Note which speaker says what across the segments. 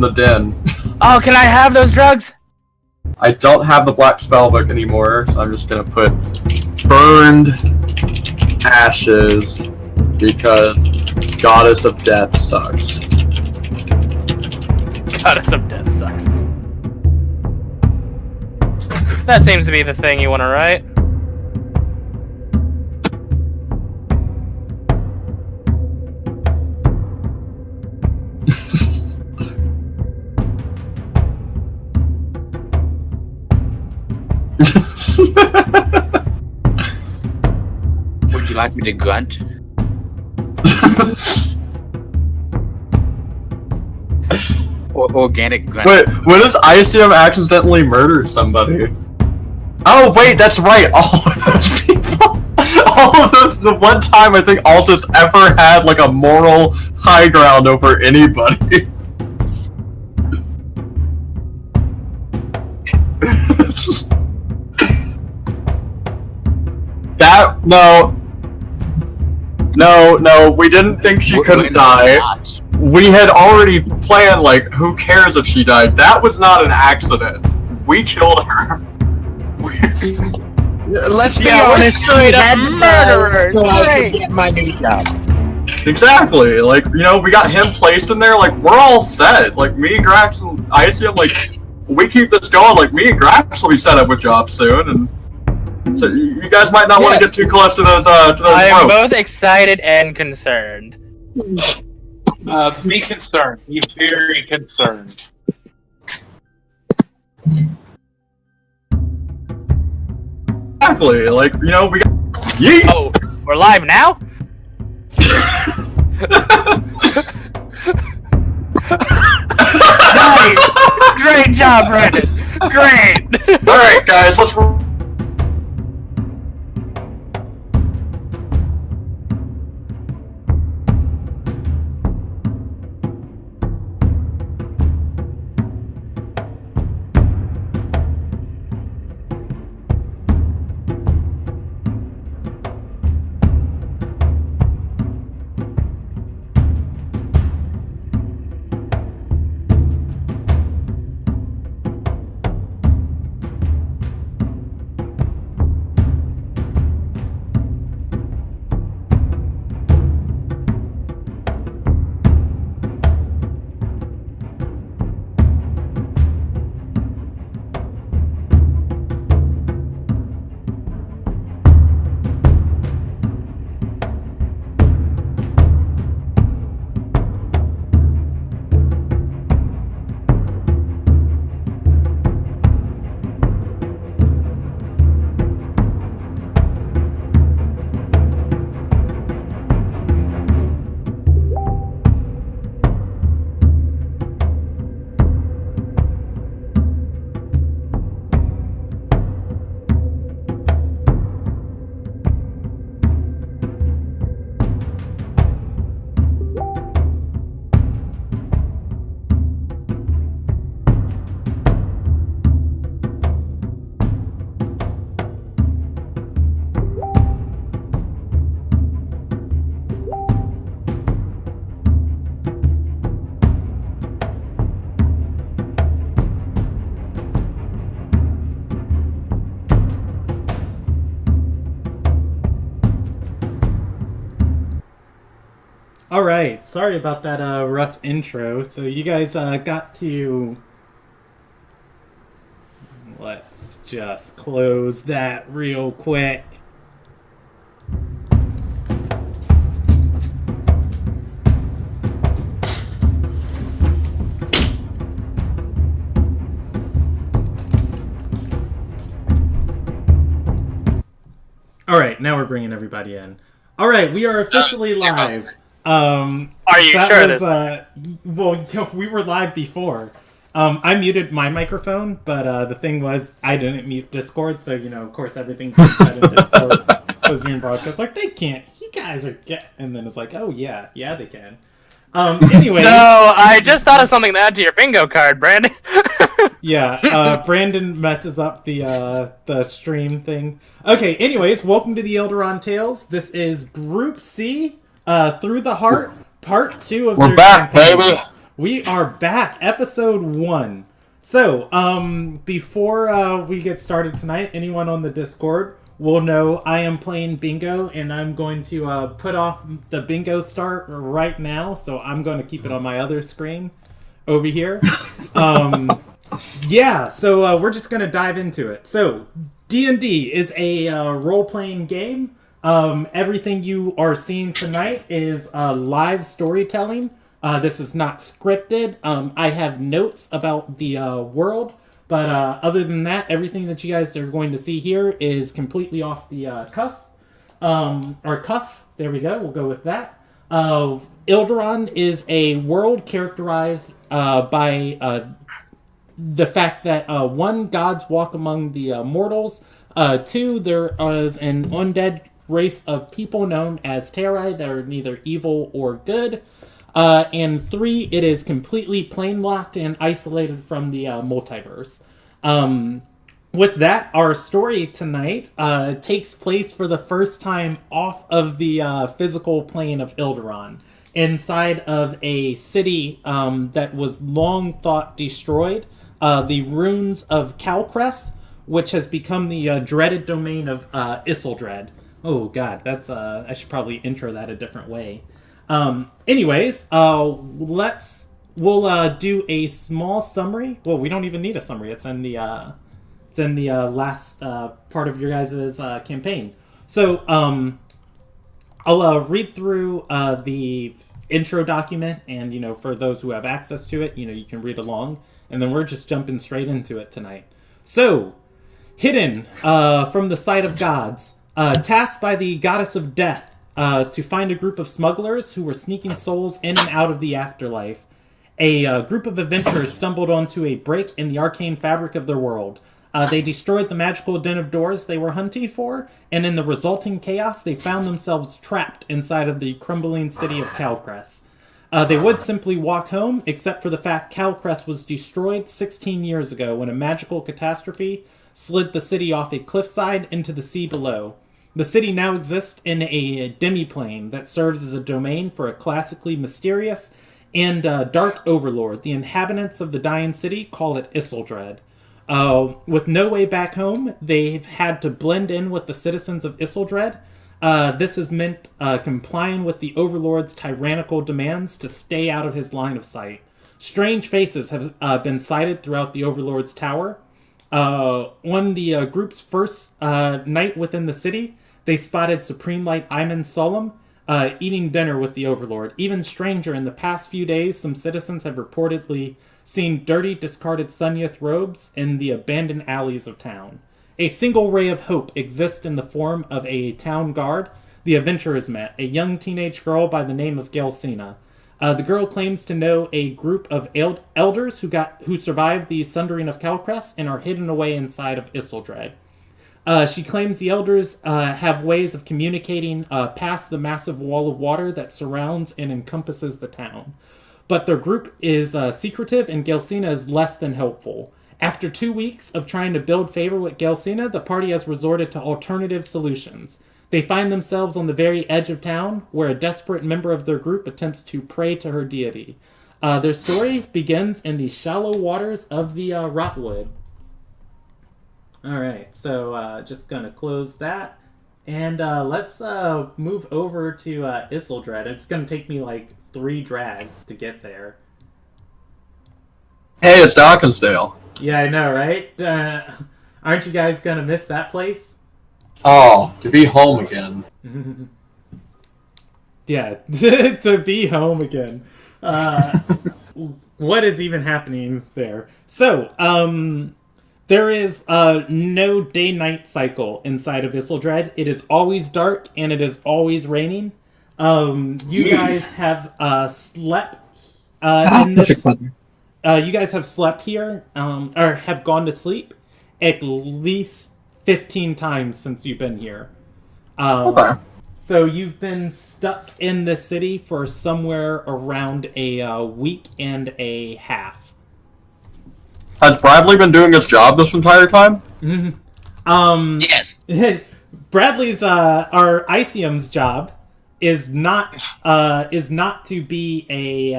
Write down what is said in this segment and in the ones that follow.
Speaker 1: from the den.
Speaker 2: Oh, can I have those drugs?
Speaker 1: I don't have the black spellbook anymore, so I'm just gonna put burned ashes because Goddess of Death sucks.
Speaker 2: Goddess of Death sucks. That seems to be the thing you want to write.
Speaker 3: Would you like me to grunt? Or organic grunt?
Speaker 1: Wait, what if ICM accidentally murdered somebody? Oh wait, that's right, all of those people! All of those, the one time I think Altus ever had like a moral high ground over anybody. No, we didn't think she couldn't die. We had already planned, like, who cares if she died? That was not an accident. We killed her.
Speaker 3: Let's be honest,
Speaker 2: straight up murderers.
Speaker 3: so I could get my new job.
Speaker 1: Exactly, like, you know, we got him placed in there, like, we're all set. Like, me, Grax, and Icium, like, we keep this going, like, me and Grax will be set up with jobs soon, and so you guys might not want to get too close to those
Speaker 2: I am
Speaker 1: ropes.
Speaker 2: both excited and concerned.
Speaker 4: Be concerned. Be very concerned.
Speaker 1: Exactly, like, you know, we got... Yeet!
Speaker 2: Oh, we're live now? Nice! Great job, Brandon! Great!
Speaker 1: Alright, guys, let's...
Speaker 5: Alright, sorry about that rough intro. So you guys got to... Let's just close that real quick. Alright, now we're bringing everybody in. Alright, we are officially live.
Speaker 2: Are you sure this?
Speaker 5: Well, we were live before. I muted my microphone, but the thing was, I didn't mute Discord, so, you know, of course, everything said in Discord was being broadcast. Like, they can't, you guys are and then it's like, oh, yeah, they can. Anyway.
Speaker 2: No, I just thought of something to add to your bingo card, Brandon.
Speaker 5: Yeah, Brandon messes up the stream thing. Okay, anyways, welcome to the Ilderon Tales. This is Group C, Through the Heart, Part 2 of
Speaker 1: We're
Speaker 5: their
Speaker 1: back,
Speaker 5: campaign.
Speaker 1: baby!
Speaker 5: We are back, episode 1. So, before we get started tonight, anyone on the Discord will know I am playing bingo, and I'm going to put off the bingo start right now, so I'm going to keep it on my other screen over here. Yeah, so we're just going to dive into it. So, D&D is a role-playing game. Everything you are seeing tonight is live storytelling. This is not scripted. I have notes about the world, but other than that, everything that you guys are going to see here is completely off the cuff. There we go. We'll go with that. Ilderon is a world characterized by the fact that 1, gods walk among the mortals. 2, there is an undead race of people known as Terrai that are neither evil or good. And 3, it is completely plane locked and isolated from the multiverse. With that, our story tonight takes place for the first time off of the physical plane of Ilderon, inside of a city that was long thought destroyed, the ruins of Calcrest, which has become the dreaded domain of Isildrad. Oh god, that's I should probably intro that a different way. Anyways, we'll do a small summary. Well, we don't even need a summary. It's in the last part of your guys' campaign. So, I'll read through the intro document, and for those who have access to it, you can read along, and then we're just jumping straight into it tonight. So, hidden from the sight of gods, tasked by the goddess of death to find a group of smugglers who were sneaking souls in and out of the afterlife. A group of adventurers stumbled onto a break in the arcane fabric of their world. They destroyed the magical den of doors they were hunting for, and in the resulting chaos, they found themselves trapped inside of the crumbling city of Calcrest. They would simply walk home, except for the fact Calcrest was destroyed 16 years ago when a magical catastrophe slid the city off a cliffside into the sea below. The city now exists in a demiplane that serves as a domain for a classically mysterious and dark overlord. The inhabitants of the dying city call it Isildrad. With no way back home, they've had to blend in with the citizens of Isildrad. This has meant complying with the overlord's tyrannical demands to stay out of his line of sight. Strange faces have been sighted throughout the overlord's tower. On the group's first night within the city, they spotted Supreme Light Iman Solemn eating dinner with the Overlord. Even stranger, in the past few days, some citizens have reportedly seen dirty, discarded Sunyith robes in the abandoned alleys of town. A single ray of hope exists in the form of a town guard the adventurers met, a young teenage girl by the name of Gelsina. The girl claims to know a group of elders who survived the sundering of Calcrest and are hidden away inside of Isildrad. She claims the elders have ways of communicating past the massive wall of water that surrounds and encompasses the town. But their group is secretive, and Gelsina is less than helpful. After 2 weeks of trying to build favor with Gelsina, the party has resorted to alternative solutions. They find themselves on the very edge of town, where a desperate member of their group attempts to pray to her deity. Their story begins in the shallow waters of the Rotwood. Alright, so just gonna close that. And let's move over to Isildrad. It's gonna take me like 3 drags to get there.
Speaker 1: Hey, it's Dawkinsdale.
Speaker 5: Yeah, I know, right? Aren't you guys gonna miss that place?
Speaker 1: Oh, to be home again.
Speaker 5: Yeah, to be home again. What is even happening there? So, there is no day-night cycle inside of Isildrad. It is always dark, and it is always raining. You guys have slept in this... you guys have slept here, or have gone to sleep, at least 15 times since you've been here.
Speaker 1: Okay.
Speaker 5: So you've been stuck in the city for somewhere around a week and a half.
Speaker 1: Has Bradley been doing his job this entire time?
Speaker 3: Yes.
Speaker 5: Bradley's our Icium's job is not to be a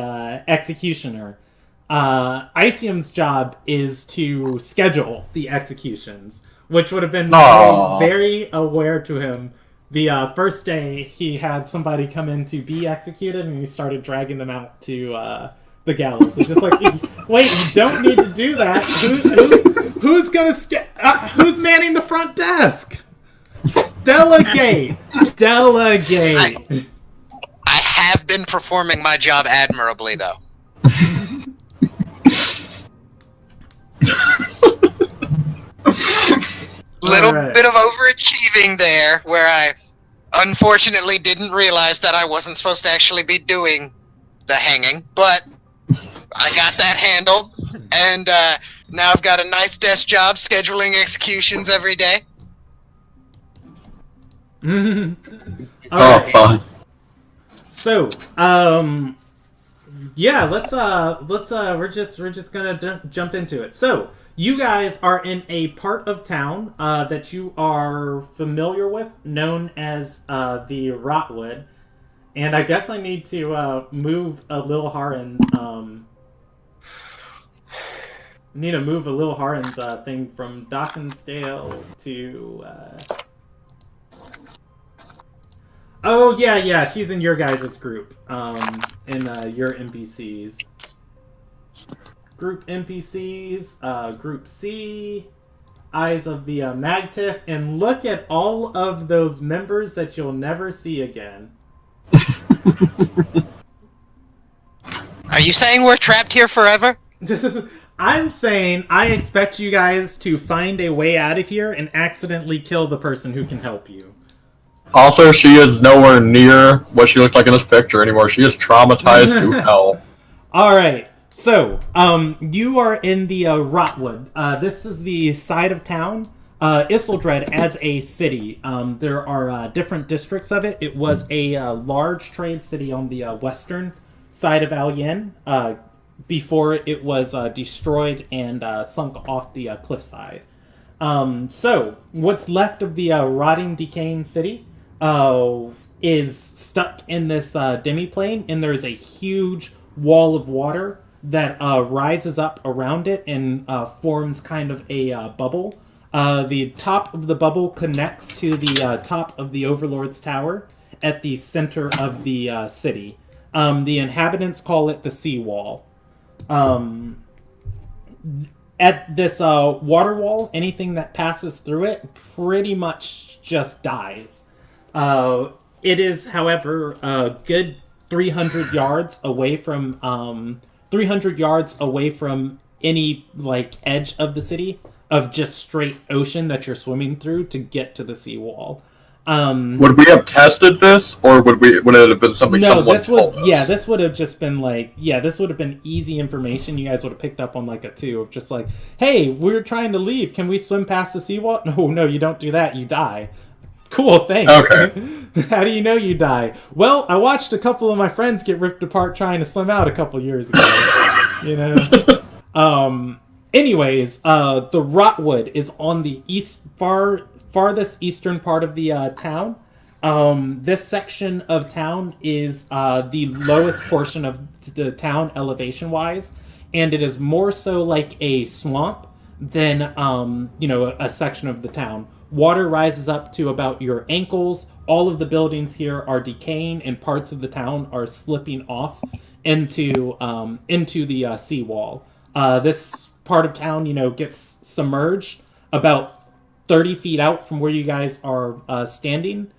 Speaker 5: executioner. Icium's job is to schedule the executions, which would have been very aware to him. The first day he had somebody come in to be executed, and he started dragging them out to the gallows. It's just like, wait, you don't need to do that. Who's gonna who's manning the front desk? Delegate.
Speaker 6: I have been performing my job admirably, though. Little bit of overachieving there, where I unfortunately didn't realize that I wasn't supposed to actually be doing the hanging, but I got that handled, and now I've got a nice desk job scheduling executions every day.
Speaker 1: Fun.
Speaker 5: So, yeah, we're just gonna jump into it. So, you guys are in a part of town that you are familiar with, known as the Rotwood. And I guess I need to move a Lil Haren's thing from Dockensdale to oh yeah, she's in your guys' group. In your NPCs. Group NPCs, Group C, Eyes of the Magtiff, and look at all of those members that you'll never see again.
Speaker 6: Are you saying we're trapped here forever?
Speaker 5: I'm saying I expect you guys to find a way out of here and accidentally kill the person who can help you.
Speaker 1: Also, she is nowhere near what she looked like in this picture anymore. She is traumatized to hell.
Speaker 5: Alright. So, you are in the Rotwood. This is the side of town. Isildrad as a city. There are different districts of it. It was a large trade city on the western side of Alien before it was destroyed and sunk off the cliffside. So, what's left of the rotting, decaying city is stuck in this demiplane, and there's a huge wall of water that rises up around it and forms kind of a bubble. The top of the bubble connects to the top of the Overlord's Tower at the center of the city. The inhabitants call it the seawall. At this water wall, anything that passes through it pretty much just dies. It is, however, a good 300 yards away from any edge of the city, of just straight ocean that you're swimming through to get to the seawall.
Speaker 1: Would we have tested this, or would it have been something someone told us?
Speaker 5: Yeah, this would have just been this would have been easy information you guys would have picked up on a 2 of just hey, we're trying to leave. Can we swim past the seawall? No, you don't do that. You die. Cool, thanks. Okay. How do you know you die? Well, I watched a couple of my friends get ripped apart trying to swim out a couple years ago. Anyways, the Rotwood is on the farthest eastern part of the town. This section of town is the lowest portion of the town elevation-wise, and it is more so like a swamp than a section of the town. Water rises up to about your ankles. All of the buildings here are decaying, and parts of the town are slipping off into the seawall. This part of town, gets submerged about 30 feet out from where you guys are standing,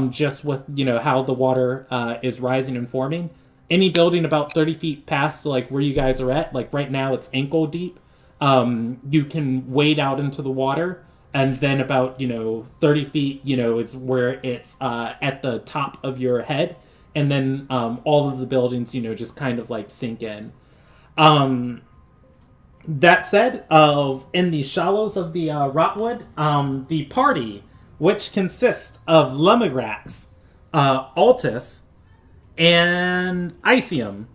Speaker 5: just with, how the water is rising and forming. Any building about 30 feet past, where you guys are at, right now it's ankle deep, you can wade out into the water, and then about, 30 feet, it's where it's at the top of your head, and then all of the buildings, just kind of sink in. That said, in the shallows of the Rotwood, the party, which consists of Lumigrax, Altus, and Icium,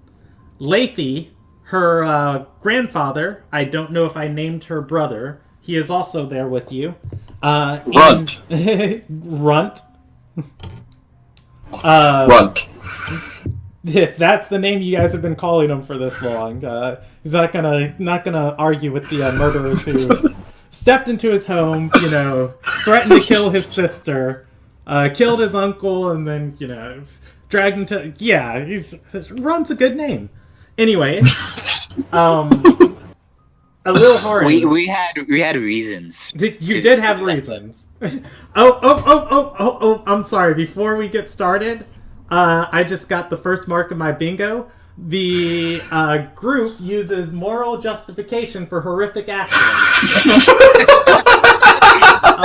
Speaker 5: Lethe, her grandfather, I don't know if I named her brother, he is also there with you.
Speaker 1: Runt.
Speaker 5: Runt.
Speaker 1: Runt.
Speaker 5: If that's the name you guys have been calling him for this long, he's not gonna argue with the murderers who stepped into his home, threatened to kill his sister, killed his uncle, and then dragged into. Yeah, Run's a good name. Anyway, a little hard.
Speaker 3: We had reasons.
Speaker 5: You did have reasons. Oh! I'm sorry. Before we get started, I just got the first mark of my bingo. The group uses moral justification for horrific actions.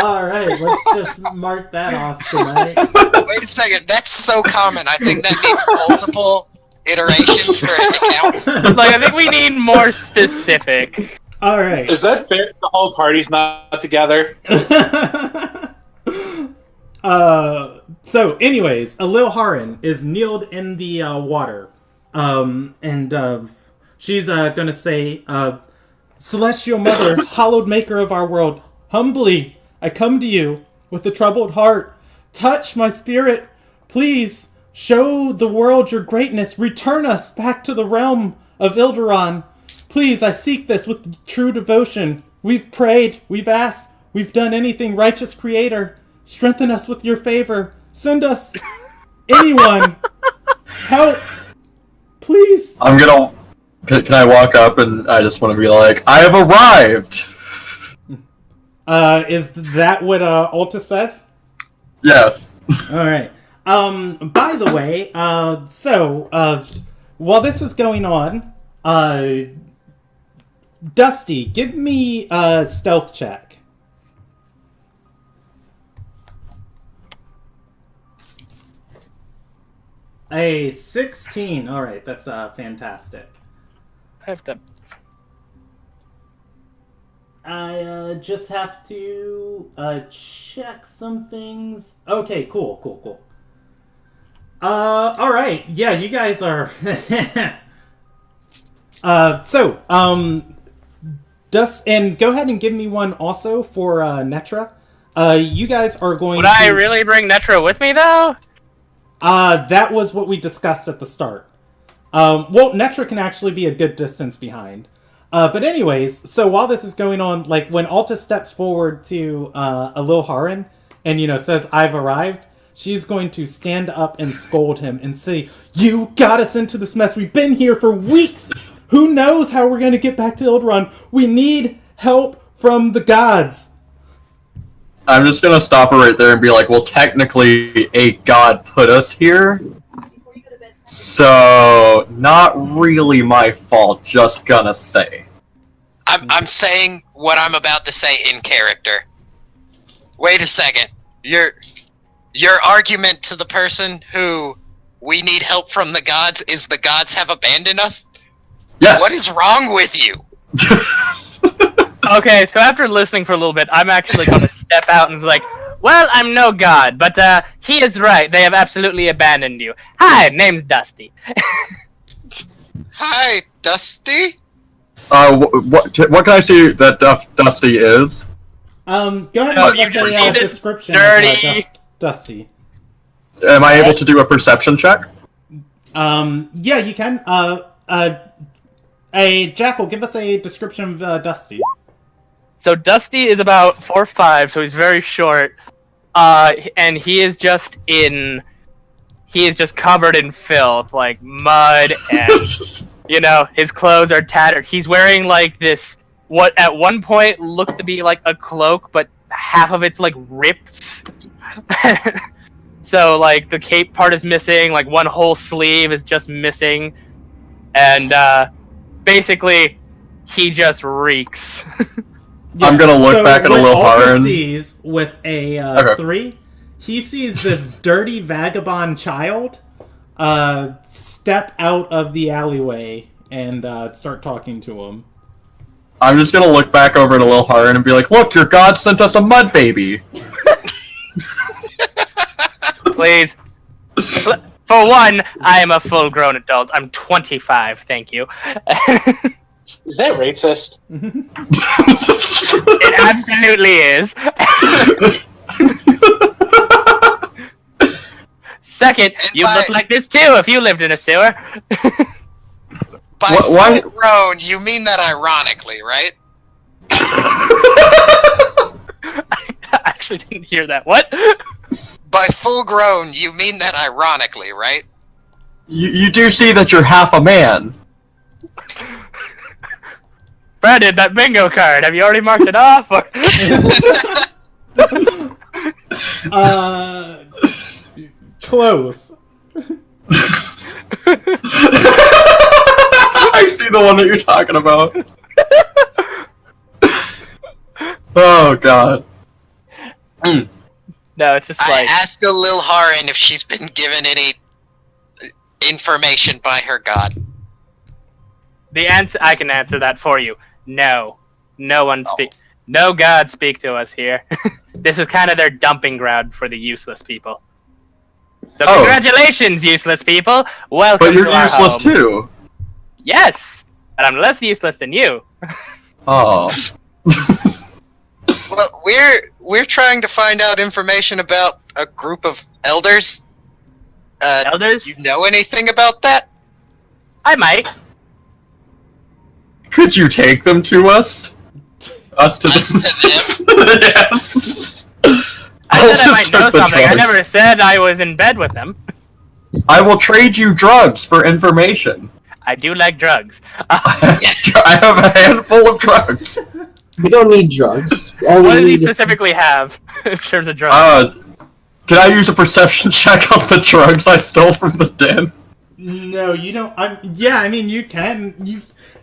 Speaker 5: All right, let's just mark that off tonight.
Speaker 6: Wait a second, that's so common. I think that needs multiple iterations for it to count.
Speaker 2: I think we need more specific.
Speaker 5: All right.
Speaker 4: Is that fair? The whole party's not together.
Speaker 5: So, anyways, Alil Haran is kneeled in the water, and she's gonna say, "Celestial Mother, hallowed Maker of our world, humbly I come to you with a troubled heart. Touch my spirit, please. Show the world your greatness. Return us back to the realm of Ilderon. Please, I seek this with true devotion. We've prayed, we've asked, we've done anything. Righteous Creator, strengthen us with your favor. Send us anyone. Help. Please."
Speaker 1: Can I walk up and I just want to be like, I have arrived!
Speaker 5: Is that what Alta says?
Speaker 1: Yes.
Speaker 5: Alright. By the way, while this is going on, Dusty, give me a stealth check. A 16. Alright, that's fantastic.
Speaker 2: I have to.
Speaker 5: I just have to check some things. Okay, cool. Alright, yeah, you guys are... and go ahead and give me one also for Netra. You guys are going
Speaker 2: to... Would I really bring Netra with me, though?
Speaker 5: That was what we discussed at the start. Well, Netra can actually be a good distance behind. But anyways, so while this is going on, when Alta steps forward to Alil Haran and, says, "I've arrived," she's going to stand up and scold him and say, "You got us into this mess. We've been here for weeks. Who knows how we're going to get back to Ilderon? We need help from the gods."
Speaker 1: I'm just gonna stop her right there and be like, well, technically, a god put us here. So, not really my fault, just gonna say.
Speaker 6: I'm saying what I'm about to say in character. Wait a second. Your argument to the person who we need help from the gods is the gods have abandoned us?
Speaker 1: Yes.
Speaker 6: What is wrong with you?
Speaker 2: Okay, so after listening for a little bit, I'm actually gonna step out and be like, "Well, I'm no god, but he is right. They have absolutely abandoned you. Hi, name's Dusty."
Speaker 6: Hi, Dusty?
Speaker 1: What can I see that Dusty is?
Speaker 5: Go ahead and give us a description
Speaker 2: dirty.
Speaker 5: of Dusty.
Speaker 1: Am I able to do a perception check?
Speaker 5: Yeah, you can. Jackal, give us a description of Dusty.
Speaker 2: So Dusty is about 4'5", so he's very short. And he is just covered in filth, like mud, and his clothes are tattered. He's wearing this, what at one point looked to be like a cloak, but half of it's ripped. So the cape part is missing, one whole sleeve is just missing, and basically he just reeks.
Speaker 5: Yeah,
Speaker 1: I'm gonna look back at Alil Haran.
Speaker 5: Sees with a 3, he sees this dirty vagabond child step out of the alleyway and start talking to him.
Speaker 1: I'm just gonna look back over at Alil Haran and be like, "Look, your god sent us a mud baby."
Speaker 2: Please. For one, I am a full-grown adult. I'm 25, thank you.
Speaker 4: Is that racist?
Speaker 2: It absolutely is. Second,
Speaker 6: And
Speaker 2: you look like this too if you lived in a sewer.
Speaker 6: By
Speaker 1: Why-
Speaker 6: full grown, you mean that ironically, right?
Speaker 2: I actually didn't hear that. What?
Speaker 6: By full grown, you mean that ironically, right?
Speaker 1: You do see that you're half a man.
Speaker 2: Brandon, that bingo card, have you already marked it off? Or...
Speaker 5: Close.
Speaker 1: I see the one that you're talking about. Oh god. Mm.
Speaker 2: No, it's just
Speaker 6: I
Speaker 2: like...
Speaker 6: asked a Lil Harin if she's been given any information by her god.
Speaker 2: The answer, I can answer that for you. No. No one speak. No god speak to us here. This is kind of their dumping ground for the useless people. So congratulations, useless people! Welcome
Speaker 1: But you're
Speaker 2: to our
Speaker 1: useless
Speaker 2: home.
Speaker 1: too.
Speaker 2: Yes! But I'm less useless than you.
Speaker 1: Oh.
Speaker 6: Well, we're trying to find out information about a group of elders.
Speaker 2: Elders?
Speaker 6: Do you know anything about that?
Speaker 2: I might.
Speaker 1: Could you take them to us? Us to
Speaker 6: Us
Speaker 1: them?
Speaker 6: to
Speaker 1: Yes.
Speaker 2: I said I
Speaker 1: I'll
Speaker 2: might
Speaker 1: just
Speaker 2: know
Speaker 1: took the
Speaker 2: something. I
Speaker 1: drugs.
Speaker 2: never said I was in bed with them.
Speaker 1: I will trade you drugs for information.
Speaker 2: I do like drugs.
Speaker 1: I have a handful of drugs.
Speaker 7: We don't need drugs. All
Speaker 2: What
Speaker 7: we
Speaker 2: does he
Speaker 7: need is
Speaker 2: specifically have in terms of drugs?
Speaker 1: Can I use a perception check on the drugs I stole from the den?
Speaker 5: No, you don't. Yeah, I mean, you can.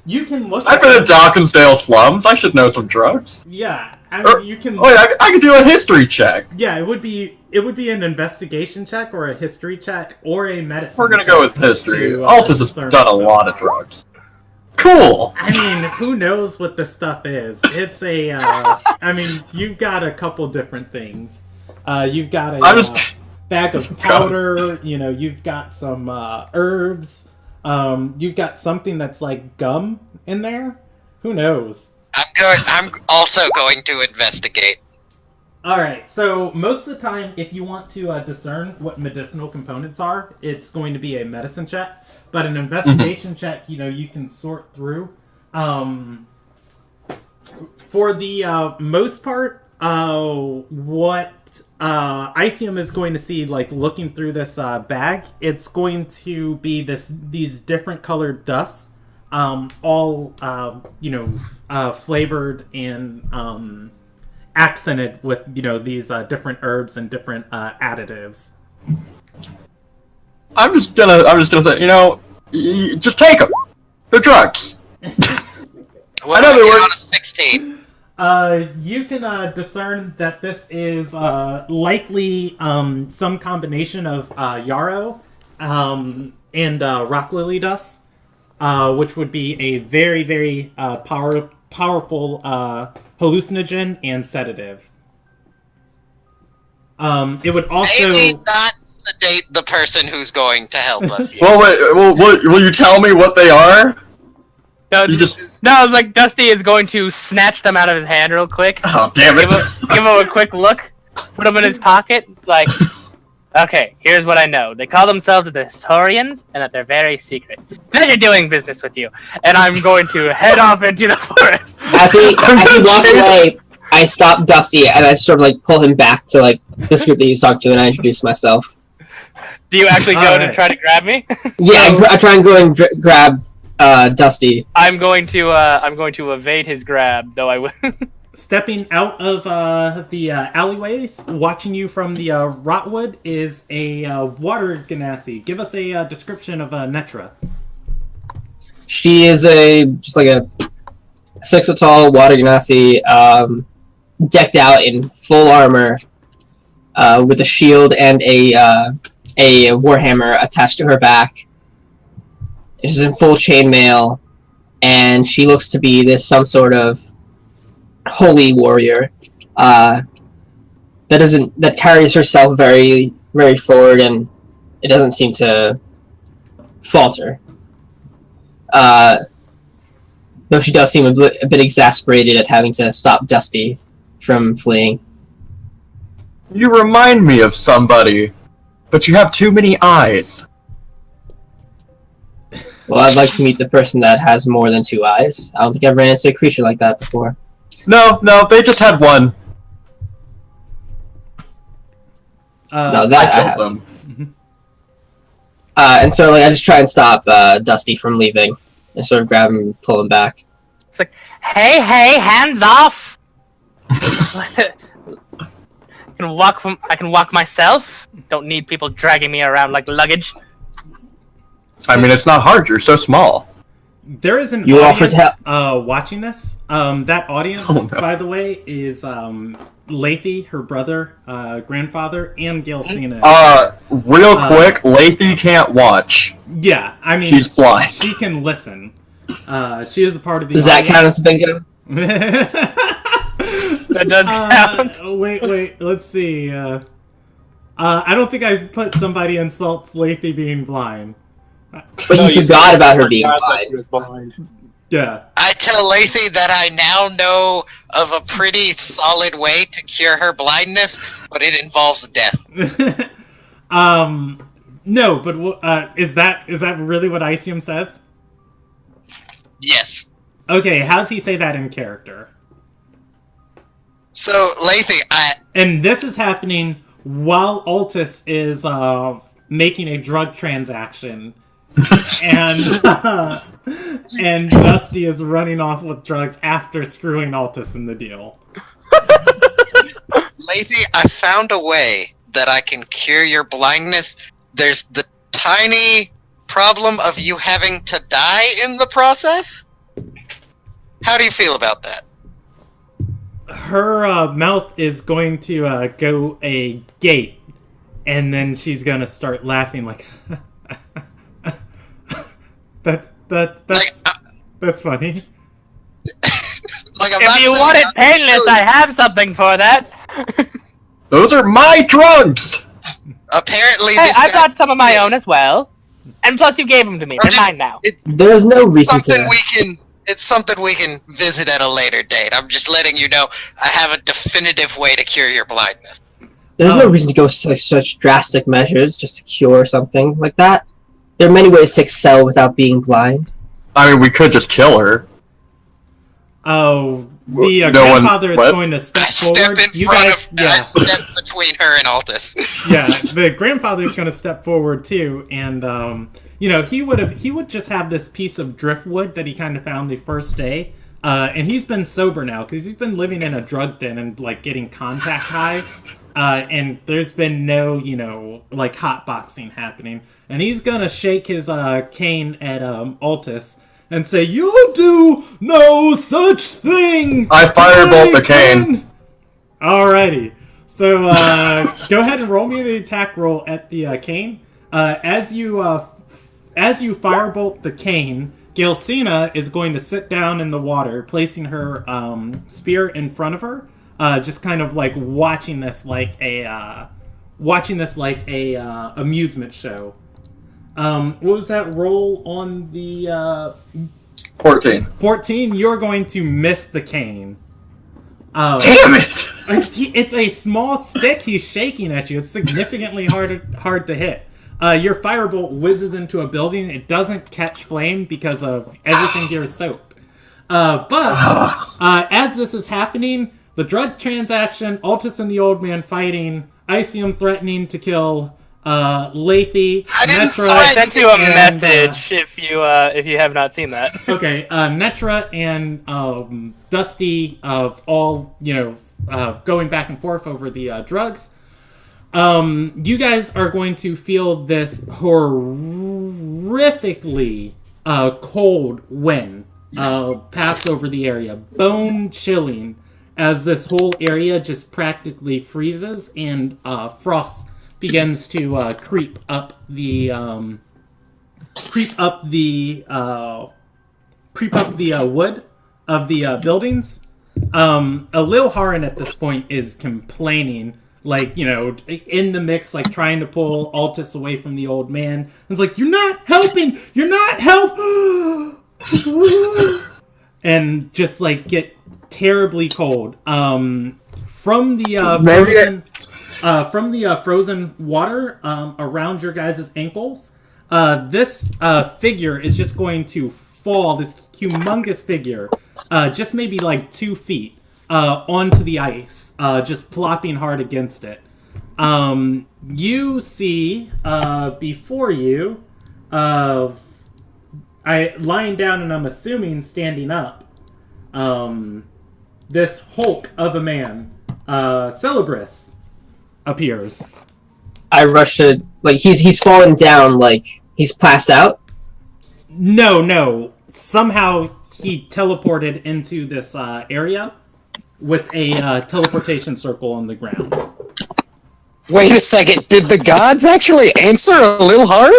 Speaker 5: You can look.
Speaker 1: I've been in Dawkinsdale slums. I should know some drugs.
Speaker 5: Yeah, I mean,
Speaker 1: Or-
Speaker 5: you can.
Speaker 1: Oh, yeah, I could do a history check.
Speaker 5: Yeah, it would be an investigation check or a history check or a medicine.
Speaker 1: We're gonna
Speaker 5: check
Speaker 1: go with history.
Speaker 5: to,
Speaker 1: Altus has
Speaker 5: discern
Speaker 1: done a
Speaker 5: what
Speaker 1: lot
Speaker 5: those
Speaker 1: of
Speaker 5: are.
Speaker 1: drugs. Cool.
Speaker 5: I mean, who knows what this stuff is? It's a. I mean, you've got a couple different things. You've got
Speaker 1: I'm
Speaker 5: a
Speaker 1: just.
Speaker 5: bag of powder. You know, you've got some herbs. You've got something that's like gum in there. Who knows?
Speaker 6: I'm also going to investigate.
Speaker 5: All right. So most of the time, if you want to discern what medicinal components are, it's going to be a medicine check. But an investigation check, you know, you can sort through. For the most part, what Icium is going to see, like looking through this bag, it's going to be these different colored dusts, all flavored and accented with these different herbs and different additives.
Speaker 1: I'm just gonna say, just take them. They're drugs.
Speaker 6: What
Speaker 1: I know
Speaker 6: do I
Speaker 1: they
Speaker 6: get
Speaker 1: were-
Speaker 6: on a 16?
Speaker 5: You can discern that this is likely some combination of yarrow and rock lily dust, which would be a very, very powerful hallucinogen and sedative. It would also...
Speaker 6: Maybe not sedate the person who's going to help us. Yet.
Speaker 1: Well, wait. Will you tell me what they are?
Speaker 2: No,
Speaker 1: You just.
Speaker 2: no, I was like, Dusty is going to snatch them out of his hand real quick.
Speaker 1: Oh, damn it.
Speaker 2: Give him a quick look, put them in his pocket, like, okay, here's what I know. They call themselves the Historians, and that they're very secret. Pleasure doing business with you. And I'm going to head off into the forest.
Speaker 7: as he walks away, I stop Dusty and I sort of like pull him back to like this group that he's talking to, and I introduce myself.
Speaker 2: Do you actually go to
Speaker 5: Alright.
Speaker 2: try to grab me?
Speaker 7: Yeah, I try and go and grab Dusty.
Speaker 2: I'm going to evade his grab, though I will.
Speaker 5: Stepping out of the alleyways, watching you from the Rotwood, is a water ganassi. Give us a description of Netra.
Speaker 7: She is just like a 6 foot tall water genasi, decked out in full armor, with a shield and a warhammer attached to her back. She's in full chainmail, and she looks to be some sort of holy warrior that carries herself very, very forward, and it doesn't seem to falter. Though she does seem a bit exasperated at having to stop Dusty from fleeing.
Speaker 1: You remind me of somebody, but you have too many eyes.
Speaker 7: Well, I'd like to meet the person that has more than 2 eyes. I don't think I've ran into a creature like that before.
Speaker 1: No, they just had one.
Speaker 7: No, that I
Speaker 1: I
Speaker 7: have.
Speaker 1: killed them.
Speaker 7: And so, like, I just try and stop Dusty from leaving, and sort of grab him and pull him back.
Speaker 2: It's like, hey, hands off! I can walk myself. Don't need people dragging me around like luggage.
Speaker 1: I mean, it's not hard. You're so small.
Speaker 5: There is an
Speaker 7: You offer
Speaker 5: audience
Speaker 7: to
Speaker 5: watching this. That audience,
Speaker 1: Oh, no.
Speaker 5: by the way, is Lathy, her brother, grandfather, and Gilcina.
Speaker 1: Real quick, Lathy can't watch.
Speaker 5: Yeah, I mean,
Speaker 1: She's blind.
Speaker 5: She can listen. She is a part of the
Speaker 7: Does that count as bingo?
Speaker 2: That does count.
Speaker 5: Wait, let's see. I don't think I put somebody insults Lathy being blind.
Speaker 7: But
Speaker 4: No,
Speaker 7: you
Speaker 4: you
Speaker 7: forgot
Speaker 4: said-
Speaker 7: about her being
Speaker 4: God, that
Speaker 7: blind.
Speaker 4: he was blind.
Speaker 5: Yeah.
Speaker 6: I tell Lathy that I now know of a pretty solid way to cure her blindness, but it involves death.
Speaker 5: No, but is that really what Icium says?
Speaker 6: Yes.
Speaker 5: Okay, how's he say that in character?
Speaker 6: So, Lathy,
Speaker 5: And this is happening while Altus is making a drug transaction, and and Dusty is running off with drugs after screwing Altus in the deal.
Speaker 6: Lathy, I found a way that I can cure your blindness. There's the tiny problem of you having to die in the process. How do you feel about that?
Speaker 5: Her mouth is going to go a gate, and then she's gonna start laughing like that's funny.
Speaker 6: Like, I'm
Speaker 2: If
Speaker 6: not
Speaker 2: you
Speaker 6: saying
Speaker 2: want it
Speaker 6: I'm
Speaker 2: painless,
Speaker 6: really-
Speaker 2: I have something for that.
Speaker 1: Those are my drugs!
Speaker 6: Apparently,
Speaker 2: Hey,
Speaker 6: this
Speaker 2: I've
Speaker 6: guy-
Speaker 2: got some of my own as well. And plus, you gave them to me. They're mine now.
Speaker 7: There's no reason
Speaker 6: Something
Speaker 7: to.
Speaker 6: it's something we can visit at a later date. I'm just letting you know I have a definitive way to cure your blindness.
Speaker 7: There's no reason to go such drastic measures just to cure something like that. There are many ways to excel without being blind.
Speaker 1: I mean, we could just kill her.
Speaker 5: Oh, the
Speaker 1: No one-
Speaker 5: grandfather is
Speaker 1: what?
Speaker 5: going to step
Speaker 6: I step
Speaker 5: forward.
Speaker 6: in
Speaker 5: You
Speaker 6: front
Speaker 5: guys,
Speaker 6: of I step between her and Altus.
Speaker 5: yeah, the grandfather's going to step forward too, and he would just have this piece of driftwood that he kind of found the first day, and he's been sober now because he's been living in a drug den and like getting contact high, and there's been no like hot boxing happening, and he's gonna shake his cane at Altus and say, "You do no such thing."
Speaker 1: I firebolt the cane.
Speaker 5: man." Alrighty. So go ahead and roll me the attack roll at the cane. As you firebolt the cane, Gilcina is going to sit down in the water, placing her spear in front of her, just kind of like watching this like a amusement show. What was that roll on the
Speaker 1: 14.
Speaker 5: 14? You're going to miss the cane.
Speaker 1: Damn it!
Speaker 5: It's a small stick he's shaking at you. It's significantly hard to hit. Your firebolt whizzes into a building. It doesn't catch flame because of everything here is soaked. But as this is happening, the drug transaction, Altus and the old man fighting, Icium threatening to kill Lathy,
Speaker 6: I didn't
Speaker 5: Netra,
Speaker 2: I sent you a
Speaker 5: and,
Speaker 2: message if you have not seen that.
Speaker 5: Okay, Netra and Dusty of all, going back and forth over the drugs. You guys are going to feel this horrifically cold wind pass over the area. Bone chilling as this whole area just practically freezes and frost begins to creep up the wood of the buildings. Lil Haran at this point is complaining, like, in the mix, like trying to pull Altus away from the old man. It's like, you're not helping, and just like get terribly cold. From the from the frozen water around your guys' ankles, this figure is just going to fall, this humongous figure, just maybe like 2 feet onto the ice, just plopping hard against it. You see before you, lying down and I'm assuming standing up, this hulk of a man, Celebris, appears.
Speaker 7: I rush to, like, he's fallen down, like, he's passed out?
Speaker 5: No. Somehow he teleported into this area with a teleportation circle on the ground.
Speaker 8: Wait a second, did the gods actually answer a little hard?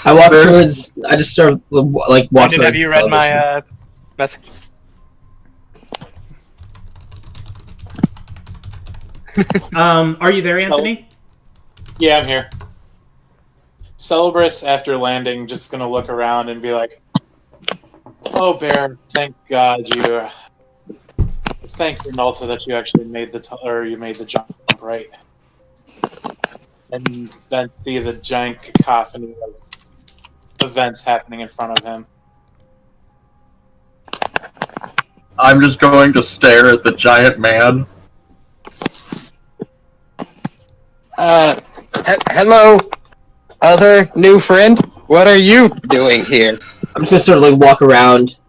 Speaker 7: I walk towards, I just sort of, like, walk towards.
Speaker 2: Have you read my message?
Speaker 5: Are you there, Anthony?
Speaker 4: Yeah, I'm here. Celebris, after landing, just gonna look around and be like, "Oh, Baron, thank God you. Thank you, Nalta, that you actually made the jump right." And then see the giant cacophony of events happening in front of him.
Speaker 1: I'm just going to stare at the giant man.
Speaker 8: Hello, other new friend. What are you doing here?
Speaker 7: I'm just gonna sort of, like, walk around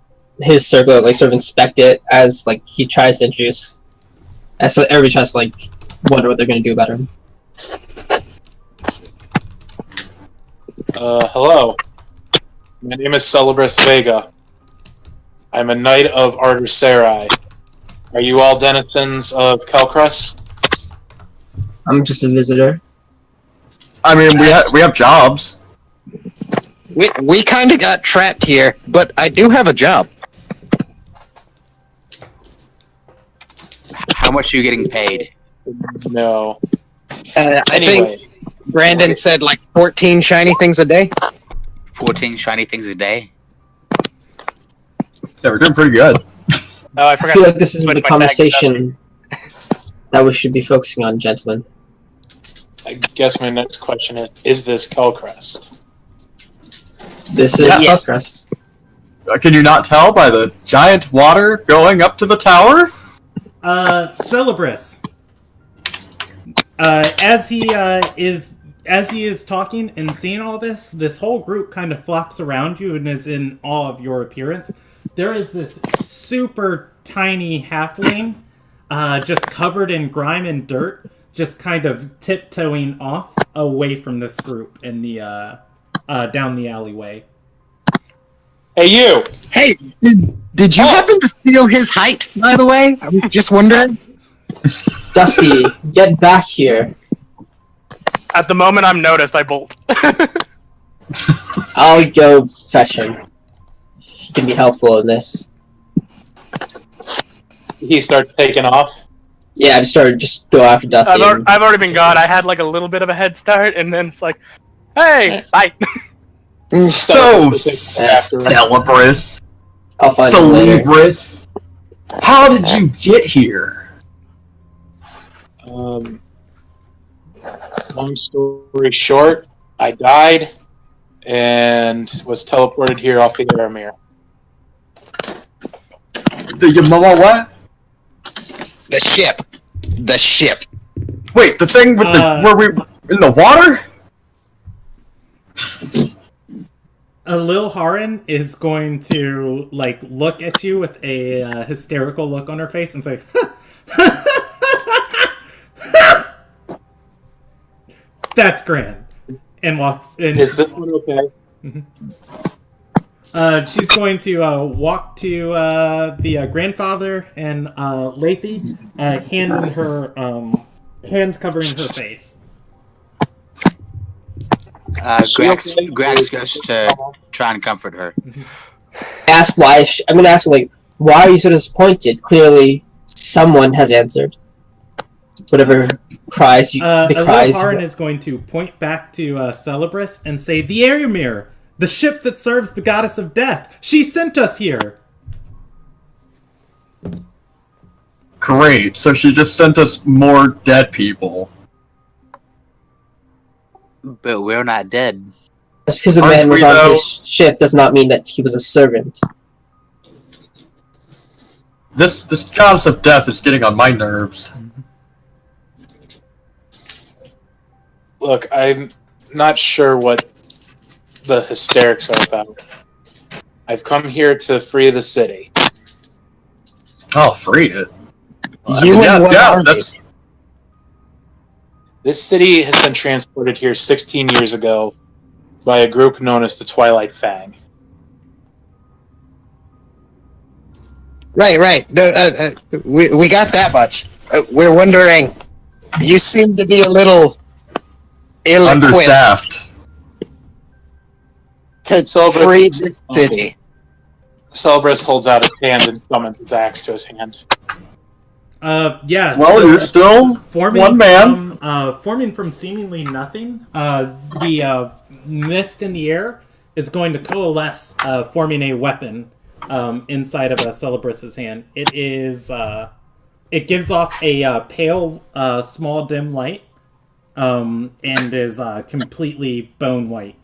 Speaker 7: his circle, like, sort of inspect it as, like, he tries to introduce. As so everybody tries to, like, wonder what they're gonna do about him.
Speaker 4: Hello. My name is Celebris Vega. I'm a knight of Ardersarai. Are you all denizens of Kelcrest?
Speaker 7: I'm just a visitor.
Speaker 1: I mean, we have jobs.
Speaker 8: We kind of got trapped here, but I do have a job.
Speaker 3: How much are you getting paid?
Speaker 4: No.
Speaker 8: I
Speaker 4: Anyway,
Speaker 8: think Brandon said like 14 shiny things a day.
Speaker 3: 14 shiny things a day?
Speaker 1: Yeah, we're doing pretty good.
Speaker 2: Oh, I
Speaker 7: I
Speaker 2: forgot.
Speaker 7: feel
Speaker 2: to
Speaker 7: like this is
Speaker 2: switch
Speaker 7: the
Speaker 2: my
Speaker 7: conversation that we should be focusing on, gentlemen.
Speaker 4: I guess my next question is this Kelcrest?
Speaker 7: This is
Speaker 1: Yeah.
Speaker 7: Kelcrest.
Speaker 1: Can you not tell by the giant water going up to the tower?
Speaker 5: Celebris. As he is talking and seeing all this, this whole group kind of flocks around you and is in awe of your appearance. There is this super tiny halfling, just covered in grime and dirt, just kind of tiptoeing off away from this group in the down the alleyway.
Speaker 4: Hey, you!
Speaker 8: Hey, did you happen to steal his height, by the way? I'm just wondering.
Speaker 7: Dusty, get back here.
Speaker 2: At the moment I'm noticed, I bolt.
Speaker 7: I'll go fetch him. He can be helpful in this.
Speaker 4: He starts taking off.
Speaker 7: Yeah, just go after Dusty.
Speaker 2: I've already been gone. I had like a little bit of a head start, and then it's like, hey, bye.
Speaker 1: So,
Speaker 4: After
Speaker 1: Celebris.
Speaker 7: I'll find him later.
Speaker 1: Celebris. How did you get here?
Speaker 4: long story short, I died and was teleported here off the Aramir.
Speaker 1: Your mama what?
Speaker 8: The ship.
Speaker 1: Wait, the thing with where we in the water?
Speaker 5: Lil Haran is going to like look at you with a hysterical look on her face and say, "That's grand," and walks in.
Speaker 4: Is this one okay?
Speaker 5: She's going to walk to the grandfather and Lathy, handing her hands covering her face.
Speaker 3: Grax goes to try and comfort her.
Speaker 7: Ask why. I'm gonna ask, like, why are you so disappointed? Clearly, someone has answered. Whatever cries you. The
Speaker 5: Lil
Speaker 7: cries.
Speaker 5: Haran is going to point back to Celebris and say, "The Aramir, the ship that serves the goddess of death. She sent us here."
Speaker 1: Great. So she just sent us more dead people.
Speaker 3: But we're not dead.
Speaker 7: Just because a
Speaker 1: Aren't
Speaker 7: man was
Speaker 1: we,
Speaker 7: on
Speaker 1: though?
Speaker 7: his ship does not mean that he was a servant.
Speaker 1: This goddess of death is getting on my nerves.
Speaker 4: Look, I'm not sure what the hysterics are about. I've come here to free the city.
Speaker 1: Oh, free it.
Speaker 8: You and what army?
Speaker 1: That's...
Speaker 4: This city has been transported here 16 years ago by a group known as the Twilight Fang.
Speaker 8: Right. No, we got that much. We're wondering. You seem to be a little ill-equipped
Speaker 1: understaffed.
Speaker 8: to
Speaker 4: Celebrate-
Speaker 8: free the city.
Speaker 4: Celebris holds out his hand and summons his axe to his hand.
Speaker 5: Yeah.
Speaker 1: Well,
Speaker 5: so
Speaker 1: you're still one man.
Speaker 5: Forming from seemingly nothing, the mist in the air is going to coalesce, forming a weapon inside of Celebris's hand. It is. It gives off a pale, small, dim light, and is completely bone white.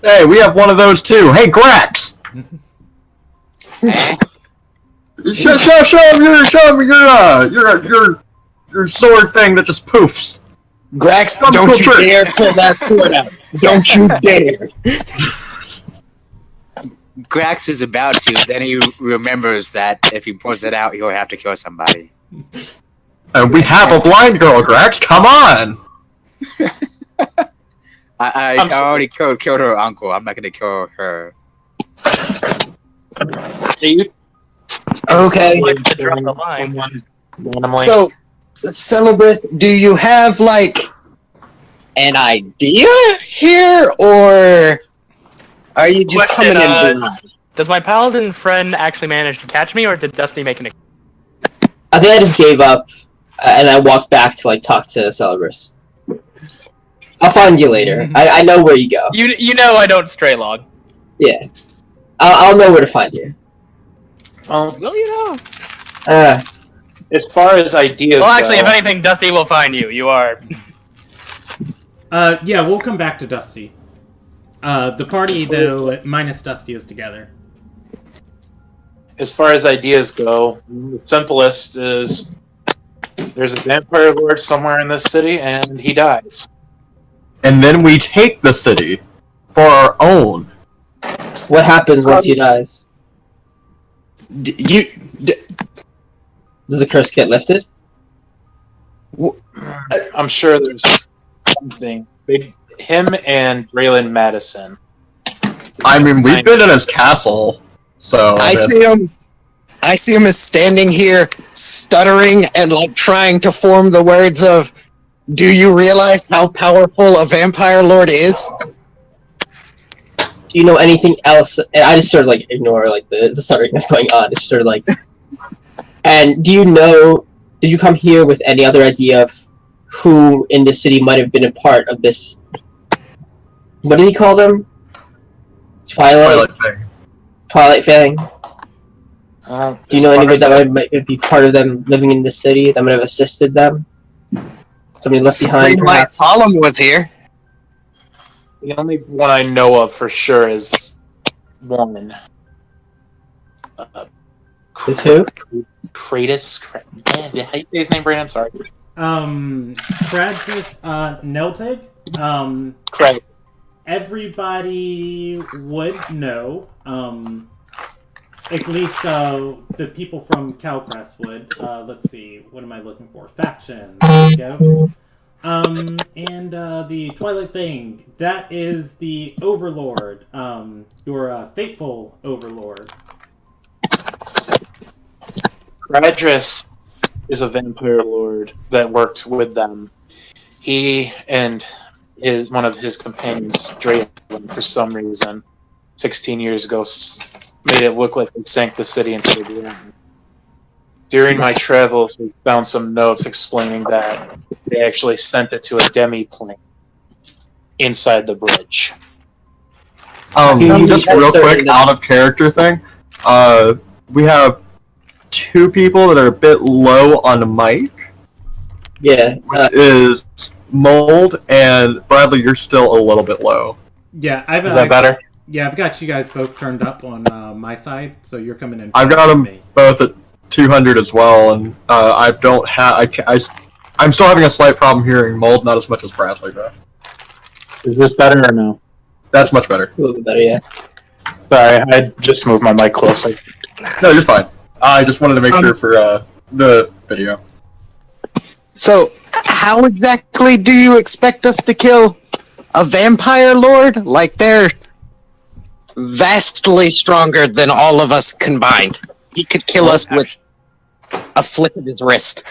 Speaker 1: Hey, we have one of those too. Hey, Grax! show me your sword thing that just poofs.
Speaker 8: Grax,
Speaker 1: Come
Speaker 8: don't you
Speaker 1: trick.
Speaker 8: dare pull that sword out. Don't you dare.
Speaker 3: Grax is about to, then he remembers that if he pulls it out, he'll have to kill somebody.
Speaker 1: And we have a blind girl, Grax. Come on!
Speaker 3: I already killed her uncle. I'm not gonna kill her.
Speaker 8: Okay.
Speaker 2: Like to drop the line.
Speaker 4: Randomly.
Speaker 8: So, Celebris, do you have, like, an idea here, or are you just
Speaker 2: Question,
Speaker 8: coming in blind?
Speaker 2: Does my paladin friend actually manage to catch me, or did Dusty make an?
Speaker 7: I think I just gave up, and I walked back to talk to Celebris. I'll find you later. I know where you go.
Speaker 2: You know I don't stray log.
Speaker 7: Yeah, I'll know where to find you.
Speaker 4: Well,
Speaker 2: Well, you know.
Speaker 4: as far as ideas
Speaker 2: Well, actually,
Speaker 4: go,
Speaker 2: if anything, Dusty will find you. You are.
Speaker 5: Yeah, we'll come back to Dusty. The party, though, minus Dusty, is together.
Speaker 4: as far as ideas go, the simplest is there's a vampire lord somewhere in this city, and he dies.
Speaker 1: And then we take the city for our own.
Speaker 7: What happens once he dies? Does the curse get lifted?
Speaker 4: I'm sure there's something. Him and Braylon Madison.
Speaker 1: I mean, we've been in his castle, so...
Speaker 8: I see him as standing here, stuttering and trying to form the words of, "Do you realize how powerful a vampire lord is?"
Speaker 7: Do you know anything else? And I just sort of ignore the stuttering that's going on. It's sort of and do you know? Did you come here with any other idea of who in the city might have been a part of this? What did he call them? Twilight Fang. Do you know anybody that might be part of them living in the city that might have assisted them? Somebody left behind, perhaps?
Speaker 8: Solemn was here.
Speaker 4: The only one I know of for sure is one.
Speaker 7: Is who?
Speaker 4: Kratos. How do you say his name, Brandon? Sorry.
Speaker 5: Kratos, Neltig.
Speaker 4: Kratos.
Speaker 5: Everybody would know. At least the people from Calcrest would. Let's see, what am I looking for? Faction. There we go. And the Twilight Thing. That is the Overlord. Your fateful Overlord.
Speaker 4: Radris is a vampire lord that worked with them. He and one of his companions, Drayton, for some reason, 16 years ago, made it look like they sank the city into the ground. During my travels, we found some notes explaining that they actually sent it to a demi-plane inside the bridge.
Speaker 1: Just real quick, out of character thing. We have two people that are a bit low on the mic,
Speaker 7: Yeah.
Speaker 1: which is Mold and Bradley. You're still a little bit low.
Speaker 5: Yeah,
Speaker 4: Is that better?
Speaker 5: Yeah, I've got you guys both turned up on my side, so you're coming in.
Speaker 1: I've got them
Speaker 5: me.
Speaker 1: both at 200 as well, and I don't have. I'm still having a slight problem hearing Mold, not as much as Bradley though.
Speaker 4: Is this better or no?
Speaker 1: That's much better.
Speaker 7: A little bit better, yeah.
Speaker 4: Sorry, I just moved my mic closer.
Speaker 1: No, you're fine. I just wanted to make sure for the video.
Speaker 8: So, how exactly do you expect us to kill a vampire lord? Like, they're vastly stronger than all of us combined. He could kill us with a flick of his wrist.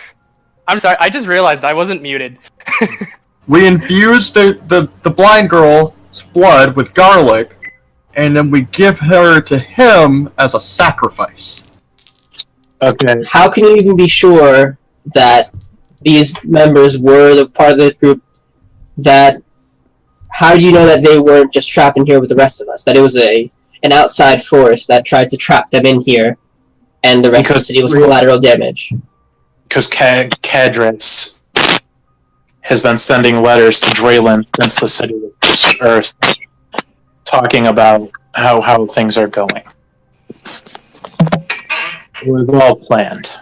Speaker 2: I'm sorry, I just realized I wasn't muted.
Speaker 1: We infuse the blind girl's blood with garlic, and then we give her to him as a sacrifice.
Speaker 4: Okay.
Speaker 7: How can you even be sure that these members were the part of the group that... How do you know that they weren't just trapped in here with the rest of us? That it was an outside force that tried to trap them in here, and the rest of the city was collateral damage?
Speaker 4: Because Cadris has been sending letters to Draylen since the city was dispersed, talking about how things are going. It was all planned.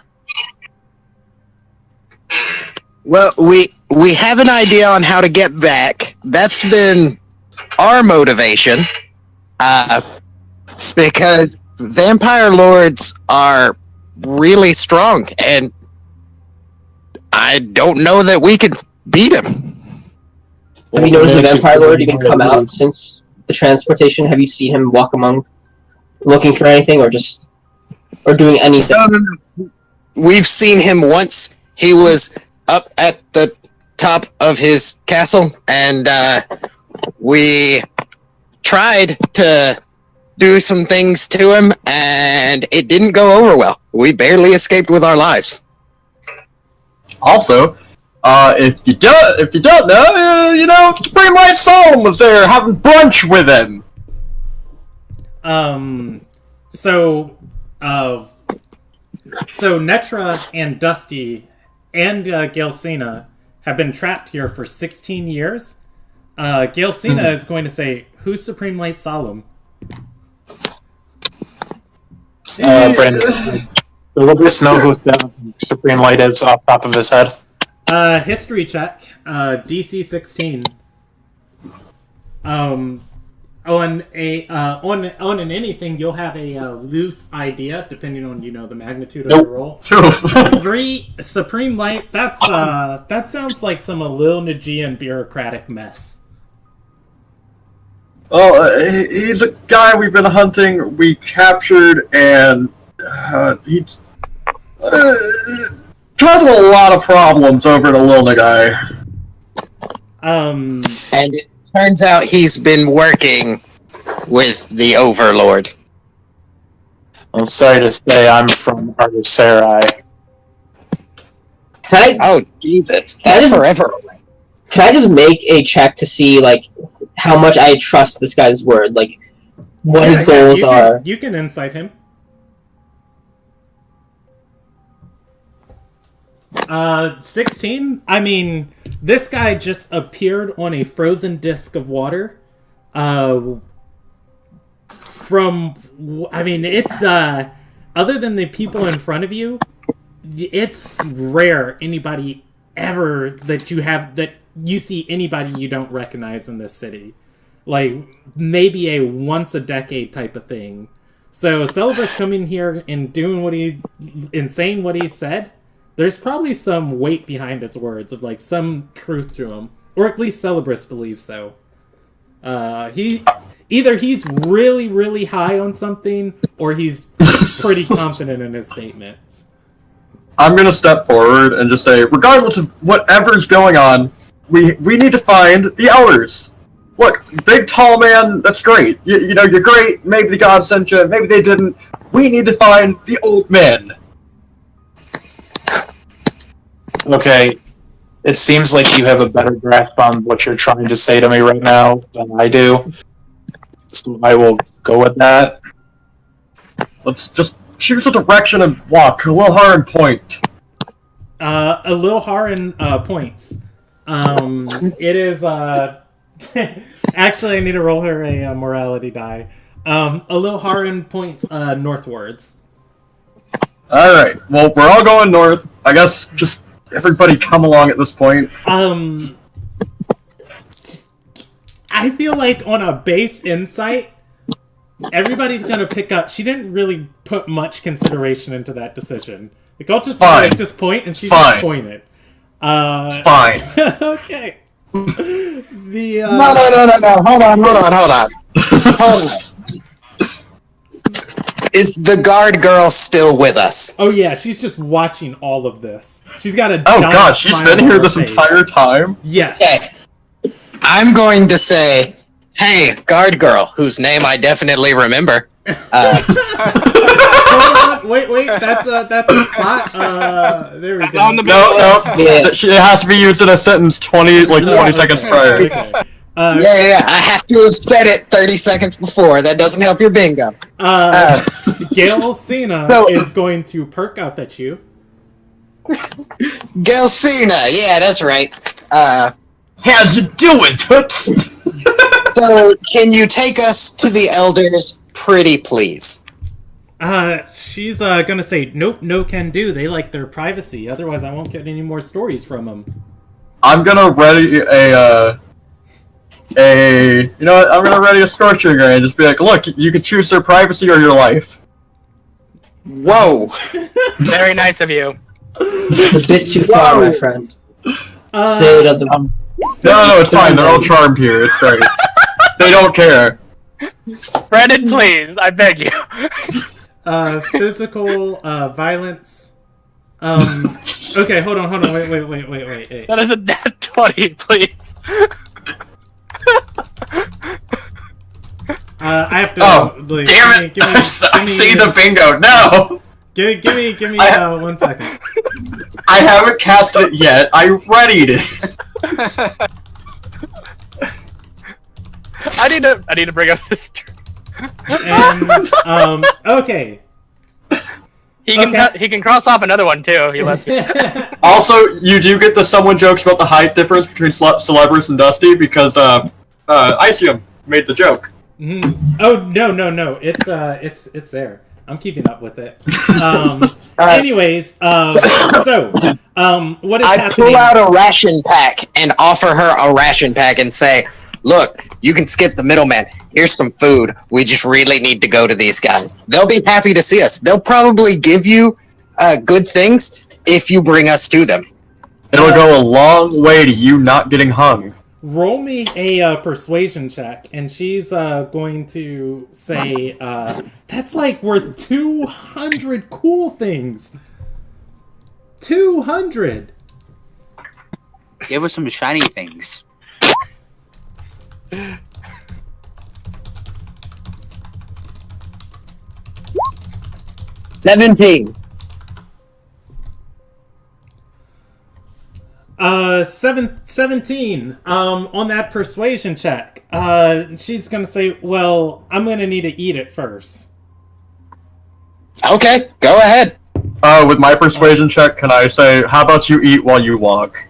Speaker 8: Well, we have an idea on how to get back. That's been our motivation. Because vampire lords are really strong, and I don't know that we can beat him.
Speaker 7: Have you noticed the vampire lord even come out since the transportation? Have you seen him walk among, looking for anything, or doing anything?
Speaker 8: No. We've seen him once. He was up at the top of his castle, and we tried to do some things to him, and it didn't go over well. We barely escaped with our lives.
Speaker 1: Also, if you don't know, Supreme Light Solemn was there having brunch with him.
Speaker 5: So Netra and Dusty and Gelsina have been trapped here for 16 years. Gelsina is going to say, "Who's Supreme Light Solemn?"
Speaker 4: Brandon, will this know who Supreme Light is off the top of his head?
Speaker 5: History check. DC 16. On an anything, you'll have a loose idea depending on the magnitude of the roll. 3 Supreme Light. That sounds like some Lil Najian bureaucratic mess.
Speaker 1: Well, he's a guy we've been hunting. We captured, and he's causing a lot of problems over at Lilna guy.
Speaker 8: And it turns out he's been working with the Overlord.
Speaker 4: I'm sorry to say, I'm from Argosarai.
Speaker 8: Oh, Jesus. That's forever away.
Speaker 7: Can I just make a check to see, how much I trust this guy's word? What his goals are?
Speaker 5: You can insight him. 16? I mean, this guy just appeared on a frozen disc of water. It's, other than the people in front of you, it's rare anybody ever that you see anybody you don't recognize in this city. Maybe a once a decade type of thing. So Celebrus coming here and doing saying what he said, there's probably some weight behind his words of some truth to him. Or at least Celebrus believes so. He's really, really high on something, or he's pretty confident in his statements.
Speaker 1: I'm gonna step forward and just say, regardless of whatever's going on, we need to find the elders. Look, big tall man, that's great. You're great. Maybe the gods sent you. Maybe they didn't. We need to find the old men.
Speaker 4: Okay, it seems like you have a better grasp on what you're trying to say to me right now than I do. So I will go with that.
Speaker 1: Let's just choose a direction and walk. Lilhar and point.
Speaker 5: Lilharin points. It is actually I need to roll her a morality die. Lilharin points northwards.
Speaker 1: Alright, well, we're all going north. I guess just everybody come along at this point.
Speaker 5: I feel like on a base insight, everybody's gonna pick up. She didn't really put much consideration into that decision. Like, I'll just point, and she just pointed.
Speaker 1: Fine.
Speaker 5: Okay.
Speaker 8: No. Hold on. Is the guard girl still with us?
Speaker 5: Oh yeah, she's just watching all of this. She's got a
Speaker 1: Oh
Speaker 5: giant
Speaker 1: god, she's
Speaker 5: smile
Speaker 1: been
Speaker 5: on
Speaker 1: here
Speaker 5: her
Speaker 1: this
Speaker 5: face.
Speaker 1: entire time?
Speaker 5: Yes.
Speaker 8: Okay. I'm going to say, hey, guard girl, whose name I definitely remember.
Speaker 5: Hold on, wait, that's a spot. There we go.
Speaker 2: On the
Speaker 1: No.
Speaker 7: Yeah.
Speaker 1: It has to be used in a sentence 20 seconds prior.
Speaker 5: Okay.
Speaker 8: Yeah. I have to have said it 30 seconds before. That doesn't help your bingo.
Speaker 5: Gail Cena is going to perk up at you.
Speaker 8: Gelsina, yeah, that's right.
Speaker 1: How's you doing, Toots?
Speaker 8: So, can you take us to the elders, pretty please?
Speaker 5: She's gonna say, nope, no can do. They like their privacy. Otherwise, I won't get any more stories from them.
Speaker 1: I'm gonna ready I'm gonna ready a scorching ray and just be like, look, you can choose their privacy or your life.
Speaker 8: Whoa!
Speaker 2: Very nice of you.
Speaker 7: It's a bit too far, my friend. Say it of the.
Speaker 1: No, it's fine. They're all charmed here. It's great. They don't care.
Speaker 2: Brandon, please, I beg you.
Speaker 5: Physical violence. Okay, hold on. Wait.
Speaker 2: That is a nat 20, please.
Speaker 5: I have to.
Speaker 1: Oh,
Speaker 5: like,
Speaker 1: damn it!
Speaker 5: Give me,
Speaker 1: I see the bingo. No.
Speaker 5: Give me 1 second.
Speaker 1: I haven't cast it yet. I readied it.
Speaker 2: I need to bring up this.
Speaker 5: And okay.
Speaker 2: He can cross off another one too. If he lets me.
Speaker 1: Also, you do get the someone jokes about the height difference between Celebrus and Dusty because Icium made the joke.
Speaker 5: Mm-hmm. Oh no! It's there. I'm keeping up with it. Anyways, what is
Speaker 8: I
Speaker 5: happening?
Speaker 8: pull out a ration pack and offer her a ration pack and say, look, you can skip the middleman. Here's some food. We just really need to go to these guys. They'll be happy to see us. They'll probably give you good things if you bring us to them.
Speaker 1: It'll go a long way to you not getting hung.
Speaker 5: Roll me a persuasion check, and she's going to say, that's like worth 200 cool things. 200!
Speaker 3: Give us some shiny things.
Speaker 8: $17.
Speaker 5: 17. On that persuasion check, she's gonna say, well, I'm gonna need to eat it first.
Speaker 8: Okay, go ahead.
Speaker 1: With my persuasion check, can I say, how about you eat while you walk?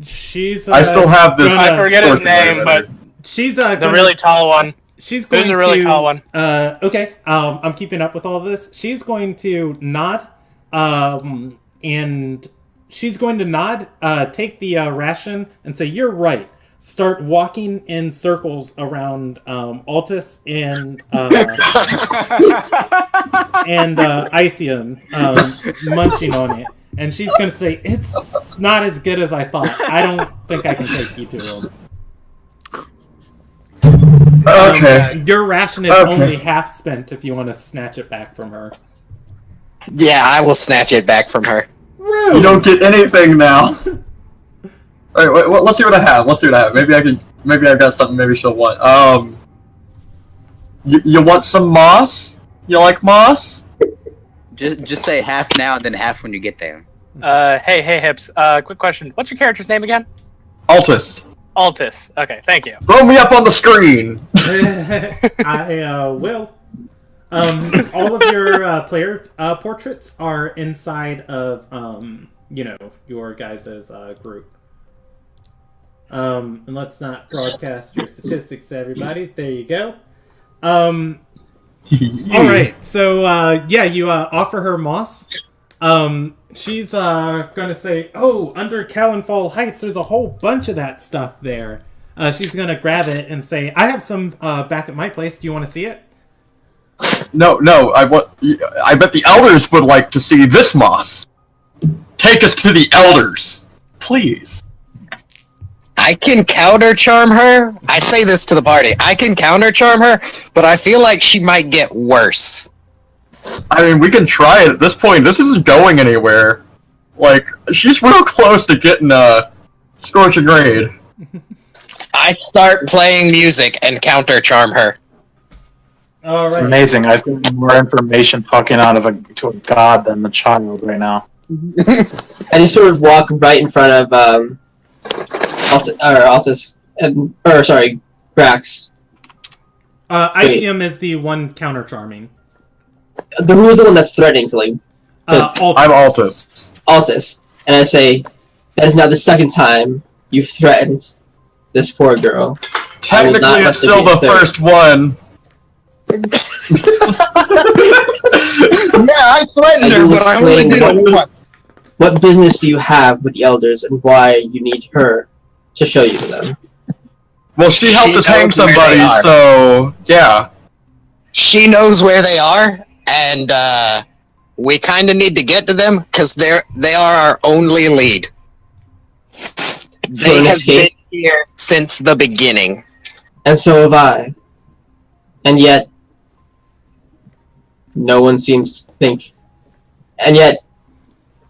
Speaker 5: She's.
Speaker 1: I still have this.
Speaker 2: I forget his name, but
Speaker 5: she's
Speaker 2: the really tall one.
Speaker 5: She's going
Speaker 2: Who's a really tall one?
Speaker 5: Okay. I'm keeping up with all this. She's going to nod. And she's going to nod. Take the ration and say, "You're right." Start walking in circles around Altus and Icium, munching on it. And she's going to say, it's not as good as I thought. I don't think I can take you to him.
Speaker 1: Okay.
Speaker 5: Your ration is only half spent if you want to snatch it back from her.
Speaker 8: Yeah, I will snatch it back from her.
Speaker 5: Rude!
Speaker 1: You don't get anything now. Wait, let's see what I have. Maybe I've got something maybe she'll want. You want some moss? You like moss?
Speaker 3: Just say half now and then half when you get there.
Speaker 2: Hey, Hips. Quick question. What's your character's name again?
Speaker 1: Altus.
Speaker 2: Altus. Okay, thank you.
Speaker 1: Throw me up on the screen!
Speaker 5: I will. All of your player portraits are inside of your guys' group. And let's not broadcast your statistics to everybody. There you go. All right. So you offer her moss. She's gonna say, "Oh, under Callanfall Heights, there's a whole bunch of that stuff there." She's gonna grab it and say, "I have some back at my place. Do you want to see it?"
Speaker 1: No. I bet the elders would like to see this moss. Take us to the elders, please.
Speaker 8: I can counter charm her. I say this to the party. I can counter charm her, but I feel like she might get worse.
Speaker 1: I mean, we can try it at this point. This isn't going anywhere. Like, she's real close to getting a scorching raid.
Speaker 8: I start playing music and counter charm her.
Speaker 5: All
Speaker 4: It's
Speaker 5: right.
Speaker 4: amazing. I've got more information talking out of to a god than the child right now.
Speaker 7: And you sort of walk right in front of Altus, Grax.
Speaker 5: Icium is the one counter charming.
Speaker 7: Who is the one that's threatening to
Speaker 5: Altus.
Speaker 1: I'm Altus.
Speaker 7: Altus? And I say, that is now the second time you've threatened this poor girl.
Speaker 1: Technically,
Speaker 7: let
Speaker 1: it's
Speaker 7: there
Speaker 1: still
Speaker 7: be a
Speaker 1: the
Speaker 7: third.
Speaker 1: first one.
Speaker 8: Yeah, I threatened her, but I only did it once.
Speaker 7: What business do you have with the elders, and why you need her to show you to them?
Speaker 1: Well, she helped us hang
Speaker 8: knows where
Speaker 1: somebody,
Speaker 8: they are.
Speaker 1: so yeah.
Speaker 8: She knows where they are, and we kind of need to get to them because they are our only lead. They
Speaker 7: an
Speaker 8: have
Speaker 7: escape?
Speaker 8: been here since the beginning.
Speaker 7: And so have I. And yet, no one seems to think. And yet,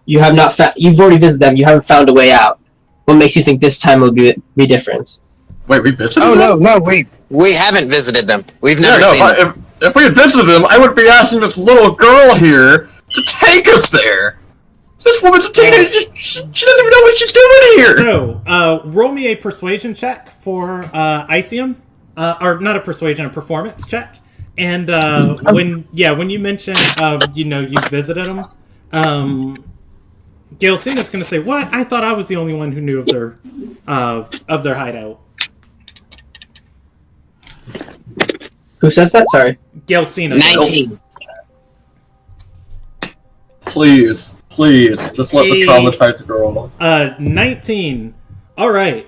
Speaker 7: you have not you've already visited them, you haven't found a way out. What makes you think this time will be different?
Speaker 1: Wait, we visited
Speaker 8: Oh
Speaker 1: them?
Speaker 8: no, we haven't visited them. We've never
Speaker 1: Yeah,
Speaker 8: seen them.
Speaker 1: if we had visited them, I would be asking this little girl here to take us there. This woman's a teenager. She doesn't even know what she's doing here.
Speaker 5: So, roll me a persuasion check for Icium. Or not a persuasion, a performance check. And when you mention you visited them, Gilsina's going to say, "What? I thought I was the only one who knew of their hideout."
Speaker 7: Who says that? Sorry.
Speaker 5: Gilsina.
Speaker 8: 19.
Speaker 1: Please, just let the traumatized girl.
Speaker 5: 19. All right.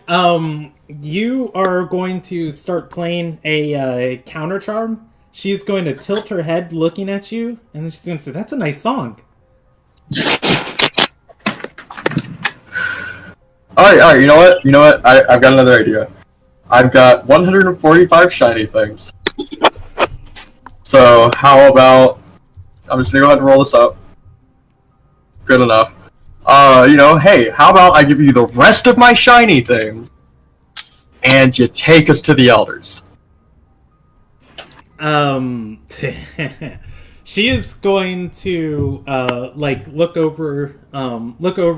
Speaker 5: You are going to start playing a counter charm. She's going to tilt her head looking at you, and then she's going to say, "That's a nice song."
Speaker 1: Alright, you know what? I've got another idea. I've got 145 shiny things. So, how about... I'm just gonna go ahead and roll this up. Good enough. Hey, how about I give you the rest of my shiny things, and you take us to the elders?
Speaker 5: She is going to look over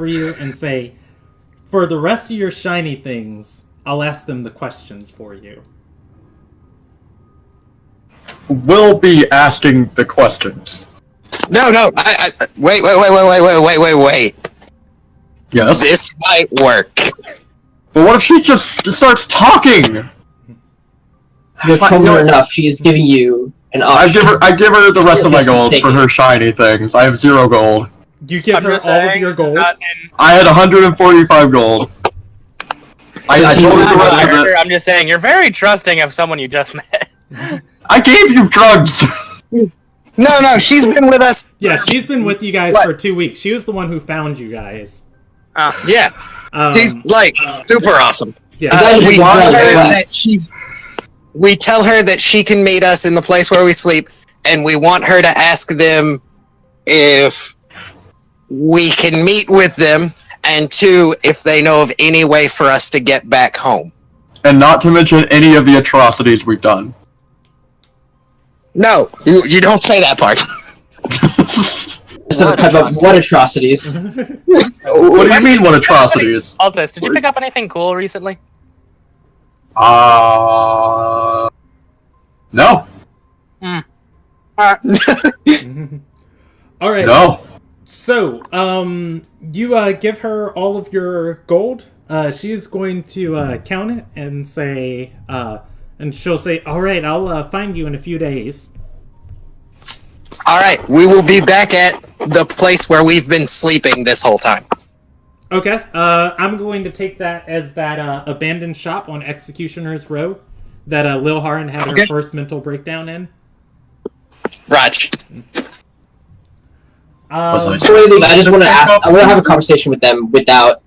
Speaker 5: you and say, "For the rest of your shiny things, I'll ask them the questions for you."
Speaker 1: We'll be asking the questions.
Speaker 8: No, wait.
Speaker 1: Yes?
Speaker 8: This might work.
Speaker 1: But what if she just starts talking?
Speaker 7: You've told her enough. She is giving you an option.
Speaker 1: I give her the rest of my gold for her shiny things. I have 0 gold.
Speaker 5: You give her all of your gold?
Speaker 1: I had 145 gold. I told her the rest of it.
Speaker 2: I'm just saying, you're very trusting of someone you just met.
Speaker 1: I gave you drugs!
Speaker 8: No, she's been with us.
Speaker 5: Yeah, she's been with you guys for 2 weeks. She was the one who found you guys.
Speaker 8: Yeah, she's super awesome.
Speaker 5: Yeah.
Speaker 8: We tell her that she can meet us in the place where we sleep, and we want her to ask them if we can meet with them, and 2, if they know of any way for us to get back home.
Speaker 1: And not to mention any of the atrocities we've done.
Speaker 8: No, you don't say that part.
Speaker 7: What atrocities?
Speaker 1: What do you mean, what atrocities?
Speaker 2: Altus, did you pick up anything cool recently?
Speaker 1: No.
Speaker 2: Alright,
Speaker 5: All right.
Speaker 1: No.
Speaker 5: So, you give her all of your gold. She's going to count it and say, and she'll say, "All right, I'll find you in a few days."
Speaker 8: All right, we will be back at the place where we've been sleeping this whole time.
Speaker 5: Okay. I'm going to take that as that abandoned shop on Executioner's Row that Lil Haran had her first mental breakdown in.
Speaker 8: Raj.
Speaker 7: Before we leave, I just want to ask. I want to have a conversation with them without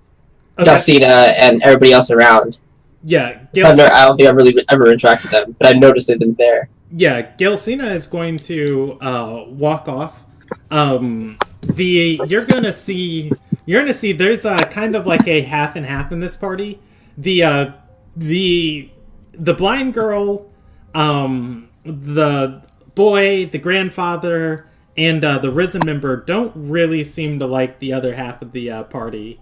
Speaker 7: Gelsina and everybody else around.
Speaker 5: Yeah,
Speaker 7: I don't think I've really ever interacted with them, but I noticed they've been there.
Speaker 5: Yeah, Gelsina is going to walk off. You're gonna see there's kind of like a half and half in this party. The blind girl, the boy, the grandfather, and the risen member don't really seem to like the other half of the party.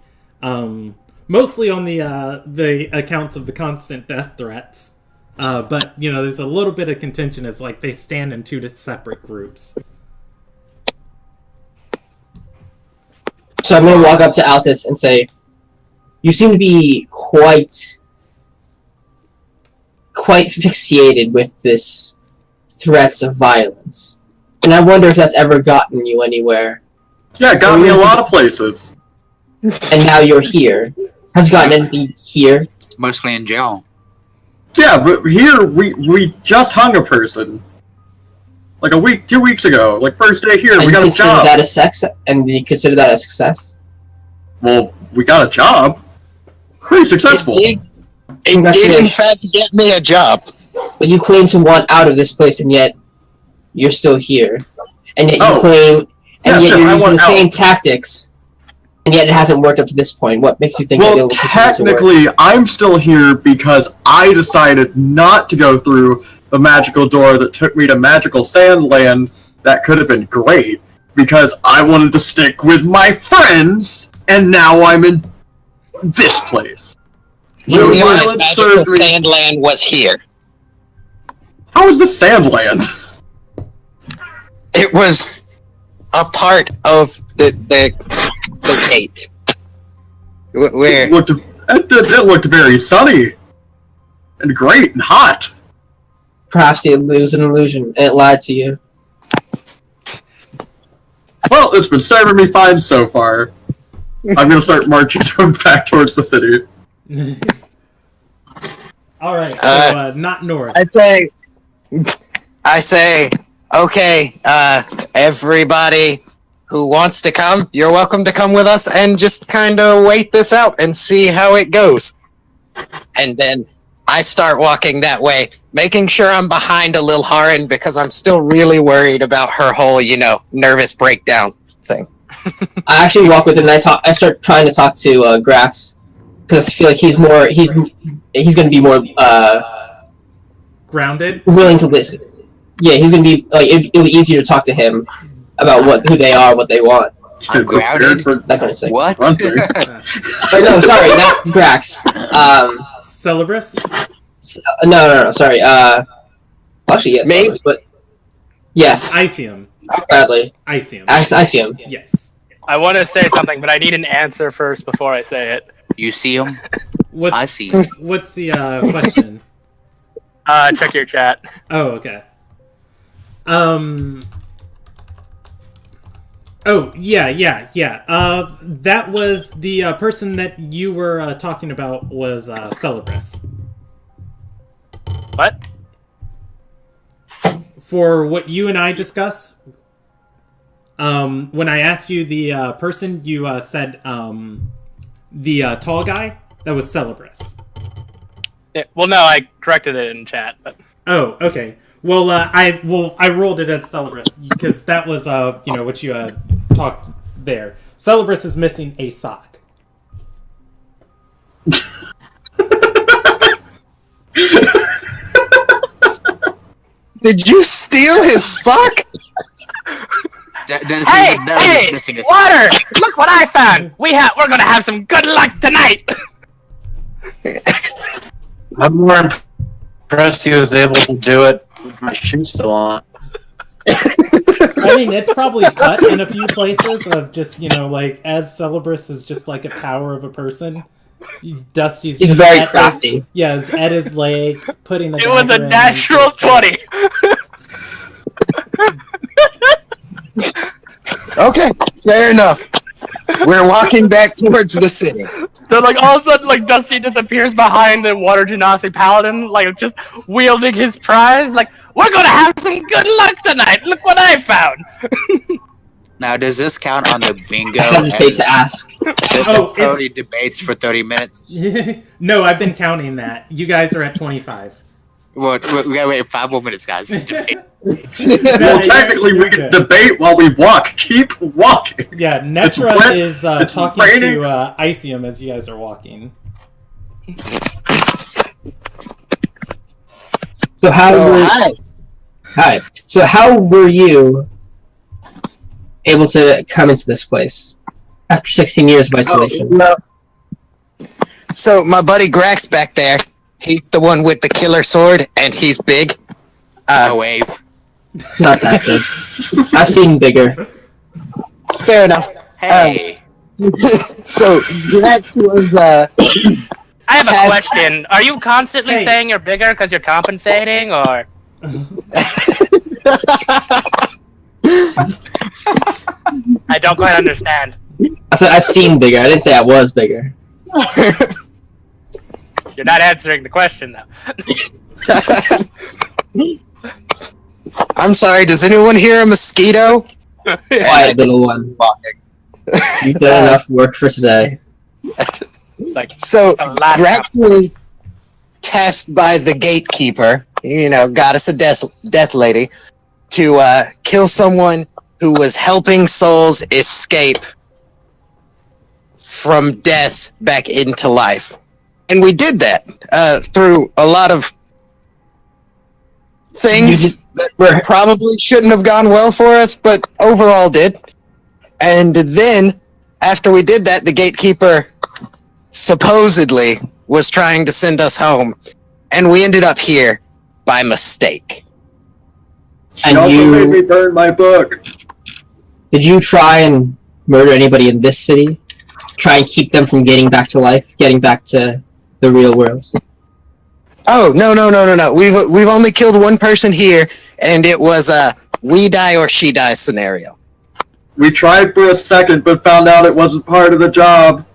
Speaker 5: Mostly on the accounts of the constant death threats. But there's a little bit of contention as like they stand in two separate groups.
Speaker 7: So I'm gonna walk up to Altus and say, "You seem to be quite fixated with this threats of violence, and I wonder if that's ever gotten you anywhere."
Speaker 1: Yeah, it got me a lot of places.
Speaker 7: And now you're here. Has it gotten anything here?
Speaker 3: Mostly in jail.
Speaker 1: Yeah, but here we just hung a person. Like 2 weeks ago. Like first day here,
Speaker 7: And
Speaker 1: we got a job.
Speaker 7: That a sex, and you consider that a success?
Speaker 1: Well, we got a job. Pretty successful.
Speaker 8: It did in fact get me a job.
Speaker 7: But you claim to want out of this place, and yet you're still here. And yet you claim, and yet you're using the same tactics, and yet it hasn't worked up to this point. What makes you think that it'll continue to work?
Speaker 1: Technically, I'm still here because I decided not to go through the magical door that took me to magical Sandland. That could have been great, because I wanted to stick with my friends, and now I'm in this place.
Speaker 8: You knew this magical Sandland was here.
Speaker 1: How is this Sandland?
Speaker 8: It was a part of the gate. Where
Speaker 1: It looked very sunny and great and hot.
Speaker 7: Perhaps it was an illusion, and it lied to you.
Speaker 1: Well, it's been serving me fine so far. I'm gonna start marching back towards the city.
Speaker 5: All right, so, not north.
Speaker 8: I say, okay, everybody who wants to come, you're welcome to come with us and just kind of wait this out and see how it goes. And then I start walking that way, making sure I'm behind a Lil Haran because I'm still really worried about her whole, nervous breakdown thing.
Speaker 7: I actually walk with him, and I start trying to talk to Grax, because I feel like he's going to be more
Speaker 5: grounded,
Speaker 7: willing to listen. Yeah, he's going to be like it'll be easier to talk to him about who they are, what they want.
Speaker 3: I'm grounded.
Speaker 7: That kind of thing.
Speaker 3: What?
Speaker 7: But no, sorry, not Grax.
Speaker 5: Celebris?
Speaker 7: No, sorry. Actually, yes,
Speaker 8: Me?
Speaker 7: Celebris, but yes.
Speaker 5: Icium.
Speaker 7: Bradley.
Speaker 5: Icium.
Speaker 7: Icium.
Speaker 5: Yes.
Speaker 2: I want to say something, but I need an answer first before I say it.
Speaker 3: You see him? I see.
Speaker 5: What's the question?
Speaker 2: Check your chat.
Speaker 5: Oh, okay. Oh, yeah. That was the person that you were talking about was Celebris.
Speaker 2: What?
Speaker 5: For what you and I discussed, when I asked you the person, you said the tall guy. That was Celebris.
Speaker 2: Yeah, well, no, I corrected it in chat, but...
Speaker 5: Oh, okay. Well, I rolled it as Celebris because that was what you talked there. Celebris is missing a sock.
Speaker 8: Did you steal his sock?
Speaker 2: Hey, water! Look what I found! We're gonna have some good luck tonight!
Speaker 4: I'm more impressed he was able to do it with my shoes still on.
Speaker 5: I mean, it's probably cut in a few places of just, like, as Celebrus is just like a tower of a person, Dusty's
Speaker 7: He's
Speaker 5: just
Speaker 7: very crafty.
Speaker 5: Is at his leg, putting the
Speaker 2: It was a
Speaker 5: dagger in
Speaker 2: natural
Speaker 5: and just-
Speaker 2: 20.
Speaker 8: Okay, fair enough. We're walking back towards the city.
Speaker 2: So, like, all of a sudden, like, Dusty disappears behind the Water Genasi Paladin, like, just wielding his prize, like, we're gonna have some good luck tonight! Look what I found!
Speaker 3: Now, does this count on the bingo?
Speaker 7: I hesitate
Speaker 3: as
Speaker 7: to ask.
Speaker 3: The Cody debates for 30 minutes?
Speaker 5: No, I've been counting that. You guys are at 25.
Speaker 3: Well, we gotta wait 5 more minutes, guys. Debate.
Speaker 1: Well, technically, we can debate while we walk. Keep walking.
Speaker 5: Yeah, Netra
Speaker 1: wet,
Speaker 5: is
Speaker 1: it's
Speaker 5: talking
Speaker 1: raining.
Speaker 5: to Icium as you guys are walking.
Speaker 7: So how
Speaker 8: Oh,
Speaker 7: were,
Speaker 8: hi.
Speaker 7: hi. So how were you able to come into this place after 16 years of isolation?
Speaker 8: No. So my buddy Grax back there, he's the one with the killer sword, and he's big.
Speaker 3: No wave.
Speaker 7: Not that good. I've seen bigger.
Speaker 8: Fair enough.
Speaker 3: Hey.
Speaker 8: So Grax was
Speaker 2: I have a
Speaker 8: Has-
Speaker 2: question. Are you constantly
Speaker 5: Hey.
Speaker 2: saying you're bigger because you're compensating, or...? I don't quite understand.
Speaker 7: I said I've seen bigger. I didn't say I was bigger.
Speaker 2: You're not answering the question, though.
Speaker 8: I'm sorry, does anyone hear a mosquito?
Speaker 7: Quiet little one. You've done enough work for today.
Speaker 2: It's like,
Speaker 8: So
Speaker 2: a lot
Speaker 8: Grax was tasked by the gatekeeper, goddess of death lady, to kill someone who was helping souls escape from death back into life. And we did that through a lot of things that probably shouldn't have gone well for us, but overall did. And then, after we did that, the gatekeeper supposedly was trying to send us home, and we ended up here by mistake.
Speaker 1: She
Speaker 7: And
Speaker 1: also
Speaker 7: you-
Speaker 1: made me burn my book.
Speaker 7: Did you try and murder anybody in this city? Try and keep them from getting back to life, getting back to the real world?
Speaker 8: Oh, no. We've only killed one person here, and it was a we die or she dies scenario.
Speaker 1: We tried for a second, but found out it wasn't part of the job.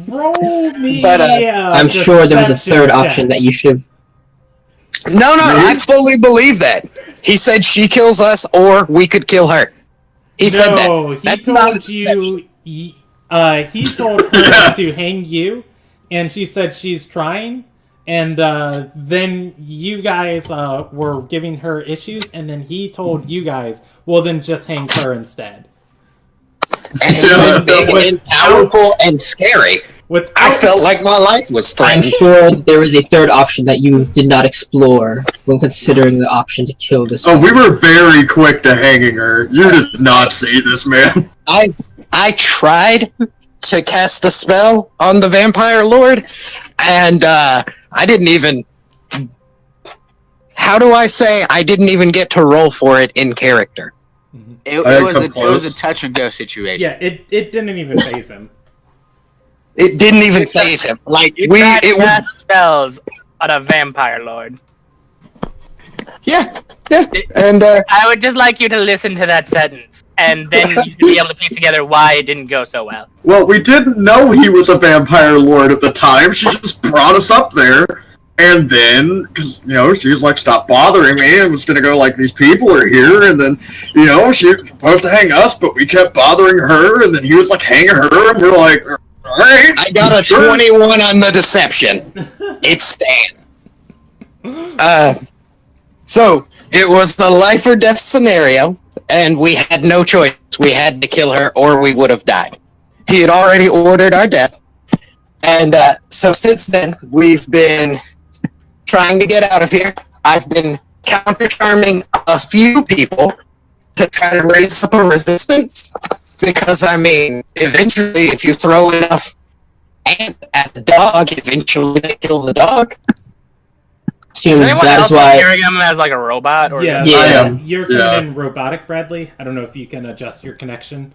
Speaker 5: Roll me.
Speaker 8: But,
Speaker 7: I'm sure there was a
Speaker 5: deception
Speaker 7: third
Speaker 5: check.
Speaker 7: option that you should have.
Speaker 8: No, I fully believe that. He said she kills us, or we could kill her. He said that.
Speaker 5: No, he
Speaker 8: That's not a
Speaker 5: told you. He told her to hang you, and she said she's trying. And then you guys were giving her issues, and then he told you guys, well, then just hang her instead.
Speaker 8: And he was big and powerful and scary. I felt like my life was
Speaker 7: I'm
Speaker 8: threatened.
Speaker 7: sure there was a third option that you did not explore when considering the option to kill this
Speaker 1: Oh,
Speaker 7: woman.
Speaker 1: we were very quick to hanging her. You did not see this, man.
Speaker 8: I tried to cast a spell on the vampire lord, and I didn't even. How do I say I didn't even get to roll for it in character?
Speaker 3: It
Speaker 1: I
Speaker 3: was
Speaker 1: come
Speaker 3: it was a
Speaker 1: close.
Speaker 3: touch and go situation.
Speaker 5: Yeah, it didn't even phase him.
Speaker 8: It didn't even phase him. Like
Speaker 2: You
Speaker 8: we,
Speaker 2: tried to
Speaker 8: it was
Speaker 2: cast spells on a vampire lord.
Speaker 8: yeah, and
Speaker 2: I would just like you to listen to that sentence, and then you should be able to piece together why it didn't go so well.
Speaker 1: Well, we didn't know he was a vampire lord at the time. She just brought us up there. And then, because, she was like, stop bothering me, and was going to go like, these people are here, and then, she was supposed to hang us, but we kept bothering her, and then he was like, hanging her, and we're like, alright.
Speaker 8: I got a 21 on the deception. It's Stan. So, it was the life or death scenario, and we had no choice. We had to kill her, or we would have died. He had already ordered our death, and so since then, we've been trying to get out of here. I've been counter-charming a few people to try to raise up a resistance, because, eventually, if you throw enough ants at the dog, eventually they kill the dog.
Speaker 7: assume
Speaker 2: Is anyone
Speaker 7: that
Speaker 2: else
Speaker 7: is why.
Speaker 2: hearing him as like a robot? Or
Speaker 5: Yeah,
Speaker 7: Yeah.
Speaker 1: I am.
Speaker 5: You're coming in robotic, Bradley. I don't know if you can adjust your connection.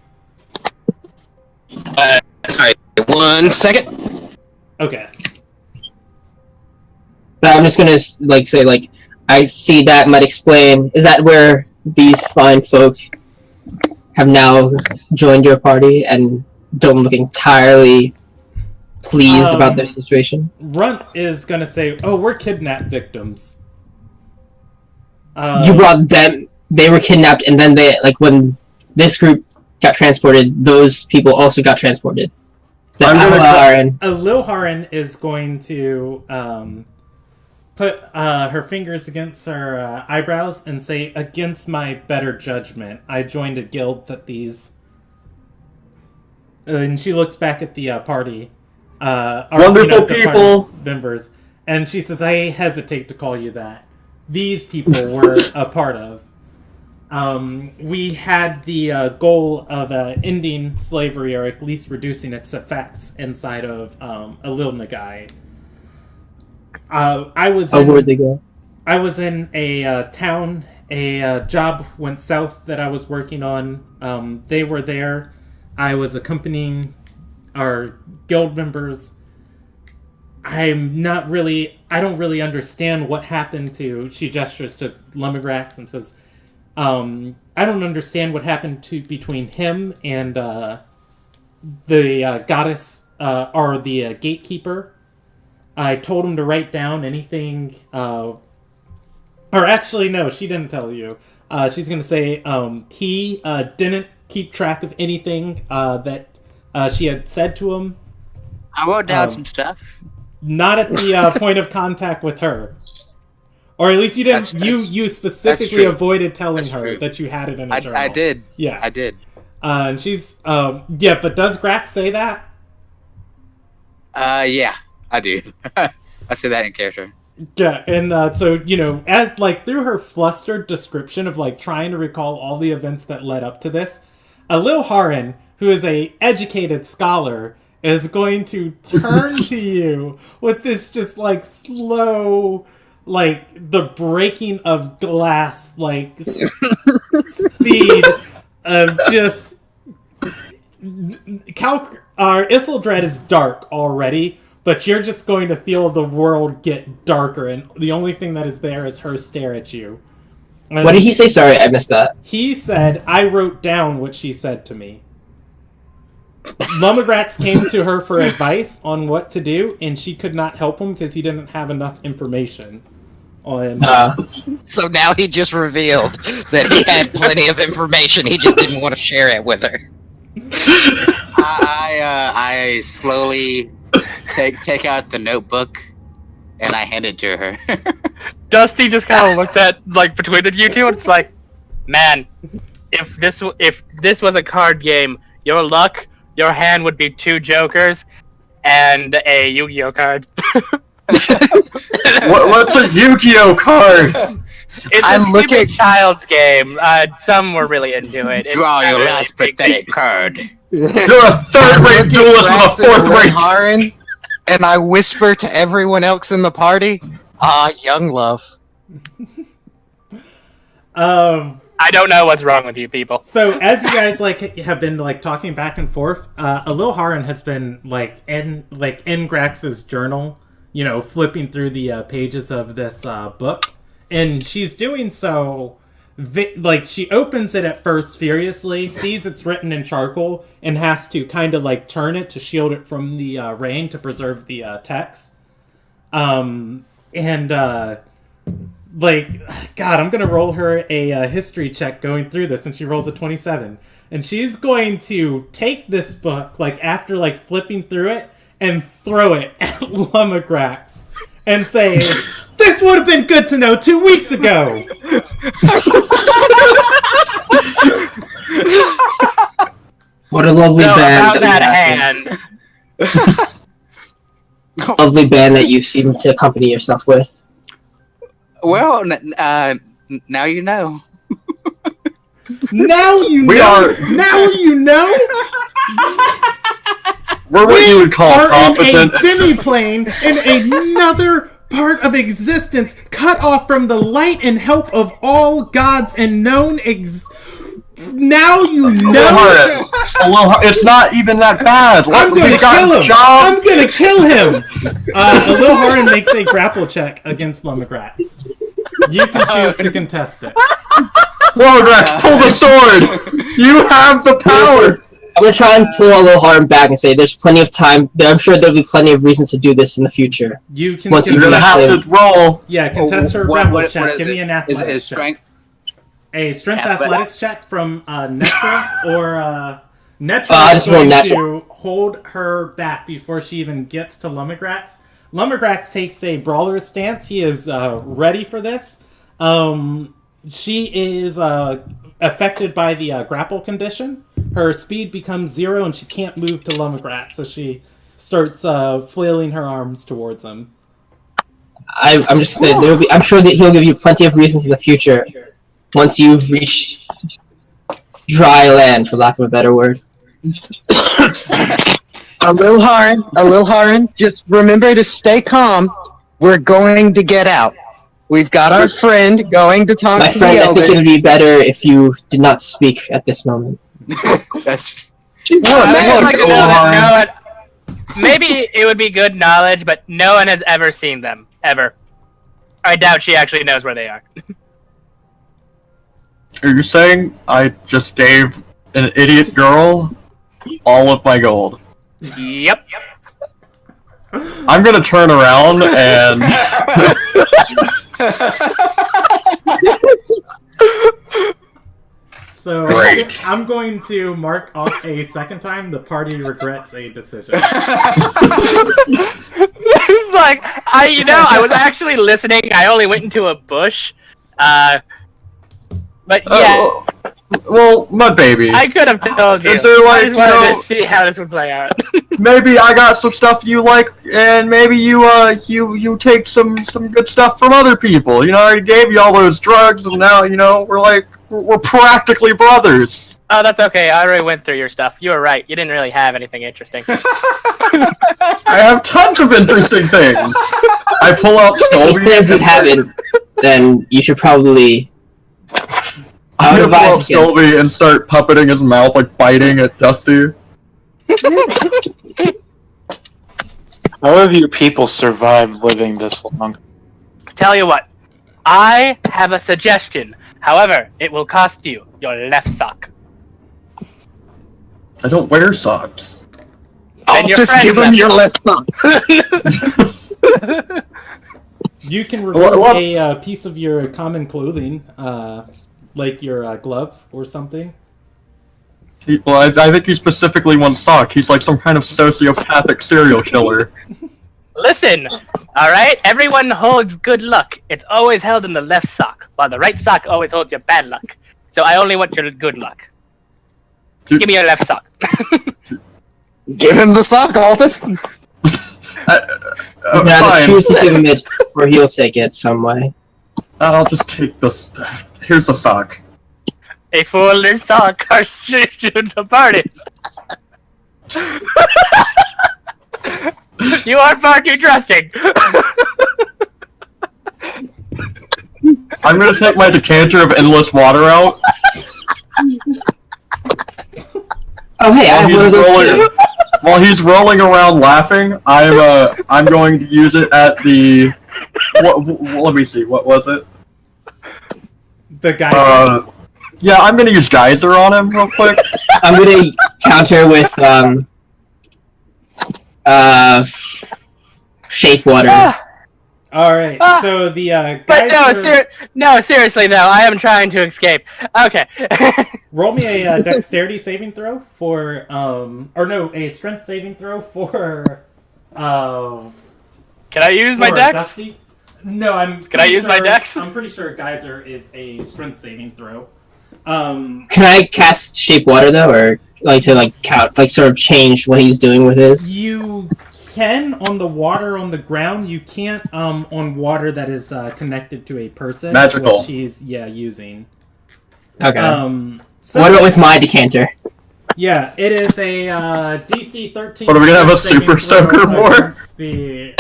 Speaker 8: Sorry, 1 second.
Speaker 5: Okay.
Speaker 7: But I'm just gonna say I see that might explain. Is that where these fine folk have now joined your party and don't look entirely pleased about their situation?
Speaker 5: Runt is gonna say, "Oh, we're kidnapped victims."
Speaker 7: You brought them. They were kidnapped, and then when this group got transported, those people also got transported.
Speaker 5: Ilderon is going to put her fingers against her eyebrows and say, "Against my better judgment, I joined a guild that these..." and she looks back at the party.
Speaker 1: Wonderful people!
Speaker 5: Members. And she says, "I hesitate to call you that. These people were a part of. We had the goal of ending slavery, or at least reducing its effects inside of Lil Nagai.
Speaker 7: Where'd they go?
Speaker 5: I was in a town. A job went south that I was working on. They were there. I was accompanying our guild members. I don't really understand what happened to..." She gestures to Lumigrax and says, "I don't understand what happened between him and the goddess, or the gatekeeper. I told him to write down anything, or actually, no, she didn't tell you. She's going to say he didn't keep track of anything that she had said to him.
Speaker 3: I wrote down some stuff.
Speaker 5: Not at the point of contact with her. Or at least you didn't. You specifically avoided telling her that you had it in a journal.
Speaker 3: I did.
Speaker 5: Yeah,
Speaker 3: I did.
Speaker 5: And she's yeah. But does Grax say that?
Speaker 3: Yeah, I do. I say that in character.
Speaker 5: Yeah, and so as through her flustered description of trying to recall all the events that led up to this, Ilderon, who is a educated scholar, is going to turn to you with this just slow, the breaking of glass, speed of just... Isildred is dark already, but you're just going to feel the world get darker, and the only thing that is there is her stare at you. And
Speaker 7: what did he say? Sorry, I missed that.
Speaker 5: He said, "I wrote down what she said to me." Lumigrax came to her for advice on what to do, and she could not help him because he didn't have enough information on...
Speaker 6: So now he just revealed that he had plenty of information, he just didn't want to share it with her.
Speaker 3: I slowly take out the notebook and I hand it to her.
Speaker 2: Dusty just kind of looks at between you two, and it's like, "Man, if this was a card game, your luck, your hand would be 2 jokers and a Yu-Gi-Oh card."
Speaker 1: What's a Yu-Gi-Oh card?
Speaker 2: It's a stupid child's game. Some were really into it.
Speaker 3: Draw your last pathetic card.
Speaker 1: You're a third-rate duelist with a fourth-rate...
Speaker 6: Ilderon, and I whisper to everyone else in the party, young love.
Speaker 2: I don't know what's wrong with you people.
Speaker 5: So as you guys have been talking back and forth, Ilderon has been in Grax's journal, flipping through the pages of this book, and she's doing so. She opens it at first furiously, sees it's written in charcoal, and has to kind of turn it to shield it from the rain to preserve the text. God, I'm gonna roll her a history check going through this, and she rolls a 27. And she's going to take this book, after flipping through it, and throw it at Lumigrax, and say, "This would have been good to know 2 weeks ago."
Speaker 7: What a lovely band!
Speaker 2: About that hand.
Speaker 7: Lovely band that you seem to accompany yourself with.
Speaker 3: Well, now you know.
Speaker 5: Now you know. Now you know.
Speaker 1: We're what you would call competent.
Speaker 5: In a demi-plane in another part of existence, cut off from the light and help of all gods and known now you know.
Speaker 1: It's not even that bad.
Speaker 5: I'm gonna kill him. I'm gonna kill him. Ilderon makes a grapple check against Lumigratz. You can choose to contest it.
Speaker 1: Lumigratz, pull the sword. You have the power.
Speaker 7: I'm gonna try and pull Ilderon back and say there's plenty of time. I'm sure there'll be plenty of reasons to do this in the future.
Speaker 5: You can.
Speaker 1: You're gonna have to roll.
Speaker 5: Yeah, contest her grapple check. Give me an
Speaker 3: Is
Speaker 5: athletics
Speaker 3: it
Speaker 5: check.
Speaker 3: strength?
Speaker 5: A strength athletics check from Netra, or Netra
Speaker 7: I
Speaker 5: is
Speaker 7: just rolled
Speaker 5: going
Speaker 7: Netra.
Speaker 5: to hold her back before she even gets to Lumigratz. Lumigratz takes a brawler's stance. He is ready for this. She is affected by the grapple condition. Her speed becomes 0 and she can't move to Lumigratz, so she starts flailing her arms towards him.
Speaker 7: I'm just saying, I'm sure that he'll give you plenty of reasons in the future once you've reached dry land, for lack of a better word.
Speaker 8: Ilderon, just remember to stay calm. We're going to get out. We've got our friend going to talk
Speaker 7: My
Speaker 8: to
Speaker 7: friend,
Speaker 8: the
Speaker 7: I think it
Speaker 8: elders.
Speaker 7: would be better if you did not speak at this moment.
Speaker 3: That's
Speaker 2: I would just like to know that
Speaker 1: Ilderon.
Speaker 2: no one, maybe it would be good knowledge, but no one has ever seen them. Ever. I doubt she actually knows where they are.
Speaker 1: Are you saying I just gave an idiot girl all of my gold?
Speaker 2: Yep.
Speaker 1: I'm gonna turn around and...
Speaker 5: So
Speaker 1: Great.
Speaker 5: I'm going to mark off a second time. The party regrets a decision.
Speaker 2: It's like, I was actually listening. I only went into a bush. But yeah,
Speaker 1: well, Mud Baby.
Speaker 2: I could have told you.
Speaker 1: Is there, like,
Speaker 2: I just wanted
Speaker 1: you know-
Speaker 2: to see how this would play out.
Speaker 1: Maybe I got some stuff you like, and maybe you take some good stuff from other people. You know, I gave you all those drugs, and now, we're practically brothers.
Speaker 2: Oh, that's okay. I already went through your stuff. You were right. You didn't really have anything interesting.
Speaker 1: I have tons of interesting things. I pull out
Speaker 7: If he says you
Speaker 1: Scolby.
Speaker 7: haven't, then you should probably...
Speaker 1: I'm gonna pull out
Speaker 7: advise against-
Speaker 1: Scolby and start puppeting his mouth, like biting at Dusty.
Speaker 4: How have you people survived living this long?
Speaker 2: Tell you what, I have a suggestion. However, it will cost you your left sock.
Speaker 1: I don't wear socks.
Speaker 8: I'll
Speaker 2: your
Speaker 8: just
Speaker 2: friend
Speaker 8: give him
Speaker 2: left
Speaker 8: your
Speaker 2: sock.
Speaker 8: left sock.
Speaker 5: You can remove a piece of your common clothing, like your glove or something.
Speaker 1: I think he specifically wants sock. He's like some kind of sociopathic serial killer.
Speaker 2: Listen, alright? Everyone holds good luck. It's always held in the left sock, while the right sock always holds your bad luck. So I only want your good luck.
Speaker 1: Dude.
Speaker 2: Give me your left sock.
Speaker 8: Give him the sock, Altus.
Speaker 7: You can either
Speaker 1: Fine.
Speaker 7: choose to give him it, or he'll take it some way.
Speaker 1: I'll just take this. Here's the sock.
Speaker 2: A fool and sock are straight to the party. You are far too dressing.
Speaker 1: I'm gonna take my decanter of endless water out.
Speaker 7: Oh hey, I have one of those too.
Speaker 1: While he's rolling around laughing, I'm going to use it at the. Let me see. What was it?
Speaker 5: The guy.
Speaker 1: Yeah, I'm gonna use geyser on him real quick.
Speaker 7: I'm gonna counter with shape water.
Speaker 5: All right. So the
Speaker 2: But
Speaker 5: guys.
Speaker 2: no, seriously though, I am trying to escape. Okay.
Speaker 5: Roll me a dexterity saving throw for a strength saving throw for
Speaker 2: Can I use my
Speaker 5: for
Speaker 2: dex?
Speaker 5: Dusty. No,
Speaker 2: Can I use my dex?
Speaker 5: I'm pretty sure Geyser is a strength saving throw.
Speaker 7: Can I cast shape water though, or sort of change what he's doing with his?
Speaker 5: You can on the water on the ground. You can't on water that is connected to a person.
Speaker 1: Magical.
Speaker 5: Which he's using.
Speaker 7: Okay.
Speaker 5: So
Speaker 7: What about with my decanter?
Speaker 5: yeah, it is a DC 13.
Speaker 1: What, are we gonna have a
Speaker 5: saving
Speaker 1: super
Speaker 5: throw
Speaker 1: soaker for?
Speaker 5: against The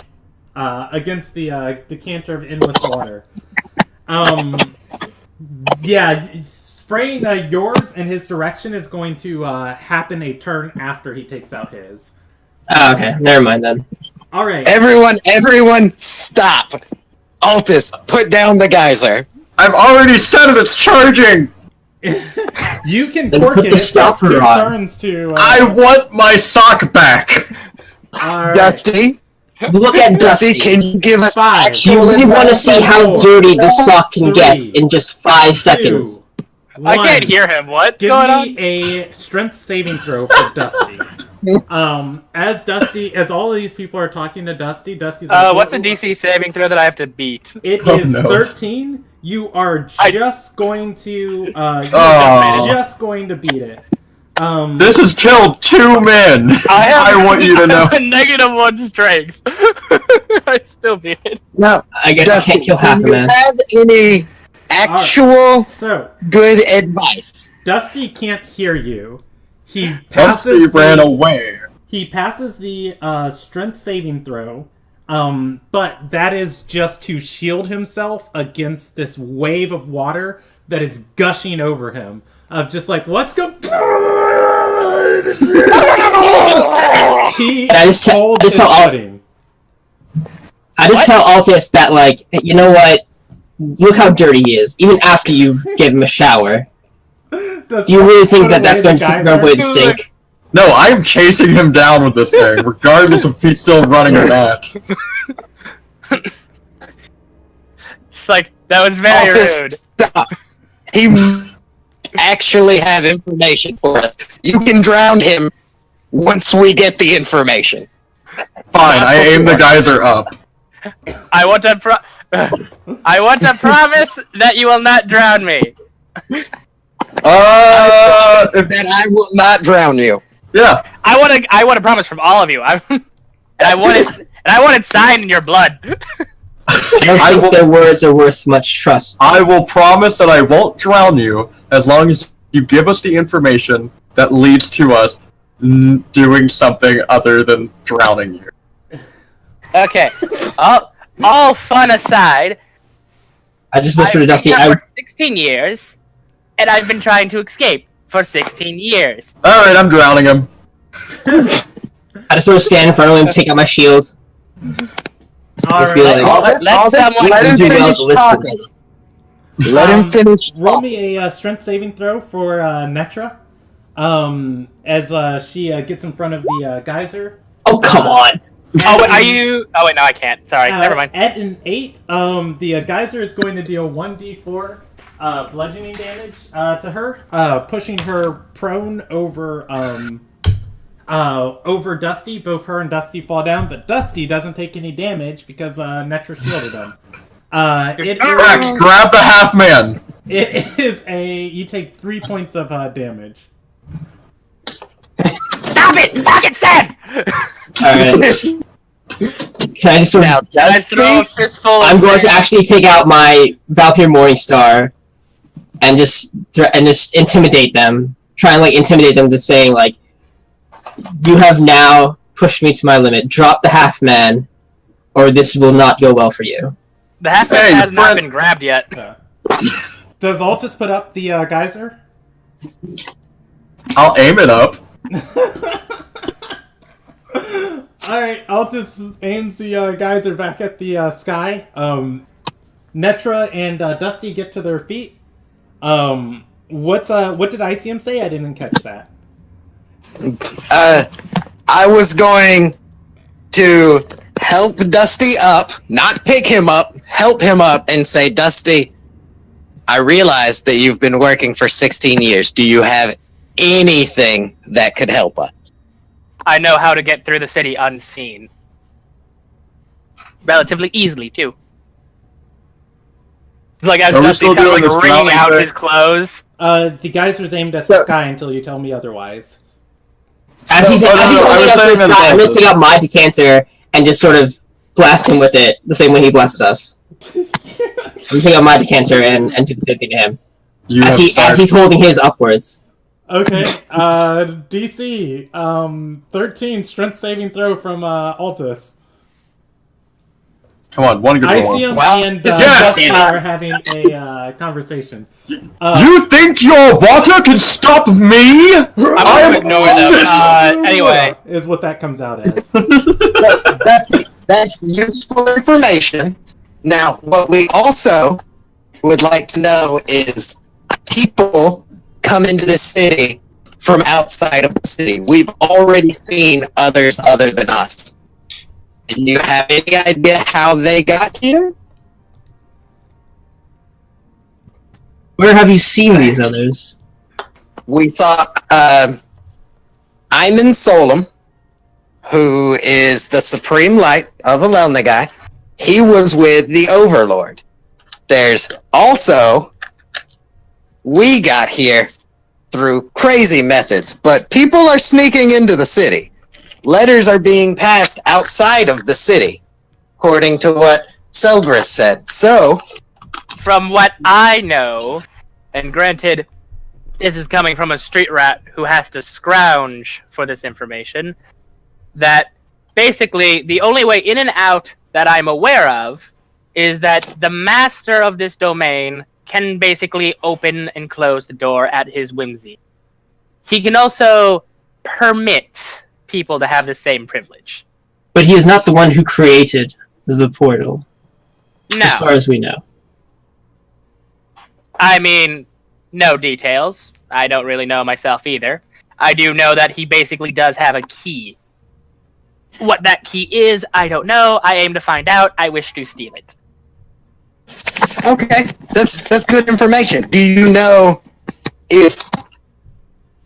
Speaker 5: against the decanter of endless water. Yeah, spraying yours in his direction is going to happen a turn after he takes out his.
Speaker 7: Oh, okay. Never mind then.
Speaker 5: All right.
Speaker 8: Everyone, stop! Altus, put down the geyser.
Speaker 1: I've already said it. It's charging.
Speaker 5: You can
Speaker 7: Then
Speaker 5: cork
Speaker 7: put
Speaker 5: it.
Speaker 7: the
Speaker 5: It takes
Speaker 7: stopper
Speaker 5: 2
Speaker 7: on.
Speaker 5: turns to.
Speaker 1: I want my sock back.
Speaker 5: All right.
Speaker 8: Dusty,
Speaker 7: Look at Dusty.
Speaker 8: can you give us
Speaker 5: 5.
Speaker 7: Do you
Speaker 8: actual
Speaker 7: really want to
Speaker 8: advice?
Speaker 7: see how dirty the sock can get
Speaker 5: 3,
Speaker 7: in just 5 seconds?
Speaker 5: 2,
Speaker 2: I
Speaker 5: 1.
Speaker 2: can't hear him. What's
Speaker 5: Give
Speaker 2: going
Speaker 5: me
Speaker 2: on?
Speaker 5: a strength saving throw for Dusty. As all of these people are talking to Dusty, Dusty's like,
Speaker 2: What's a DC saving throw that I have to beat?
Speaker 5: It
Speaker 1: Oh,
Speaker 5: is
Speaker 1: no.
Speaker 5: 13. You are just going to
Speaker 1: Oh.
Speaker 5: just going to beat it.
Speaker 1: This has killed 2 men. I want you to know.
Speaker 2: a -1 strength. I still beat it.
Speaker 8: No,
Speaker 7: I guess I
Speaker 8: Dusty,
Speaker 7: can't kill half
Speaker 8: do
Speaker 7: a
Speaker 8: you
Speaker 7: man.
Speaker 8: have any actual
Speaker 5: So
Speaker 8: good advice?
Speaker 5: Dusty can't hear you. He
Speaker 1: Dusty
Speaker 5: passes
Speaker 1: ran
Speaker 5: the,
Speaker 1: away.
Speaker 5: he passes the strength saving throw. But that is just to shield himself against this wave of water that is gushing over him. Of just like, what's going He
Speaker 7: I just
Speaker 5: holds his
Speaker 7: tell Alt-
Speaker 5: footing.
Speaker 7: I just tell Altus that, like, you know what? Look how dirty he is, even after you've given him a shower. Do you really think that that's going to keep him away the stink?
Speaker 1: No, I am chasing him down with this thing, regardless if he's still running or not.
Speaker 2: It's like, that was very
Speaker 8: Altus,
Speaker 2: rude.
Speaker 8: stop. He actually have information for us. You can drown him once we get the information.
Speaker 1: Fine, I aim the geyser up.
Speaker 2: I want to promise that you will not drown me.
Speaker 1: If,
Speaker 8: That I will not drown you.
Speaker 1: yeah.
Speaker 2: I want a promise from all of you. I want it signed in your blood.
Speaker 7: I don't think their words are worth much trust.
Speaker 1: I will promise that I won't drown you as long as you give us the information that leads to us doing something other than drowning you.
Speaker 2: Okay. All fun aside,
Speaker 7: I just whispered to
Speaker 2: I've
Speaker 7: Dusty,
Speaker 2: been here for 16 years, and I've been trying to escape for 16 years.
Speaker 1: Alright, I'm drowning him.
Speaker 7: I just sort of stand in front of him, take out my shield. Just be like,
Speaker 2: Let
Speaker 8: him
Speaker 7: do well
Speaker 8: finish
Speaker 7: to listen.
Speaker 8: talking. Let him finish
Speaker 5: Roll
Speaker 8: talking.
Speaker 5: me a strength saving throw for Netra. As she gets in front of the geyser.
Speaker 7: Oh, come on.
Speaker 2: Oh, wait, are you? Oh wait, no, I can't. Sorry, never mind.
Speaker 5: At an 8, the geyser is going to deal 1d4 bludgeoning damage to her, pushing her prone over Dusty. Both her and Dusty fall down, but Dusty doesn't take any damage because Netra shielded him.
Speaker 1: Correct, grab the half man.
Speaker 5: It is you take 3 points of damage.
Speaker 2: Stop it! Fuck it, Sam!
Speaker 7: Alright. Can I just sort
Speaker 8: Now,
Speaker 7: of...
Speaker 2: I throw a
Speaker 8: Dusty,
Speaker 2: fistful.
Speaker 7: I'm going to actually take out my Valkyrie Morningstar and just intimidate them. Try and, like, intimidate them to saying, like, you have now pushed me to my limit. Drop the half man, or this will not go well for you.
Speaker 2: The half
Speaker 1: Hey,
Speaker 2: has not
Speaker 1: friend.
Speaker 2: been grabbed yet.
Speaker 5: Does Altus put up the geyser?
Speaker 1: I'll aim it up.
Speaker 5: Alright, Altus aims the geyser back at the sky. Netra and Dusty get to their feet. What did ICM say? I didn't catch that.
Speaker 8: I was going to help Dusty up, not pick him up, help him up, and say, Dusty, I realize that you've been working for 16 years. Do you have anything that could help us?
Speaker 2: I know how to get through the city unseen. Relatively easily, too. It's like as
Speaker 1: Are we
Speaker 2: Dusty's
Speaker 1: still
Speaker 2: kind of
Speaker 1: doing
Speaker 2: like
Speaker 1: this
Speaker 2: wringing
Speaker 1: drowning
Speaker 2: out
Speaker 1: thing?
Speaker 2: his clothes.
Speaker 5: The geyser's aimed at the sky until you tell me otherwise.
Speaker 7: As he's
Speaker 1: I was
Speaker 7: holding up to
Speaker 1: saying
Speaker 7: his
Speaker 1: that
Speaker 7: side, I'm going
Speaker 1: Altus-
Speaker 7: to take out my decanter and just sort of blast him with it the same way he blasted us. I'm going to take out my decanter and do the same thing to him.
Speaker 1: You
Speaker 7: As
Speaker 1: have
Speaker 7: he's holding his upwards.
Speaker 5: Okay, DC, 13 strength saving throw from Altus.
Speaker 1: Come on, one good roll.
Speaker 5: Icium
Speaker 8: Well,
Speaker 5: and
Speaker 1: yes!
Speaker 5: Dusty are having a conversation.
Speaker 1: You think your water can stop me?
Speaker 2: I'm gonna ignore them. Anyway,
Speaker 5: is what that comes out as.
Speaker 8: That's useful information. Now, what we also would like to know is people come into the city from outside of the city. We've already seen others other than us. Do you have any idea how they got here?
Speaker 7: Where have you seen these others?
Speaker 8: We saw Iman Solom, who is the supreme light of Elelna guy. He was with the Overlord. There's also, we got here through crazy methods, but people are sneaking into the city. Letters are being passed outside of the city, according to what Celbrus said. So,
Speaker 2: from what I know, and granted, this is coming from a street rat who has to scrounge for this information, that basically the only way in and out that I'm aware of is that the master of this domain can basically open and close the door at his whimsy. He can also permit people to have the same privilege.
Speaker 7: But he is not the one who created the portal,
Speaker 2: No.
Speaker 7: as far as we know.
Speaker 2: I mean, no details. I don't really know myself either. I do know that he basically does have a key. What that key is, I don't know. I aim to find out. I wish to steal it.
Speaker 8: okay, that's good information. Do you know if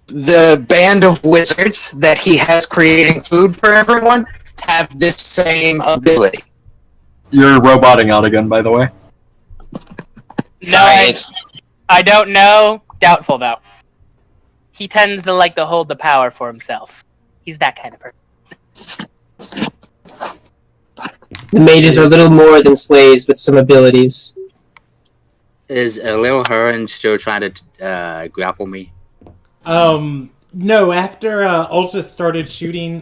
Speaker 8: the band of wizards that he has creating food for everyone have this same ability?
Speaker 1: You're roboting out again, by the way.
Speaker 8: Science.
Speaker 2: I don't know. Doubtful, though. He tends to like to hold the power for himself. He's that kind of person.
Speaker 7: The mages are little more than slaves with some abilities.
Speaker 3: Is a little Huron still trying to grapple me?
Speaker 5: No, after Altus started shooting,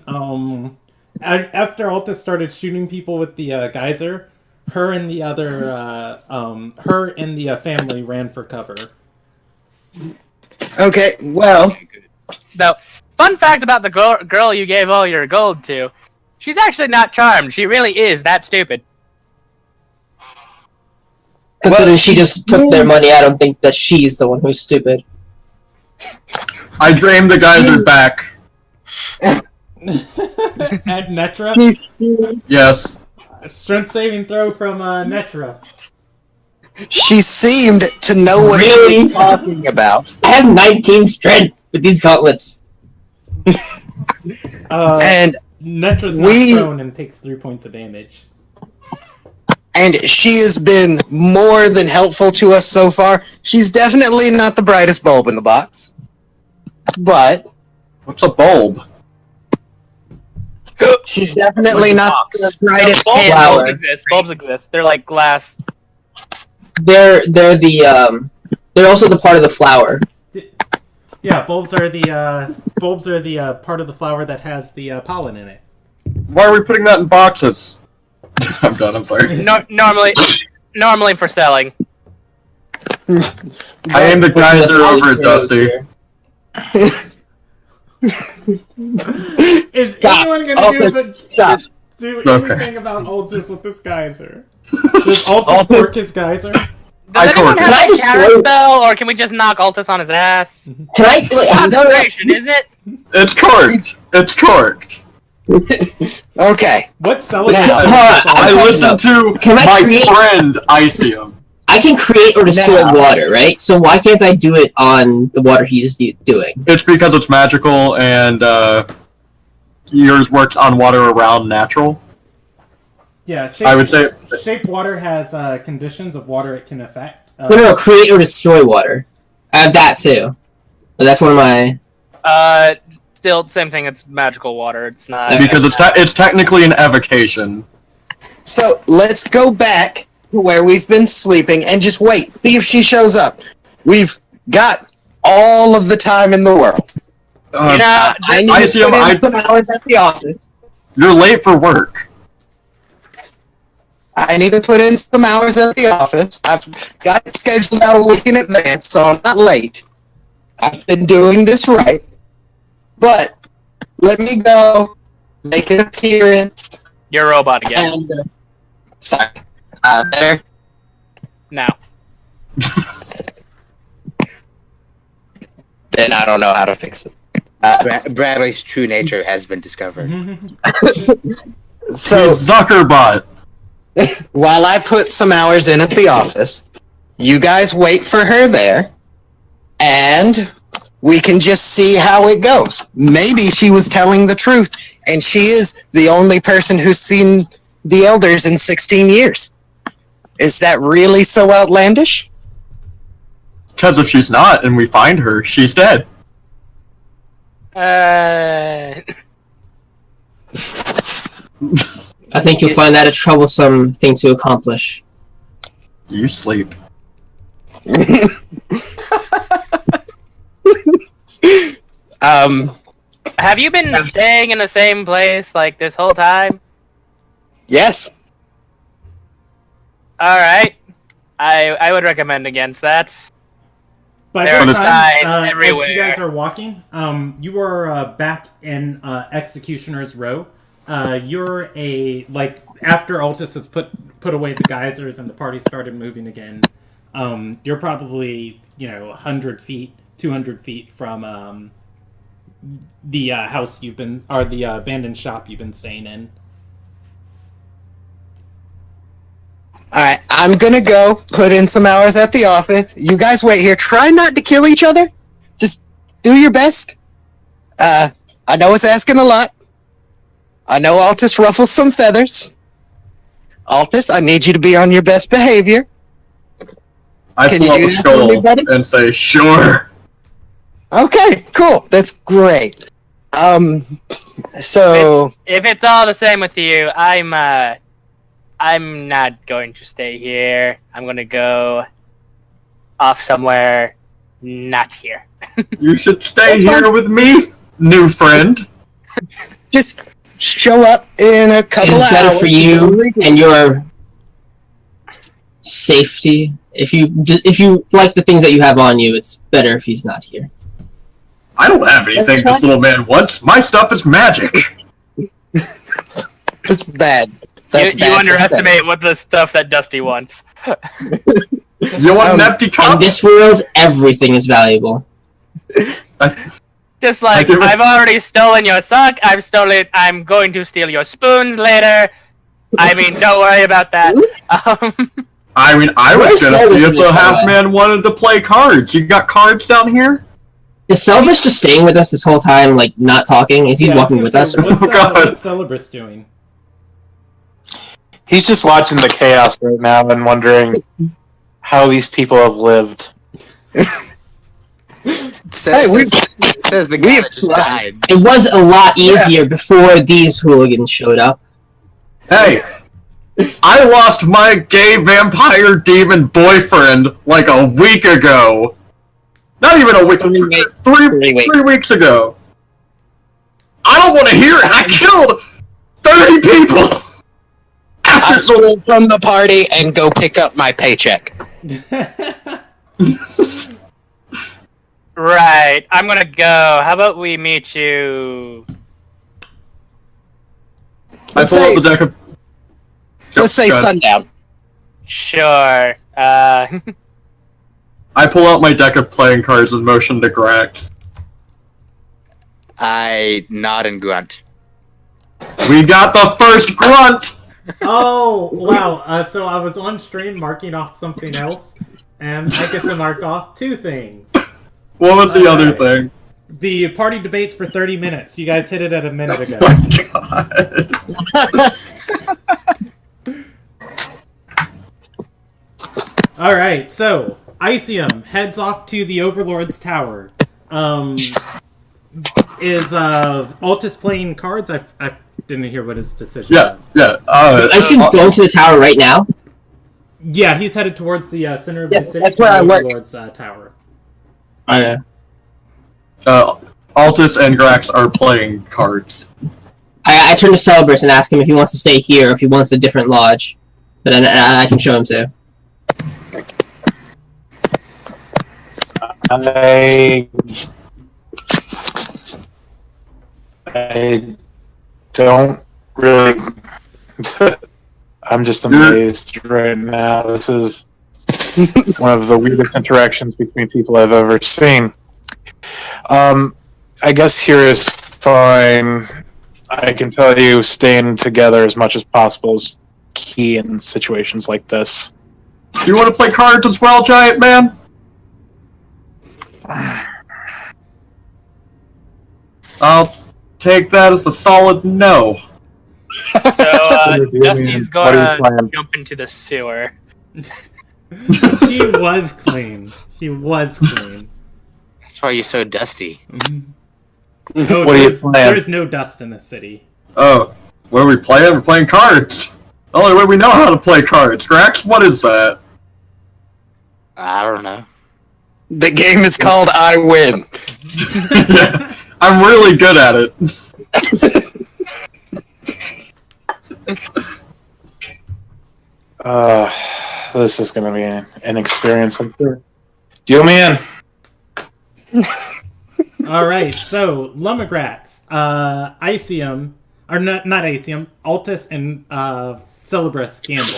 Speaker 5: people with the geyser, her and the family ran for cover.
Speaker 8: Okay, well,
Speaker 2: Though, fun fact about the girl you gave all your gold to, she's actually not charmed. She really is that stupid.
Speaker 7: Considering she just took their money, I don't think that she's the one who's stupid.
Speaker 1: I drained the geyser back.
Speaker 5: At Netra?
Speaker 1: Yes.
Speaker 5: Strength saving throw from Netra.
Speaker 8: She seemed to know what she
Speaker 7: Really?
Speaker 8: was talking about.
Speaker 7: I have 19 strength with these gauntlets.
Speaker 8: And
Speaker 5: Netra's not prone and takes 3 points of damage.
Speaker 8: And she has been more than helpful to us so far. She's definitely not the brightest bulb in the box. But
Speaker 1: What's a bulb?
Speaker 8: she's definitely not the brightest
Speaker 7: flower.
Speaker 2: Bulbs exist. Bulbs exist. They're like glass.
Speaker 7: They're also the part of the flower.
Speaker 5: Yeah, bulbs are the part of the flower that has the pollen in it.
Speaker 1: Why are we putting that in boxes? I'm done, I'm sorry.
Speaker 2: Normally for selling.
Speaker 1: I aimed the geyser over at Dusty.
Speaker 5: Is anyone gonna do anything about Altus with this geyser? Does Altus work his geyser?
Speaker 2: Does anyone
Speaker 1: correct.
Speaker 2: have
Speaker 7: Can I
Speaker 2: a
Speaker 7: just
Speaker 2: counter
Speaker 7: throw-
Speaker 2: spell, or can we just knock Altus on his ass?
Speaker 7: Can I?
Speaker 2: Concentration, isn't it?
Speaker 1: It's corked! It's corked!
Speaker 8: Okay.
Speaker 5: What cellar?
Speaker 1: I listened to
Speaker 7: Can I
Speaker 1: my
Speaker 7: create-
Speaker 1: friend Icium.
Speaker 7: I can create or destroy
Speaker 8: No.
Speaker 7: water, right? So why can't I do it on the water he's doing?
Speaker 1: It's because it's magical and yours works on water around natural.
Speaker 5: Yeah,
Speaker 1: I would say
Speaker 5: shape water has conditions of water it can affect.
Speaker 7: No, create or destroy water. I have that too. But that's one of my.
Speaker 2: Still, same thing. It's magical water. It's not.
Speaker 1: because it's technically an evocation.
Speaker 8: So let's go back to where we've been sleeping and just wait. See if she shows up. We've got all of the time in the world.
Speaker 2: You know,
Speaker 8: I need to put in some hours at the office.
Speaker 1: You're late for work.
Speaker 8: I need to put in some hours at the office. I've got it scheduled out a week in advance, so I'm not late. I've been doing this right. But let me go, make an appearance.
Speaker 2: You're a robot again.
Speaker 8: And, sorry. Better?
Speaker 2: Now.
Speaker 8: Then I don't know how to fix it.
Speaker 3: Bradley's true nature has been discovered.
Speaker 8: So,
Speaker 1: Zuckerbot.
Speaker 8: while I put some hours in at the office, you guys wait for her there, and we can just see how it goes. Maybe she was telling the truth, and she is the only person who's seen the elders in 16 years. Is that really so outlandish?
Speaker 1: Because if she's not, and we find her, she's dead.
Speaker 7: I think you'll find that a troublesome thing to accomplish.
Speaker 1: You sleep.
Speaker 2: Have you been staying in the same place like this whole time?
Speaker 8: Yes.
Speaker 2: Alright. I would recommend against that.
Speaker 5: By
Speaker 2: There
Speaker 5: the
Speaker 1: are
Speaker 5: time,
Speaker 2: signs everywhere.
Speaker 5: as you guys are walking, you are back in Executioner's Row. You're after Altus has put away the geysers and the party started moving again. You're probably 100 feet, 200 feet from the house the abandoned shop you've been staying in.
Speaker 8: Alright, I'm gonna go put in some hours at the office. You guys wait here. Try not to kill each other. Just do your best. I know it's asking a lot. I know Altus ruffles some feathers. Altus, I need you to be on your best behavior.
Speaker 1: I
Speaker 8: Can
Speaker 1: pull
Speaker 8: you
Speaker 1: up
Speaker 8: do
Speaker 1: a
Speaker 8: that for me,
Speaker 1: skull
Speaker 8: buddy?
Speaker 1: and say, sure.
Speaker 8: Okay, cool. That's great. So...
Speaker 2: If it's all the same with you, I'm not going to stay here. I'm gonna go off somewhere not here.
Speaker 1: You should stay here with me, new friend.
Speaker 8: Just show up in a couple
Speaker 7: It's
Speaker 8: of
Speaker 7: better
Speaker 8: hours.
Speaker 7: for you and your safety. If you like the things that you have on you, it's better if he's not here.
Speaker 1: I don't have anything this little man wants. My stuff is magic.
Speaker 8: That's bad. That's
Speaker 2: You
Speaker 8: bad.
Speaker 2: underestimate what the stuff that Dusty wants.
Speaker 1: You want an empty
Speaker 7: In
Speaker 1: cup?
Speaker 7: this world, everything is valuable.
Speaker 2: Just like,
Speaker 1: give it-
Speaker 2: I've already stolen your sock, I'm going to steal your spoons later. I mean, don't worry about that.
Speaker 1: I mean, I was
Speaker 7: Where's
Speaker 1: gonna
Speaker 7: Cyrus
Speaker 1: see
Speaker 7: in
Speaker 1: if
Speaker 7: this
Speaker 1: the half
Speaker 7: highway?
Speaker 1: man wanted to play cards. You got cards down here?
Speaker 7: Is Celebus just staying with us this whole time, like, not talking? Is he walking with us?
Speaker 5: What's,
Speaker 1: Oh, God.
Speaker 5: what's Celebus doing?
Speaker 4: He's just watching the chaos right now and wondering how these people have lived.
Speaker 3: Says the guy that just died.
Speaker 7: It was a lot easier before these hooligans showed up.
Speaker 1: Hey, I lost my gay vampire demon boyfriend like a week ago. Not even a week. 3 weeks ago. I don't want to hear it. I killed 30 people.
Speaker 8: I stole from the party and go pick up my paycheck.
Speaker 2: Right, I'm gonna go. How about we meet you?
Speaker 1: I pull out the deck of.
Speaker 8: Let's say
Speaker 1: Go ahead.
Speaker 8: sundown.
Speaker 2: Sure.
Speaker 1: I pull out my deck of playing cards and motion to Grax.
Speaker 3: I nod and grunt.
Speaker 1: We got the first grunt!
Speaker 5: Oh, wow. So I was on stream marking off something else, and I get to mark off 2 things.
Speaker 1: What was the other
Speaker 5: Alright.
Speaker 1: thing?
Speaker 5: The party debates for 30 minutes. You guys hit it at a minute ago.
Speaker 1: Oh my god.
Speaker 5: Alright, so Icium heads off to the Overlord's Tower. Is Altus playing cards? I didn't hear what his decision was.
Speaker 1: Yeah.
Speaker 7: I should go to the tower right now.
Speaker 5: Yeah, he's headed towards the center of the city.
Speaker 8: that's
Speaker 5: to
Speaker 8: where
Speaker 5: the
Speaker 8: I work.
Speaker 5: Overlord's Tower.
Speaker 1: Altus and Grax are playing cards.
Speaker 7: I turn to Celebus and ask him if he wants to stay here or if he wants a different lodge. But then I can show him too.
Speaker 4: I don't really. I'm just amazed right now. This is one of the weirdest interactions between people I've ever seen. I guess here is fine. I can tell you staying together as much as possible is key in situations like this.
Speaker 1: Do you want to play cards as well, Giant Man? I'll take that as a solid no.
Speaker 2: So, Dusty's gonna jump into the sewer.
Speaker 5: He was clean. He was clean.
Speaker 3: That's why you're so dusty.
Speaker 5: Mm-hmm.
Speaker 4: Oh, what are you playing?
Speaker 5: There's no dust in this city.
Speaker 1: Oh, what are we playing? We're playing cards. The only way we know how to play cards. Grax, what is that?
Speaker 3: I don't know.
Speaker 8: The game is called I Win.
Speaker 1: Yeah, I'm really good at it.
Speaker 4: This is going to be an experience, I'm sure. Deal me in.
Speaker 5: Alright, so, Lumagrax, Icium, or not Icium, Altus and Celebris gamble.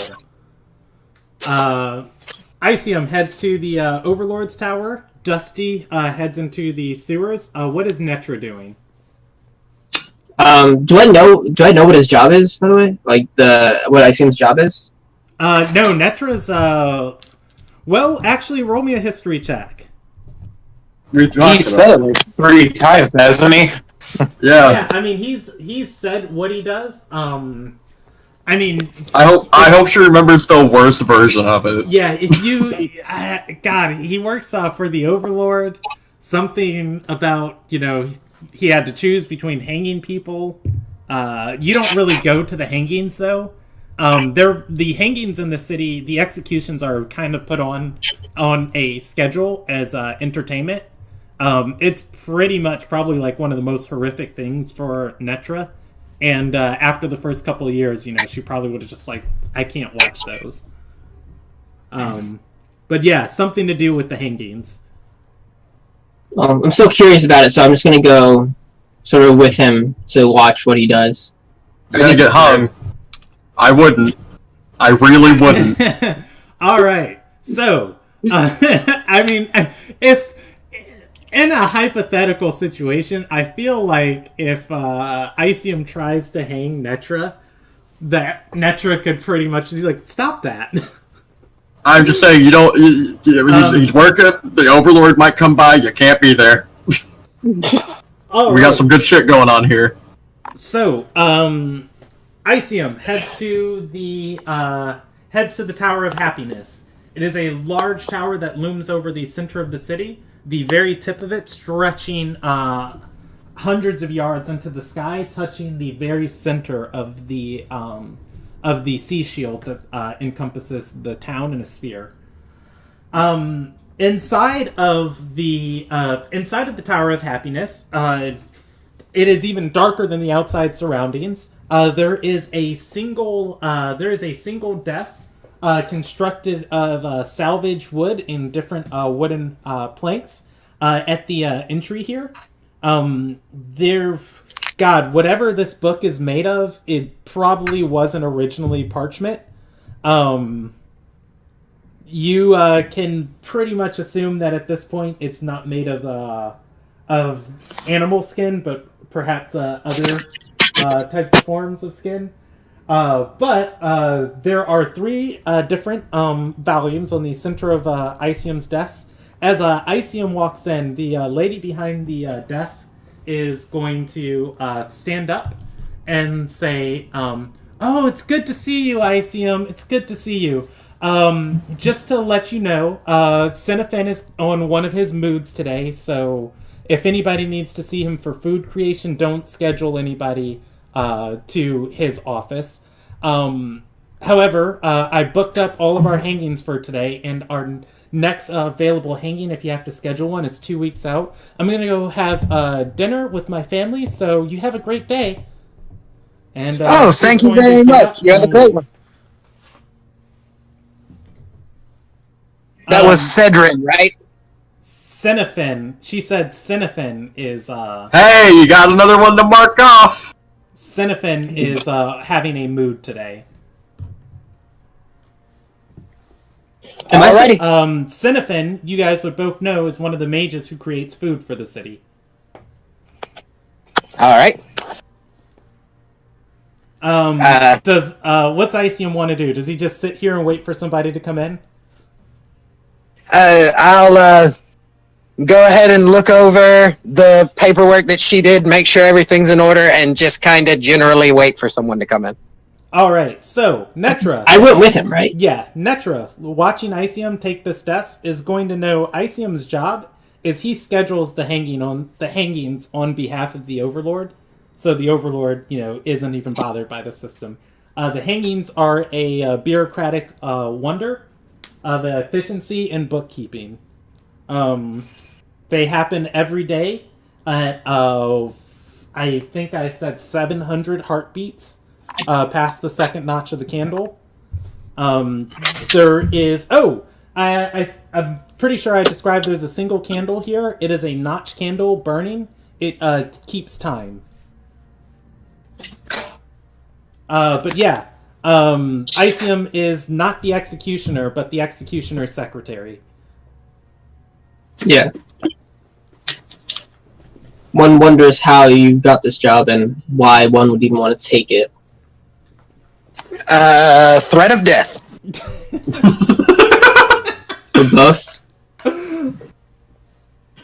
Speaker 5: Icium heads to the Overlord's Tower. Dusty heads into the sewers. What is Netra doing?
Speaker 7: Do I know what his job is, by the way? Like what Icium's job is?
Speaker 5: No, Netra's well, actually roll me a history check.
Speaker 4: He said it like 3 times, hasn't he?
Speaker 5: Yeah, I mean he's said what he does. I mean,
Speaker 1: I hope she remembers the worst version of it.
Speaker 5: Yeah, if you, God, he works for the Overlord. Something about he had to choose between hanging people. You don't really go to the hangings though. The hangings in the city, the executions are kind of put on a schedule as entertainment. It's pretty much probably like one of the most horrific things for Netra. And after the first couple of years, she probably would have just like, I can't watch those. But yeah, something to do with the hangings.
Speaker 7: I'm still curious about it, so I'm just going to go sort of with him to watch what he does.
Speaker 1: You're going to get hung. I wouldn't. I really wouldn't.
Speaker 5: All right. So, I mean, if... in a hypothetical situation, I feel like if Icium tries to hang Netra, that Netra could pretty much be like, stop that.
Speaker 1: I'm just saying, he's working, the Overlord might come by, you can't be there. We got some good shit going on here.
Speaker 5: So, Icium heads to the Tower of Happiness. It is a large tower that looms over the center of the city. The very tip of it stretching hundreds of yards into the sky, touching the very center of the sea shield that encompasses the town in a sphere. Inside of the Tower of Happiness, it is even darker than the outside surroundings. There is a single desk. Constructed of salvaged wood in different wooden planks at the entry here. Whatever this book is made of, it probably wasn't originally parchment. You can pretty much assume that at this point it's not made of animal skin, but perhaps other types of forms of skin. But there are 3 different volumes on the center of Icium's desk. As Icium walks in, the lady behind the desk is going to stand up and say, "Oh, it's good to see you, Icium. It's good to see you. Just to let you know, Xenophen is on one of his moods today, so if anybody needs to see him for food creation, don't schedule anybody to his office. However, I booked up all of our hangings for today, and our next available hanging, if you have to schedule one, is 2 weeks out. I'm going to go have dinner with my family, so you have a great day." And
Speaker 8: thank you very much. You have a great one. That was Cedrin, right?
Speaker 5: Cinephin. She said Cinephin is
Speaker 1: Hey, you got another one to mark off.
Speaker 5: Cinephin is having a mood today.
Speaker 8: Alrighty.
Speaker 5: Cinephin, you guys would both know, is one of the mages who creates food for the city.
Speaker 8: Alright.
Speaker 5: Does what's Icium want to do? Does he just sit here and wait for somebody to come in?
Speaker 8: I'll go ahead and look over the paperwork that she did, make sure everything's in order, and just kind of generally wait for someone to come in.
Speaker 5: Alright, so, Netra.
Speaker 7: I went with him, right?
Speaker 5: Yeah, Netra, watching Icium take this desk, is going to know Icium's job is he schedules the hangings on behalf of the Overlord. So the Overlord, isn't even bothered by the system. The hangings are a bureaucratic wonder of efficiency and bookkeeping. They happen every day at, I think I said 700 heartbeats past the second notch of the candle. There is... I'm pretty sure I described there's a single candle here. It is a notch candle burning. It keeps time. But yeah, Icium is not the executioner, but the executioner's secretary.
Speaker 7: Yeah. One wonders how you got this job and why one would even want to take it.
Speaker 8: Threat of death.
Speaker 7: For both?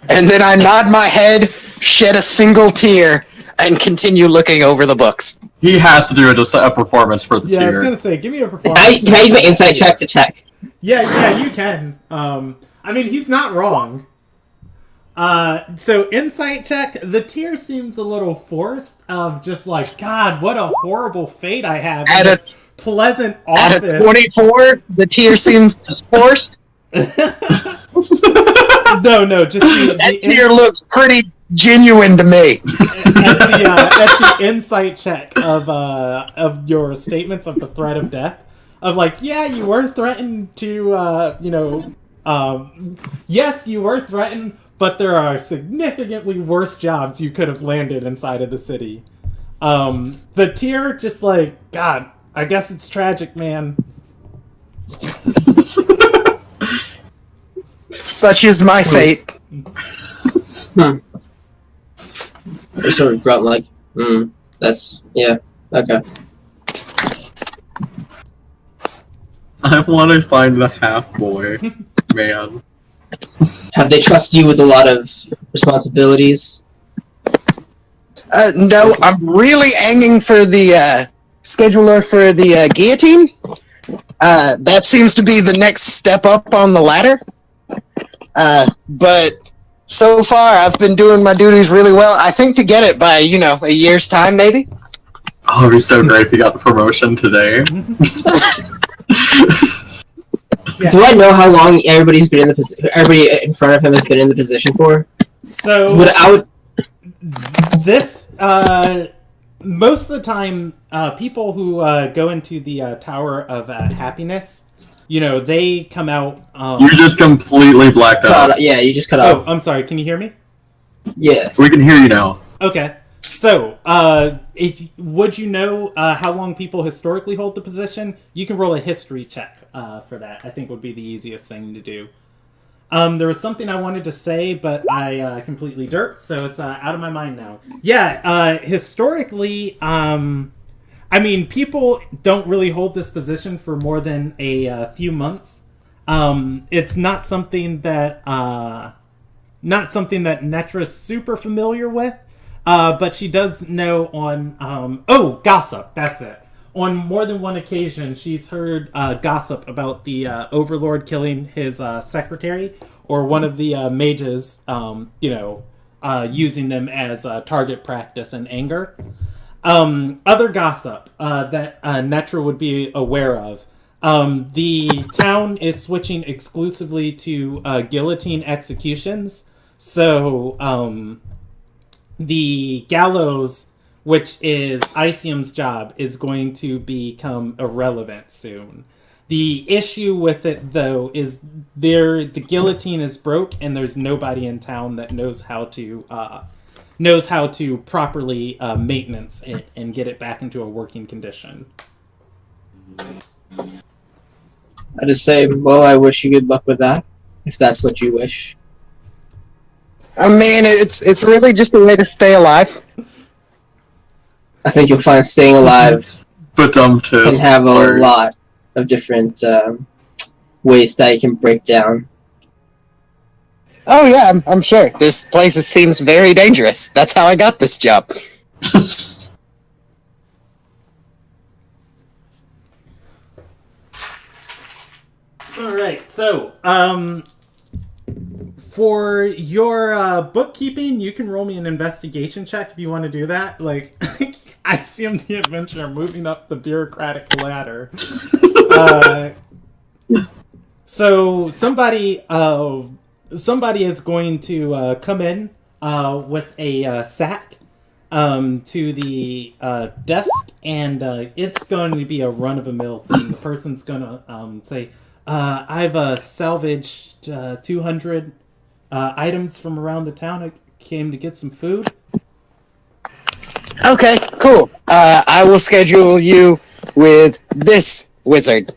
Speaker 8: And then I nod my head, shed a single tear, and continue looking over the books.
Speaker 1: He has to do a performance for the
Speaker 5: Yeah, I was
Speaker 1: tier.
Speaker 5: gonna say, give me a performance.
Speaker 7: Can I use my insight check to check?
Speaker 5: Yeah, you can. I mean, he's not wrong. So insight check, the tier seems a little forced of just like, God, what a horrible fate I have in this pleasant office.
Speaker 8: At a 24, the tier seems forced.
Speaker 5: No, just
Speaker 8: that tier looks pretty genuine to me.
Speaker 5: At the insight check of your statements of the threat of death, of like, yeah, you were threatened to, yes, you were threatened, but there are significantly worse jobs you could have landed inside of the city. The tier just like, God, I guess it's tragic, man.
Speaker 8: Such is my fate.
Speaker 7: I sort of grunt like, that's, yeah, okay.
Speaker 1: I want to find the half-boy, man.
Speaker 7: Have they trusted you with a lot of responsibilities?
Speaker 8: No, I'm really aiming for the scheduler for the guillotine. That seems to be the next step up on the ladder. But so far, I've been doing my duties really well. I think to get it by, a year's time, maybe.
Speaker 1: Oh, it'd be so great if you got the promotion today.
Speaker 5: Yeah.
Speaker 7: Do I know how long everybody's been in the position? Everybody in front of him has been in the position for?
Speaker 5: So this most of the time, people who go into the Tower of Happiness, they come out.
Speaker 1: You just completely blacked out.
Speaker 7: Yeah, you just cut
Speaker 5: Oh,
Speaker 7: off.
Speaker 5: I'm sorry. Can you hear me?
Speaker 7: Yeah.
Speaker 1: We can hear you now.
Speaker 5: Okay. So, would you know how long people historically hold the position? You can roll a history check for that. I think would be the easiest thing to do. There was something I wanted to say, but I completely derped, so it's out of my mind now. Yeah, historically, people don't really hold this position for more than a few months. It's not something that Netra's super familiar with. But she does know on... gossip. That's it. On more than one occasion, she's heard gossip about the Overlord killing his secretary, or one of the mages, using them as target practice and anger. Other gossip that Netra would be aware of. The town is switching exclusively to guillotine executions. So... the gallows, which is Icium's job, is going to become irrelevant soon. The issue with it, though, is the guillotine is broke, and there's nobody in town that knows how to properly maintenance it and get it back into a working condition.
Speaker 7: I just say, well, I wish you good luck with that, if that's what you wish.
Speaker 8: I mean, it's really just a way to stay alive.
Speaker 7: I think you'll find staying alive
Speaker 1: But
Speaker 7: can have a lot of different ways that you can break down.
Speaker 8: Oh yeah, I'm sure. This place seems very dangerous. That's how I got this job.
Speaker 5: All right, so for your bookkeeping, you can roll me an investigation check if you want to do that. Like, I see him the adventurer moving up the bureaucratic ladder. So somebody is going to come in with a sack to the desk, and it's going to be a run-of-the-mill thing. The person's going to say, I've salvaged 200 items from around the town. I came to get some food.
Speaker 8: Okay, cool. I will schedule you with this wizard.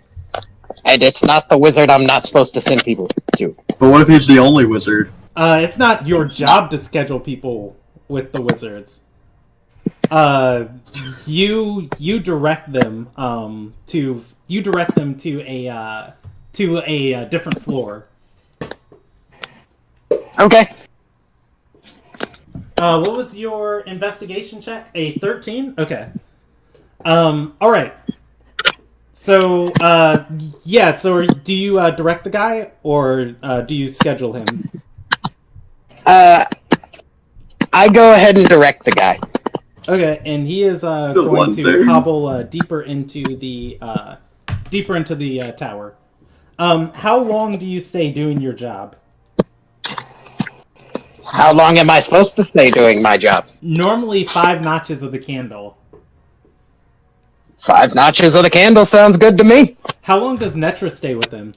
Speaker 8: And it's not the wizard I'm not supposed to send people to.
Speaker 1: But what if he's the only wizard?
Speaker 5: It's not your job to schedule people with the wizards. You direct them to a different floor.
Speaker 8: Okay.
Speaker 5: What was your investigation check? A 13? Okay. All right. So, yeah. So, do you direct the guy, or do you schedule him?
Speaker 8: I go ahead and direct the guy.
Speaker 5: Okay, and he is going to hobble deeper into the tower. How long do you stay doing your job?
Speaker 8: How long am I supposed to stay doing my job?
Speaker 5: Normally 5 notches of the candle.
Speaker 8: 5 notches of the candle sounds good to me.
Speaker 5: How long does Netra stay with him?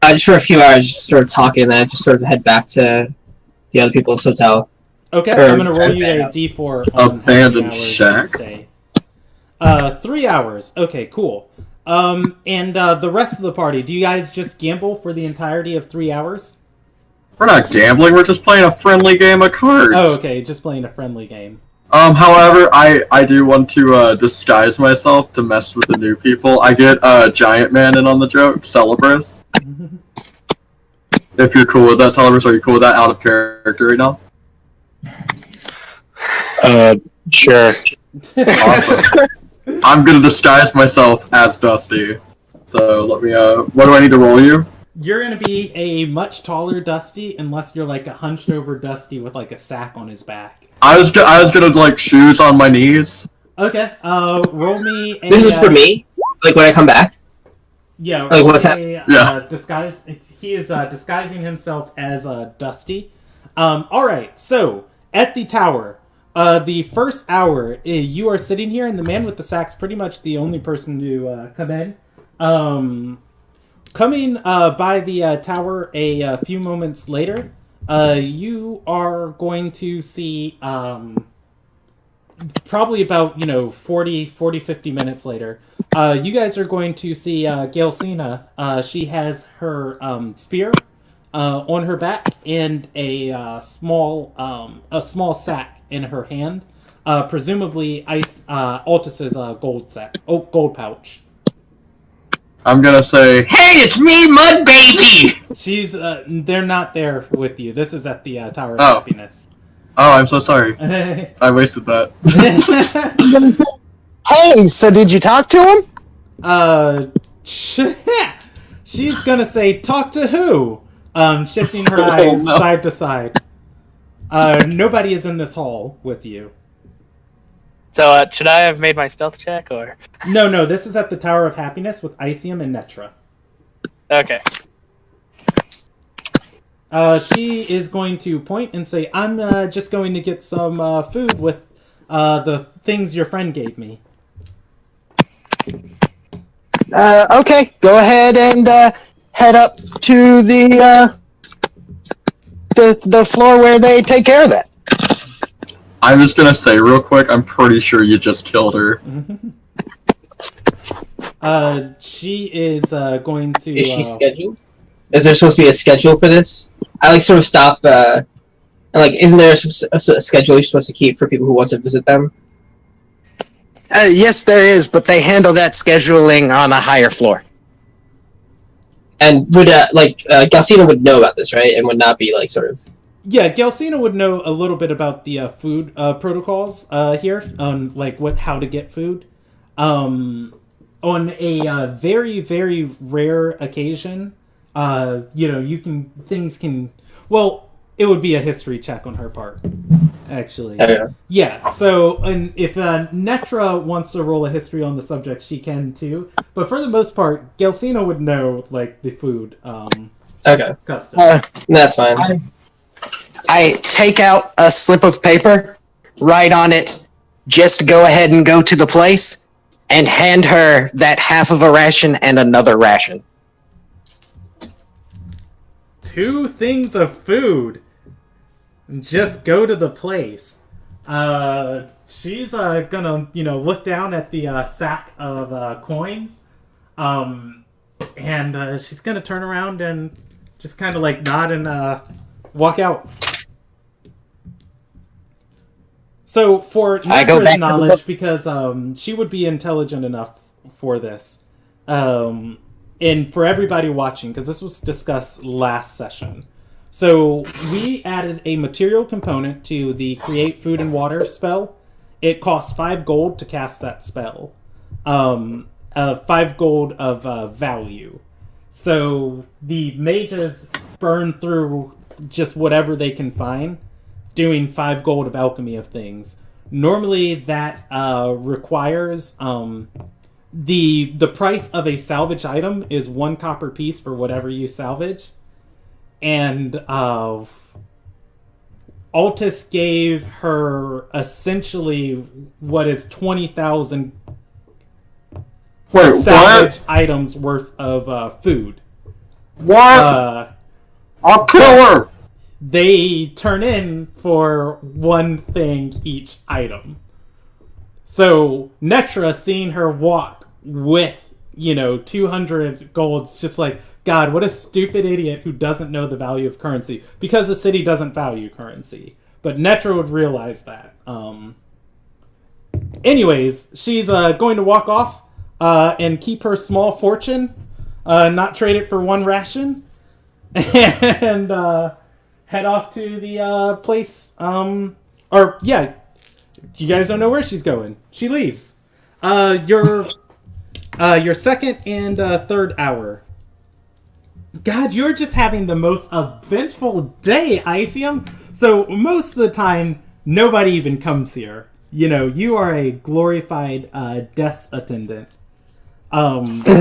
Speaker 7: Just for a few hours, just sort of talking, and then I just sort of head back to the other people's hotel.
Speaker 5: Okay, I'm going to roll you a d4 on
Speaker 1: abandoned
Speaker 5: how many hours
Speaker 1: shack.
Speaker 5: you stay. 3 hours. Okay, cool. And the rest of the party, do you guys just gamble for the entirety of 3 hours?
Speaker 1: We're not gambling, we're just playing a friendly game of cards.
Speaker 5: Oh, okay, just playing a friendly game.
Speaker 1: However, I do want to disguise myself to mess with the new people. I get Giant Man in on the joke, Celebris. If you're cool with that, Celebris, are you cool with that out of character right now?
Speaker 3: Sure.
Speaker 1: Awesome. I'm gonna disguise myself as Dusty. So let me, what do I need to roll you?
Speaker 5: You're gonna be a much taller Dusty, unless you're like a hunched over Dusty with like a sack on his back.
Speaker 1: I was gonna like shoes on my knees.
Speaker 5: Okay, roll me a...
Speaker 7: This is for me? Like when I come back?
Speaker 5: Yeah,
Speaker 7: like what's happening?
Speaker 5: Disguise. He is disguising himself as Dusty. Alright, so, at the tower, the first hour, you are sitting here, and the man with the sack's pretty much the only person to come in. Coming by the tower a few moments later, you are going to see, probably about, 50 minutes later, you guys are going to see Gelsina. She has her spear on her back and a small sack in her hand, presumably Altus's gold pouch.
Speaker 1: I'm gonna say, "Hey, it's me, Mud Baby."
Speaker 5: They're not there with you. This is at the Tower of Happiness.
Speaker 1: Oh, I'm so sorry. I wasted that.
Speaker 8: Hey, so did you talk to him?
Speaker 5: She's gonna say, "Talk to who?" Shifting her eyes side to side. Nobody is in this hall with you.
Speaker 2: So, should I have made my stealth check, or?
Speaker 5: No, this is at the Tower of Happiness with Icium and Netra.
Speaker 2: Okay.
Speaker 5: She is going to point and say, I'm just going to get some food with the things your friend gave me.
Speaker 8: Okay, go ahead and head up to the floor where they take care of that.
Speaker 1: I'm just gonna say real quick, I'm pretty sure you just killed her.
Speaker 5: She is going to.
Speaker 7: Is she scheduled? Is there supposed to be a schedule for this? I like sort of stop. And like, isn't there a schedule you're supposed to keep for people who want to visit them?
Speaker 8: Yes, there is, but they handle that scheduling on a higher floor.
Speaker 7: And would Galcina would know about this, right? And would not be like sort of.
Speaker 5: Yeah, Galcina would know a little bit about the food protocols here on like how to get food. On a very, very rare occasion, things can. Well, it would be a history check on her part, actually.
Speaker 7: Oh, yeah.
Speaker 5: Yeah. So, and if Netra wants to roll a history on the subject, she can too. But for the most part, Galcina would know like the food.
Speaker 7: Okay.
Speaker 5: Custom.
Speaker 7: That's fine.
Speaker 8: I take out a slip of paper, write on it, just go ahead and go to the place, and hand her that half of a ration and another ration.
Speaker 5: 2 things of food. Just go to the place. She's gonna, look down at the sack of coins. And she's gonna turn around and just kind of like nod and walk out. So for Netra's knowledge, because she would be intelligent enough for this, and for everybody watching, because this was discussed last session. So we added a material component to the Create Food and Water spell. It costs 5 gold to cast that spell. 5 gold of value. So the mages burn through just whatever they can find, doing 5 gold of alchemy of things. Normally that requires the price of a salvage item is 1 copper piece for whatever you salvage. And Altus gave her essentially what is 20,000 salvage items worth of food.
Speaker 1: What? I'll kill her!
Speaker 5: They turn in for 1 thing each item. So Netra, seeing her walk with, 200 golds, just like, God, what a stupid idiot who doesn't know the value of currency. Because the city doesn't value currency. But Netra would realize that. Anyways, she's going to walk off and keep her small fortune, not trade it for 1 ration, and head off to the place. You guys don't know where she's going. She leaves. Your second and third hour. God, you're just having the most eventful day, Icium. So most of the time, nobody even comes here. You are a glorified desk attendant. After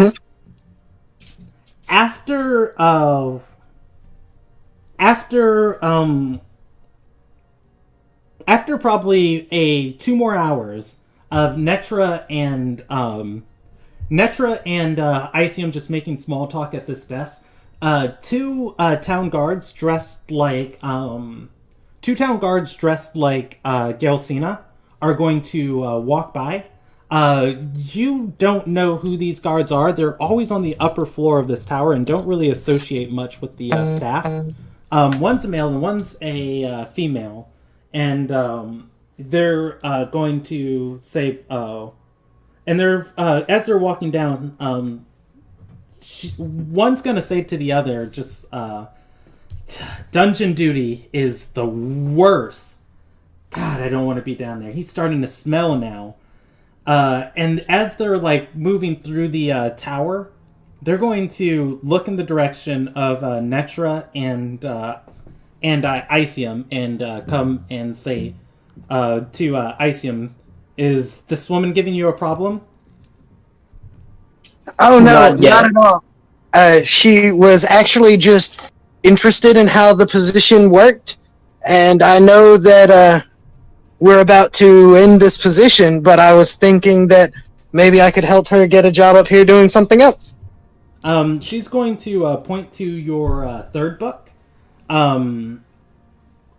Speaker 5: probably 2 more hours of Netra and Icium just making small talk at this desk, 2 town guards dressed like Galcina are going to walk by. You don't know who these guards are. They're always on the upper floor of this tower and don't really associate much with the staff. One's a male and one's a female, and they're going to say, and they're as they're walking down, one's going to say to the other, just dungeon duty is the worst. God, I don't want to be down there. He's starting to smell now. And as they're like moving through the tower, they're going to look in the direction of Netra and Icium and come and say to Icium, "Is this woman giving you a problem?"
Speaker 8: Oh no, not at all. She was actually just interested in how the position worked, and I know that we're about to end this position, but I was thinking that maybe I could help her get a job up here doing something else.
Speaker 5: She's going to point to your third book.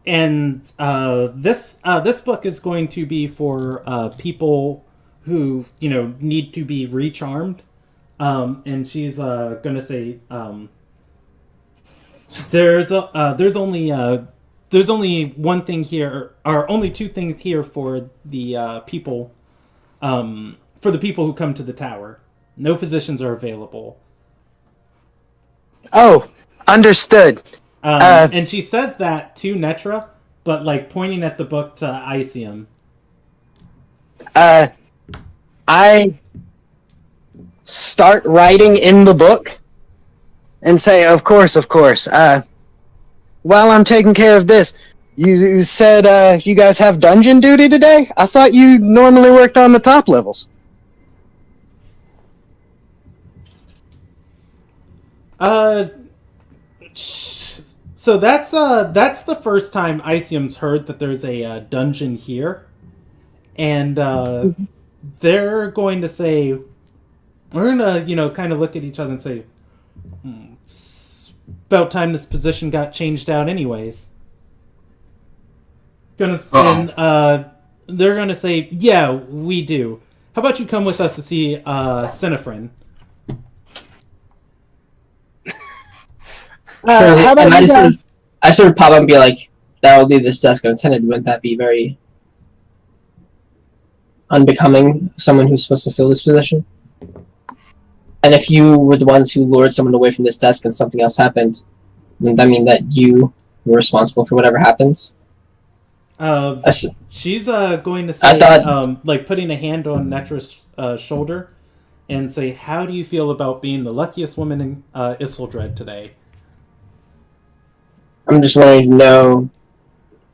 Speaker 5: This book is going to be for people who need to be recharmed. And she's going to say there's only one thing here, or only two things here for the people who come to the tower. No positions are available.
Speaker 8: Oh, understood.
Speaker 5: And she says that to Netra, but pointing at the book to Icium.
Speaker 8: I start writing in the book and say, of course. While I'm taking care of this, you said you guys have dungeon duty today? I thought you normally worked on the top levels.
Speaker 5: So that's the first time Icium's heard that there's a dungeon here, and they're going to say, we're gonna kind of look at each other and say, it's about time this position got changed out, anyways. And they're gonna say, yeah, we do. How about you come with us to see Cinephrine?
Speaker 8: How about you guys?
Speaker 7: I sort of pop up and be like, that'll leave this desk unattended. Wouldn't that be very unbecoming of someone who's supposed to fill this position? And if you were the ones who lured someone away from this desk and something else happened, wouldn't that mean that you were responsible for whatever happens?
Speaker 5: She's going to say, putting a hand on Netra's shoulder and say, how do you feel about being the luckiest woman in Isildrad today?
Speaker 7: I'm just wanting to know.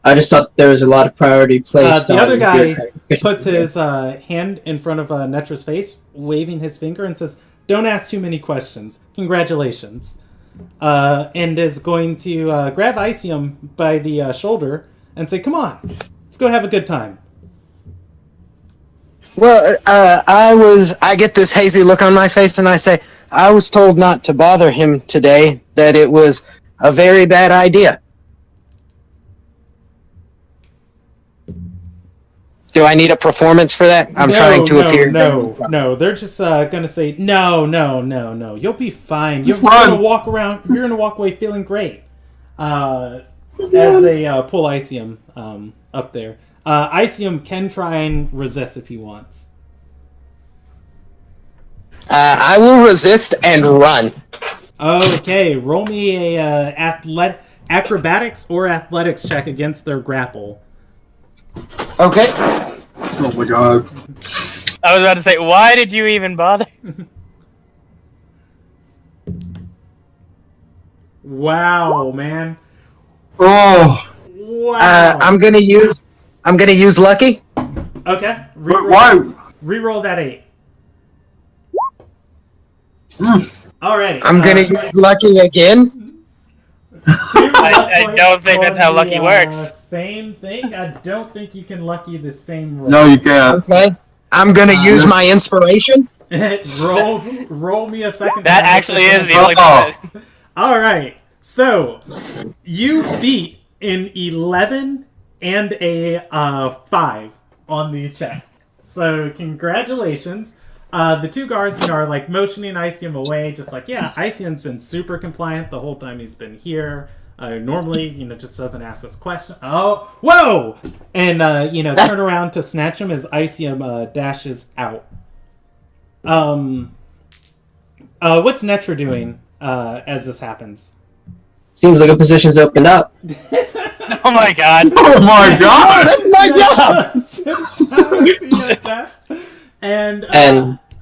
Speaker 7: I just thought there was a lot of priority placed on...
Speaker 5: The other guy puts his hand in front of Netra's face, waving his finger, and says, don't ask too many questions. Congratulations. And is going to grab Icium by the shoulder and say, come on, let's go have a good time.
Speaker 8: Well, I get this hazy look on my face and I say, I was told not to bother him today, that it was a very bad idea. Do I need a performance for that? I'm trying to appear...
Speaker 5: No. They're just going to say, no. You'll be fine. You're going to walk around. You're going to walk away feeling great. As they pull Icium up there. Icium can try and resist if he wants.
Speaker 8: I will resist and run.
Speaker 5: Okay, roll me a acrobatics or athletics check against their grapple.
Speaker 8: Okay.
Speaker 1: Oh my god.
Speaker 2: I was about to say, why did you even bother?
Speaker 5: Wow, man.
Speaker 1: Oh.
Speaker 5: Wow.
Speaker 8: I'm gonna use lucky.
Speaker 5: Okay.
Speaker 1: Why?
Speaker 5: Reroll that 8. Alrighty.
Speaker 8: I'm gonna use lucky again.
Speaker 2: I don't think that's how lucky works.
Speaker 5: Same thing. I don't think you can lucky the same roll.
Speaker 1: No, you can't.
Speaker 8: Okay. I'm gonna use my inspiration.
Speaker 5: roll me a second.
Speaker 2: That actually is the only thing.
Speaker 5: Alright. So, you beat an 11 and a 5 on the check. So, congratulations. The two guards, are motioning Icium away, just Icium's been super compliant the whole time he's been here. Normally, just doesn't ask us questions. Oh, whoa! And, turn around to snatch him as Icium dashes out. What's Netra doing as this happens?
Speaker 7: Seems like a position's opened up.
Speaker 2: Oh my god!
Speaker 1: Oh my god!
Speaker 8: That's my job!
Speaker 5: And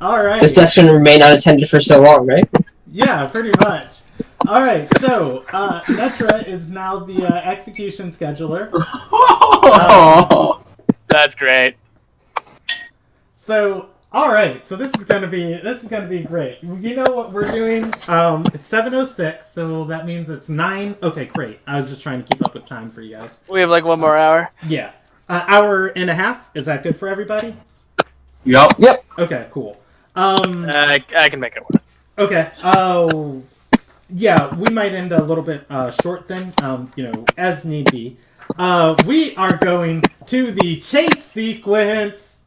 Speaker 5: all right.
Speaker 7: This desk shouldn't remain unattended for so long, right?
Speaker 5: Yeah, pretty much. All right, so Netra is now the execution scheduler.
Speaker 2: That's great.
Speaker 5: So, all right, so this is gonna be great. You know what we're doing? It's 7:06, so that means it's 9. Okay, great. I was just trying to keep up with time for you guys.
Speaker 2: We have one more hour.
Speaker 5: Yeah, hour and a half. Is that good for everybody?
Speaker 1: Yep.
Speaker 5: Okay, cool.
Speaker 2: I can make it work.
Speaker 5: Okay. Oh, yeah. We might end a little bit short then. As need be. We are going to the chase sequence.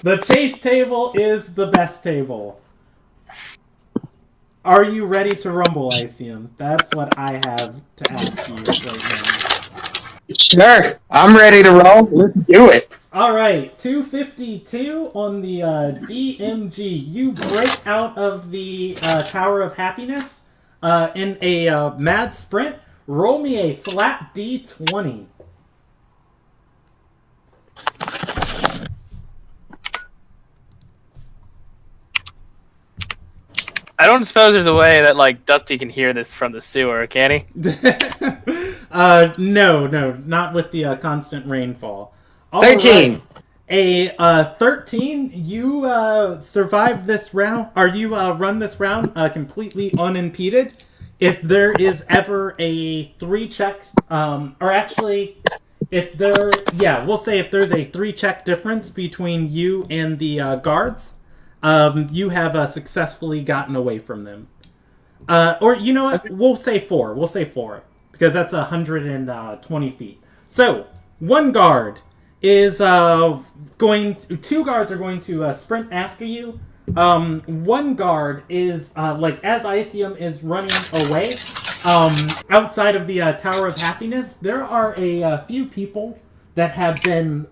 Speaker 5: The chase table is the best table. Are you ready to rumble, Icium? That's what I have to ask you right now.
Speaker 8: Sure, I'm ready to roll. Let's do it.
Speaker 5: Alright, 252 on the DMG. You break out of the Tower of Happiness in a mad sprint. Roll me a flat D20.
Speaker 2: I don't suppose there's a way that like Dusty can hear this from the sewer, can he?
Speaker 5: No, not with the constant rainfall.
Speaker 8: 13.
Speaker 5: Right. A 13. You survived this round, or you run this round completely unimpeded. If there is ever a 3 check, or actually, we'll say if there's a 3 check difference between you and the guards, you have successfully gotten away from them. Or you know what? We'll say 4. We'll say 4 because that's 120 feet. So 1 guard is two guards are going to sprint after you. 1 guard is as Icium is running away outside of the Tower of Happiness. There are a few people that have been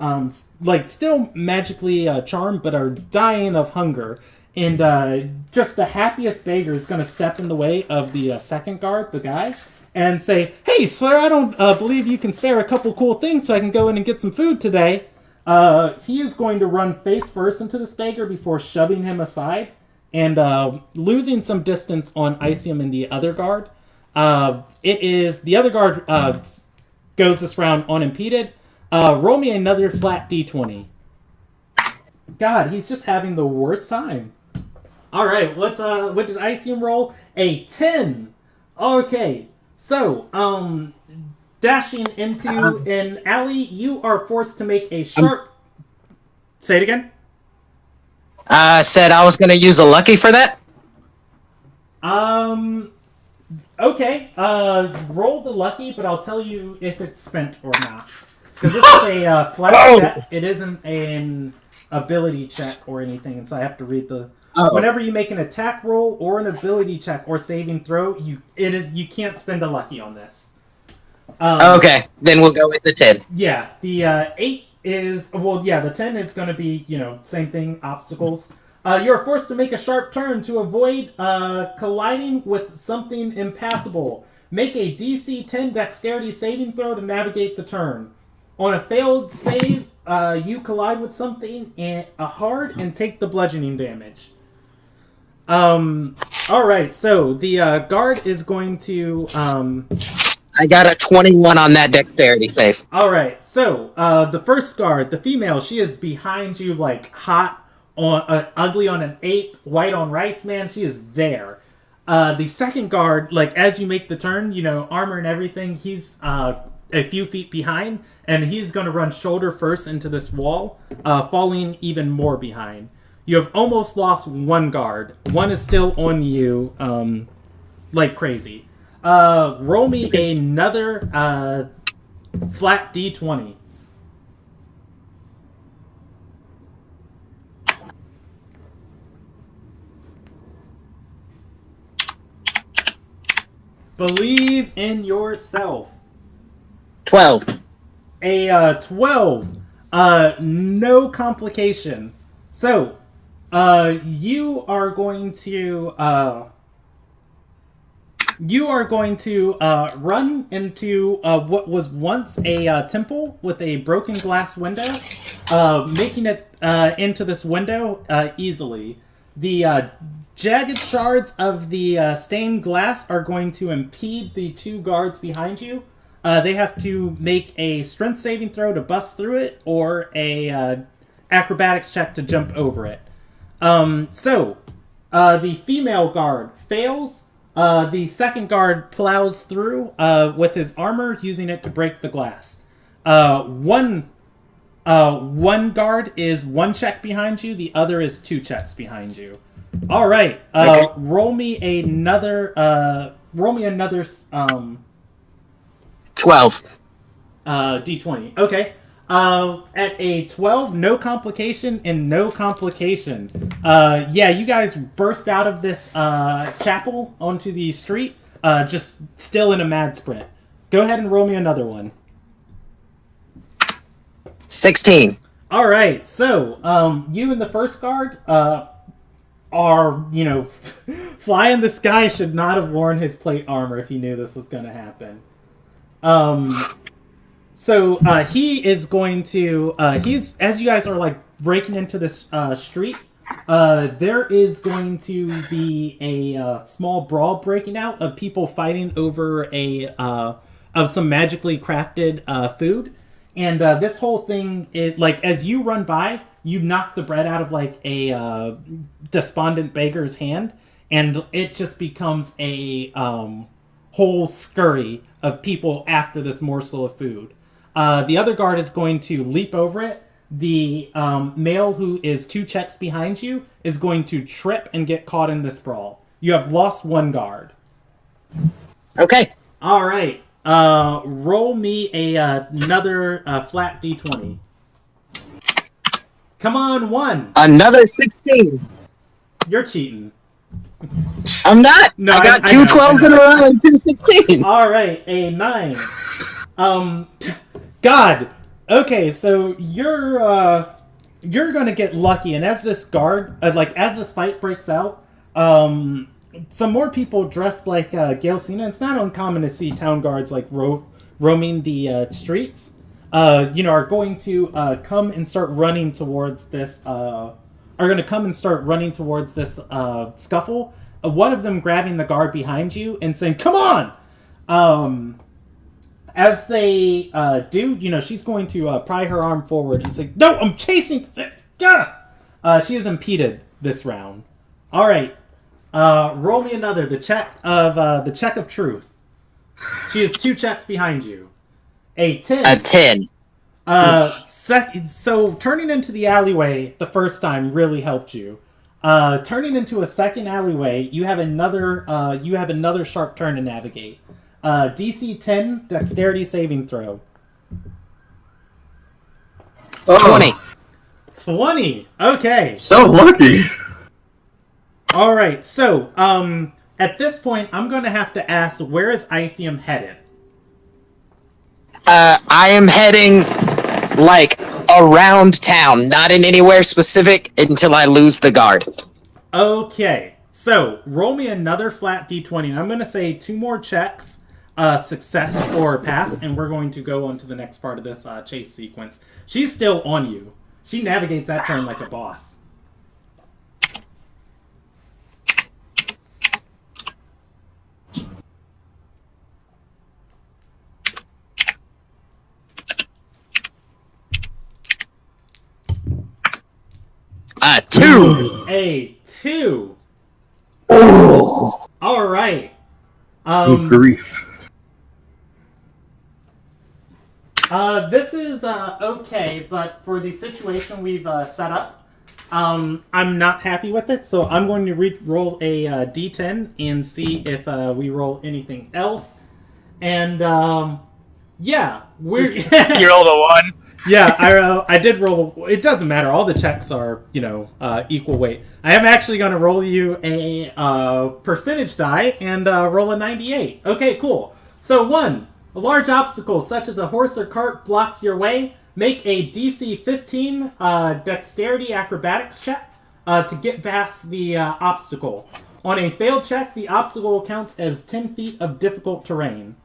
Speaker 5: still magically charmed but are dying of hunger, and just the happiest beggar is going to step in the way of the second guard, the guy, and say, "Hey, sir, I don't believe you can spare a couple cool things so I can go in and get some food today." He is going to run face first into this beggar before shoving him aside and losing some distance on Icium and the other guard. The other guard goes this round unimpeded. Roll me another flat D20. God, he's just having the worst time. All right, what did Icium roll? A 10. Okay, so dashing into an alley, you are forced to make a sharp. Say it again.
Speaker 8: Said I was gonna use a lucky for that.
Speaker 5: Okay. Roll the lucky, but I'll tell you if it's spent or not. Because this is a flat check. It isn't an ability check or anything, and so I have to read the. Whenever you make an attack roll or an ability check or saving throw, you can't spend a lucky on this.
Speaker 8: Okay, then we'll go with the 10.
Speaker 5: Yeah, the 8 is the 10 is going to be same thing, obstacles. You're forced to make a sharp turn to avoid colliding with something impassable. Make a DC 10 dexterity saving throw to navigate the turn. On a failed save, you collide with something hard and take the bludgeoning damage. Alright, so the guard is going to...
Speaker 8: I got a 21 on that dexterity save.
Speaker 5: Alright, so the first guard, the female, she is behind you like hot, ugly on an ape, white on rice, man. She is there. The second guard, as you make the turn, armor and everything, he's a few feet behind, and he's going to run shoulder first into this wall, falling even more behind. You have almost lost 1 guard. 1 is still on you, like crazy. Roll me another flat D20. Believe in yourself.
Speaker 8: 12.
Speaker 5: A 12. No complication. So, you are going to run into what was once a temple with a broken glass window, making it into this window easily. The jagged shards of the stained glass are going to impede the 2 guards behind you. They have to make a strength saving throw to bust through it, or a acrobatics check to jump over it. The female guard fails. The second guard plows through with his armor, using it to break the glass. One One guard is 1 check behind you. The other is 2 checks behind you. All right.
Speaker 8: Okay.
Speaker 5: Roll me another.
Speaker 8: 12.
Speaker 5: D20. Okay. At a 12, no complication and no complication. Yeah, you guys burst out of this chapel onto the street, just still in a mad sprint. Go ahead and roll me another one.
Speaker 8: 16.
Speaker 5: All right, so you and the first guard are, fly in the sky should not have worn his plate armor if he knew this was going to happen. So he is going to, as you guys are like breaking into this street, there is going to be a small brawl breaking out of people fighting over of some magically crafted food. And this whole thing is like, as you run by, you knock the bread out of like a despondent beggar's hand, and it just becomes a whole scurry of people after this morsel of food. The other guard is going to leap over it. The male who is 2 checks behind you is going to trip and get caught in this brawl. You have lost 1 guard.
Speaker 8: Okay.
Speaker 5: All right. Roll me another flat d20. Come on, 1.
Speaker 8: Another 16.
Speaker 5: You're cheating.
Speaker 8: I'm not.
Speaker 5: No,
Speaker 8: I got
Speaker 5: I
Speaker 8: 2
Speaker 5: know,
Speaker 8: 12s in a row and 2 16.
Speaker 5: All right, a 9. God. Okay, so you're gonna get lucky, and as this guard, as this fight breaks out, some more people dressed like Galesina. It's not uncommon to see town guards like roaming the streets. Are going to come and start running towards this. Scuffle. One of them grabbing the guard behind you and saying, "Come on!" As they do, she's going to pry her arm forward and say, "No, I'm chasing." She has impeded this round. All right. Roll me another. The check of truth. She is 2 checks behind you. A 10.
Speaker 8: A 10.
Speaker 5: So turning into the alleyway the first time really helped you. Turning into a second alleyway, you have another sharp turn to navigate. DC 10 dexterity saving throw.
Speaker 8: 20.
Speaker 5: 20. Okay.
Speaker 1: So lucky.
Speaker 5: All right. So, at this point, I'm going to have to ask, where is Icium headed?
Speaker 8: I am heading, around town, not in anywhere specific until I lose the guard.
Speaker 5: Okay. So, roll me another flat d20, and I'm going to say 2 more checks, success or pass, and we're going to go on to the next part of this chase sequence. She's still on you. She navigates that turn like a boss.
Speaker 8: 2.
Speaker 5: A 2.
Speaker 8: Oh.
Speaker 5: All right.
Speaker 1: Good grief.
Speaker 5: This is okay, but for the situation we've set up, I'm not happy with it. So I'm going to roll a d10 and see if we roll anything else. And yeah, we're
Speaker 2: You rolled a 1.
Speaker 5: Yeah, I did roll. It doesn't matter. All the checks are, equal weight. I am actually going to roll you a percentage die and roll a 98. Okay, cool. So 1, a large obstacle such as a horse or cart blocks your way. Make a DC 15 dexterity acrobatics check to get past the obstacle. On a failed check, the obstacle counts as 10 feet of difficult terrain.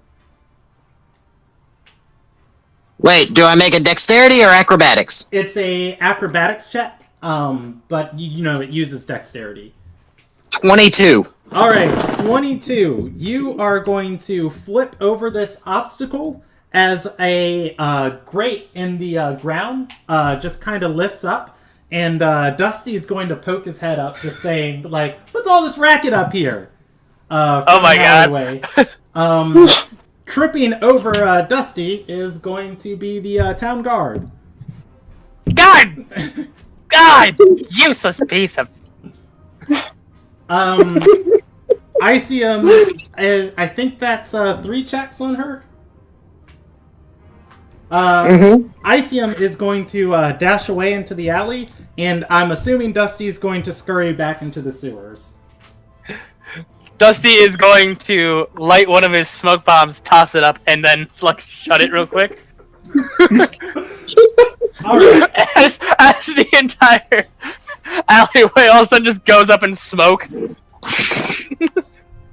Speaker 8: Wait, do I make a dexterity or acrobatics?
Speaker 5: It's a acrobatics check, but it uses dexterity.
Speaker 8: 22.
Speaker 5: All right, 22. You are going to flip over this obstacle as a grate in the ground just kind of lifts up, and Dusty is going to poke his head up, just saying, what's all this racket up here?
Speaker 2: Oh my god.
Speaker 5: Tripping over Dusty is going to be the town guard.
Speaker 2: God! Useless piece of...
Speaker 5: Icium, I think that's 3 checks on her. Icium is going to dash away into the alley, and I'm assuming Dusty's going to scurry back into the sewers.
Speaker 2: Dusty is going to light one of his smoke bombs, toss it up, and then like shut it real quick.
Speaker 5: Alright.
Speaker 2: As the entire alleyway all of a sudden just goes up in smoke.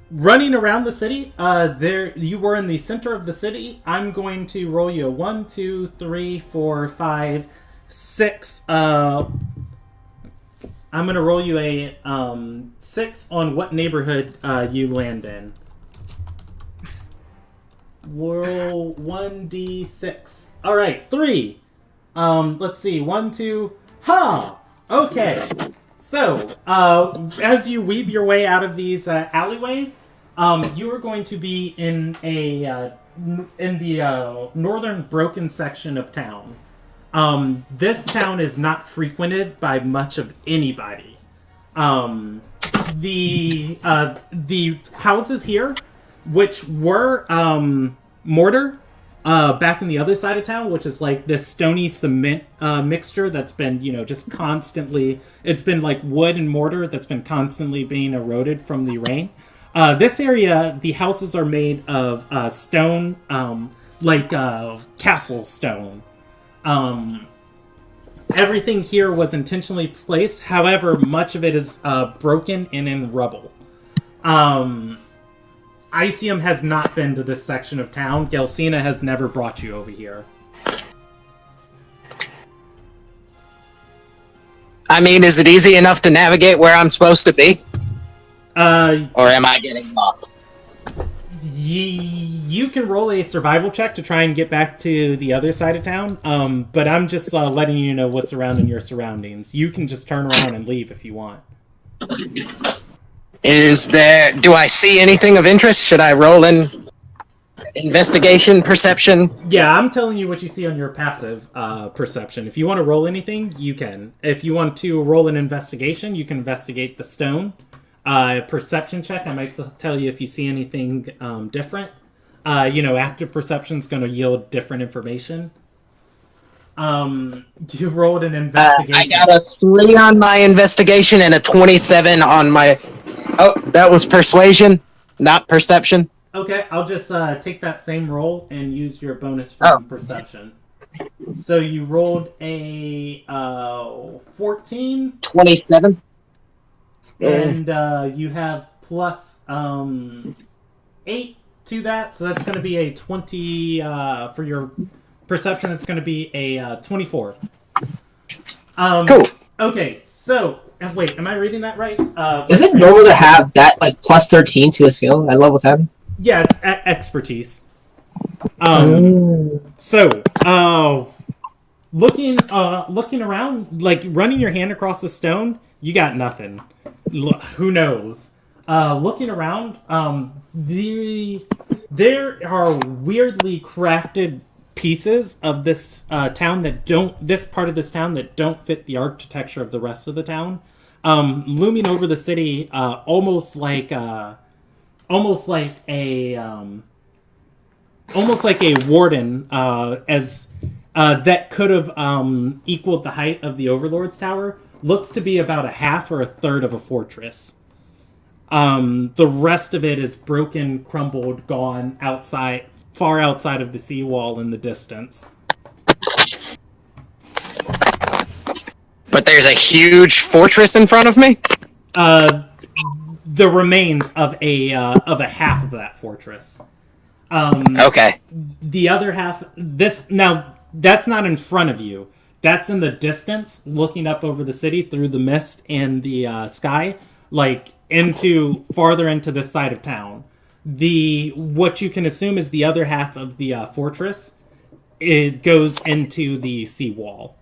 Speaker 5: Running around the city, there you were in the center of the city. I'm going to roll you a 1, 2, 3, 4, 5, 6. I'm gonna roll you a 6 on what neighborhood you land in. Roll 1d6. All right, 3. Let's see, 1, 2. Ha! Okay. So, as you weave your way out of these alleyways, you are going to be in the northern broken section of town. This town is not frequented by much of anybody. The houses here, which were mortar back in the other side of town, which is like this stony cement mixture that's been, just constantly, it's been like wood and mortar that's been constantly being eroded from the rain. This area, the houses are made of stone, like castle stone. Everything here was intentionally placed. However, much of it is broken and in rubble. Icium has not been to this section of town. Gelsina has never brought you over here.
Speaker 8: I mean, is it easy enough to navigate where I'm supposed to be? Or am I getting lost?
Speaker 5: You can roll a survival check to try and get back to the other side of town, but I'm just letting you know what's around in your surroundings. You can just turn around and leave if you want.
Speaker 8: Do I see anything of interest? Should I roll in investigation, perception?
Speaker 5: Yeah, I'm telling you what you see on your passive perception. If you want to roll anything, you can. If you want to roll an investigation, you can investigate the stone. Perception check, I might tell you if you see anything different. Active perception's going to yield different information. You rolled an investigation.
Speaker 8: I got a 3 on my investigation and a 27 on my... Oh, that was persuasion, not perception.
Speaker 5: Okay, I'll just take that same roll and use your bonus from perception. So you rolled a 14.
Speaker 8: 27.
Speaker 5: And you have plus 8 to that, so that's going to be a 20 for your perception. It's going to be a 24.
Speaker 8: Cool.
Speaker 5: Okay, so wait, am I reading that right?
Speaker 7: Is it normal to have that like plus 13 to a skill at level 10?
Speaker 5: Yeah, it's expertise. So looking around, like running your hand across the stone, you got nothing. Who knows? Looking around, there are weirdly crafted pieces of this town this part of this town that don't fit the architecture of the rest of the town. Looming over the city, almost like a warden, as that could have equaled the height of the Overlord's Tower. Looks to be about a half or a third of a fortress. The rest of it is broken, crumbled, gone far outside of the seawall in the distance.
Speaker 8: But there's a huge fortress in front of me?
Speaker 5: The remains of a half of that fortress.
Speaker 8: Okay.
Speaker 5: The other half, that's not in front of you. That's in the distance, looking up over the city through the mist and the sky, like farther into this side of town. What you can assume is the other half of the fortress. It goes into the seawall.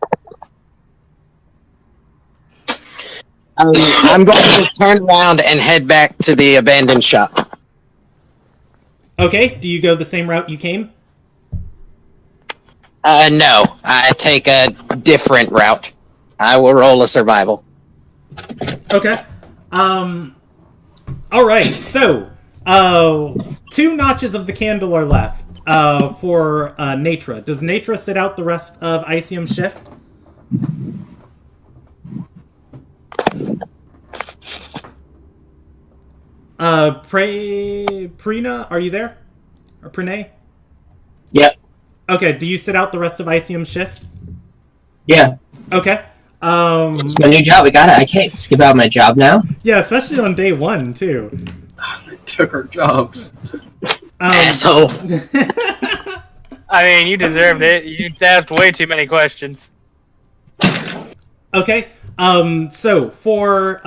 Speaker 8: I'm going to turn around and head back to the abandoned shop.
Speaker 5: Okay, do you go the same route you came?
Speaker 8: No. I take a different route. I will roll a survival.
Speaker 5: Okay. Alright, so, 2 notches of the candle are left, for, Natra. Does Natra sit out the rest of Icium's shift? Prina, are you there? Or Prene?
Speaker 7: Yep.
Speaker 5: Okay, do you sit out the rest of Icium's shift?
Speaker 7: Yeah.
Speaker 5: Okay.
Speaker 7: It's my new job. I got it. I can't skip out my job now.
Speaker 5: Yeah, especially on day 1, too.
Speaker 1: They took our jobs.
Speaker 8: Asshole.
Speaker 2: I mean, you deserved it. You asked way too many questions.
Speaker 5: Okay. So for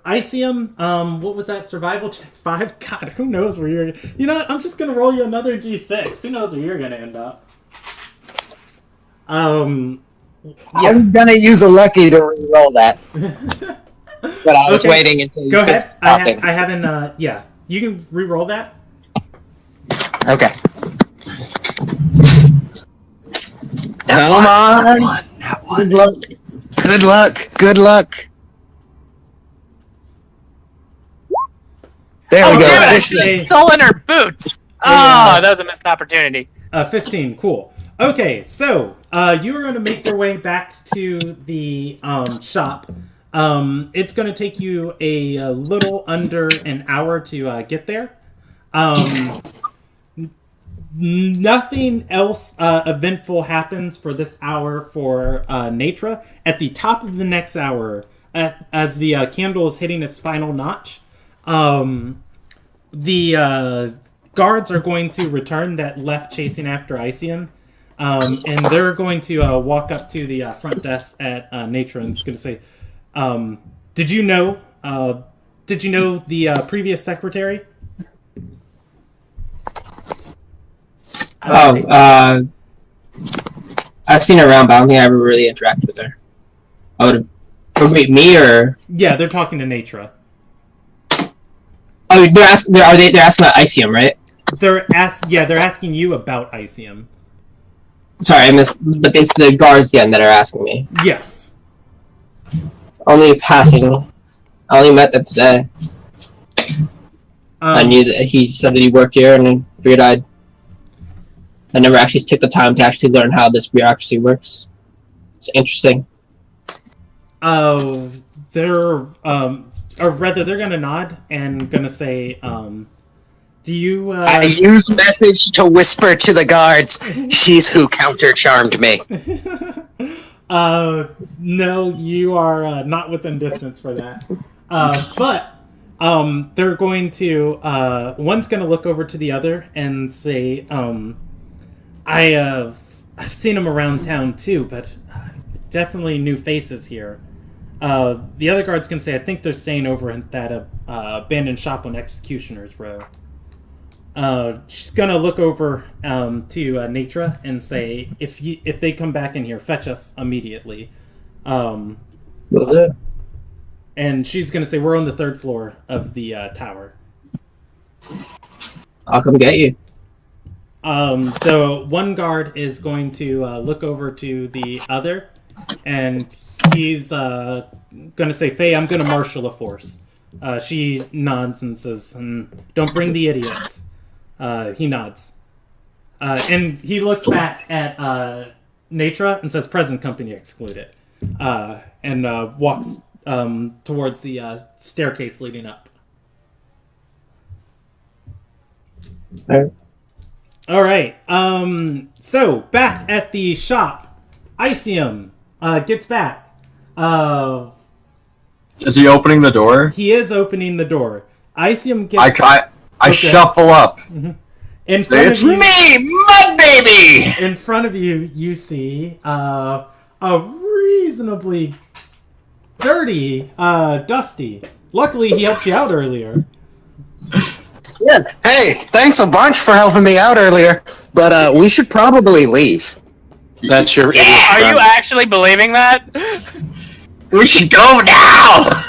Speaker 5: Icium, what was that? Survival check 5? God, who knows where you're... You know what? I'm just gonna roll you another d6. Who knows where you're gonna end up?
Speaker 8: I'm gonna use a lucky to re-roll that. But I was
Speaker 5: Okay.
Speaker 8: waiting until you
Speaker 5: Go ahead.
Speaker 8: talking.
Speaker 5: I haven't, yeah. You can re-roll that.
Speaker 8: Okay. Come on. Good luck. Good luck. Good luck. There we go.
Speaker 2: Damn it, I
Speaker 8: 15.
Speaker 2: should have stolen her boots!
Speaker 5: Yeah.
Speaker 2: Oh, that was a missed opportunity.
Speaker 5: 15, cool. Okay, so, you are going to make your way back to the, shop. It's going to take you a little under an hour to, get there. Nothing else, eventful happens for this hour for, Natra. At the top of the next hour, as the, candle is hitting its final notch, the, guards are going to return that left chasing after Icium. And they're going to walk up to the front desk at Natra and it's going to say, did you know the previous secretary?
Speaker 7: I've seen her around, but I don't think I ever really interacted with her. I would have... Me or...
Speaker 5: Yeah, they're talking to Natra.
Speaker 7: Oh, they're asking about Icium, right?
Speaker 5: They're asking you about Icium.
Speaker 7: Sorry, I missed... It's the guards again that are asking me.
Speaker 5: Yes.
Speaker 7: Only passing. I only met them today. I knew that he said that he worked here, and I figured I never actually took the time to actually learn how this bureaucracy works. It's interesting.
Speaker 5: They're or rather, they're gonna nod and gonna say, do you,
Speaker 8: I use message to whisper to the guards, she's who counter-charmed me.
Speaker 5: No, you are not within distance for that. But they're going to one's going to look over to the other and say, I've seen them around town too, but definitely new faces here. The other guard's going to say, I think they're staying over at that abandoned shop on Executioner's Row. She's gonna look over to Natra and say, if they come back in here, fetch us immediately. And she's gonna say, we're on the 3rd floor of the tower.
Speaker 7: I'll come get you.
Speaker 5: The one guard is going to look over to the other, and he's gonna say, Faye, I'm gonna marshal the force. She nods and says, don't bring the idiots. He nods. And he looks back at Natra and says, present company excluded. And walks towards the staircase leading up. Alright. So, back at the shop, Icium gets back.
Speaker 1: Is he opening the door?
Speaker 5: He is opening the door. Icium gets...
Speaker 1: I shuffle up.
Speaker 5: Mm-hmm. In front
Speaker 1: It's
Speaker 5: of you,
Speaker 1: me, Mud Baby!
Speaker 5: In front of you, you see a reasonably dirty Dusty. Luckily, he helped you out earlier.
Speaker 8: Yeah. Hey, thanks a bunch for helping me out earlier, but we should probably leave.
Speaker 4: That's your idiot
Speaker 2: Are
Speaker 4: friend.
Speaker 2: you actually believing that?
Speaker 1: We should go now!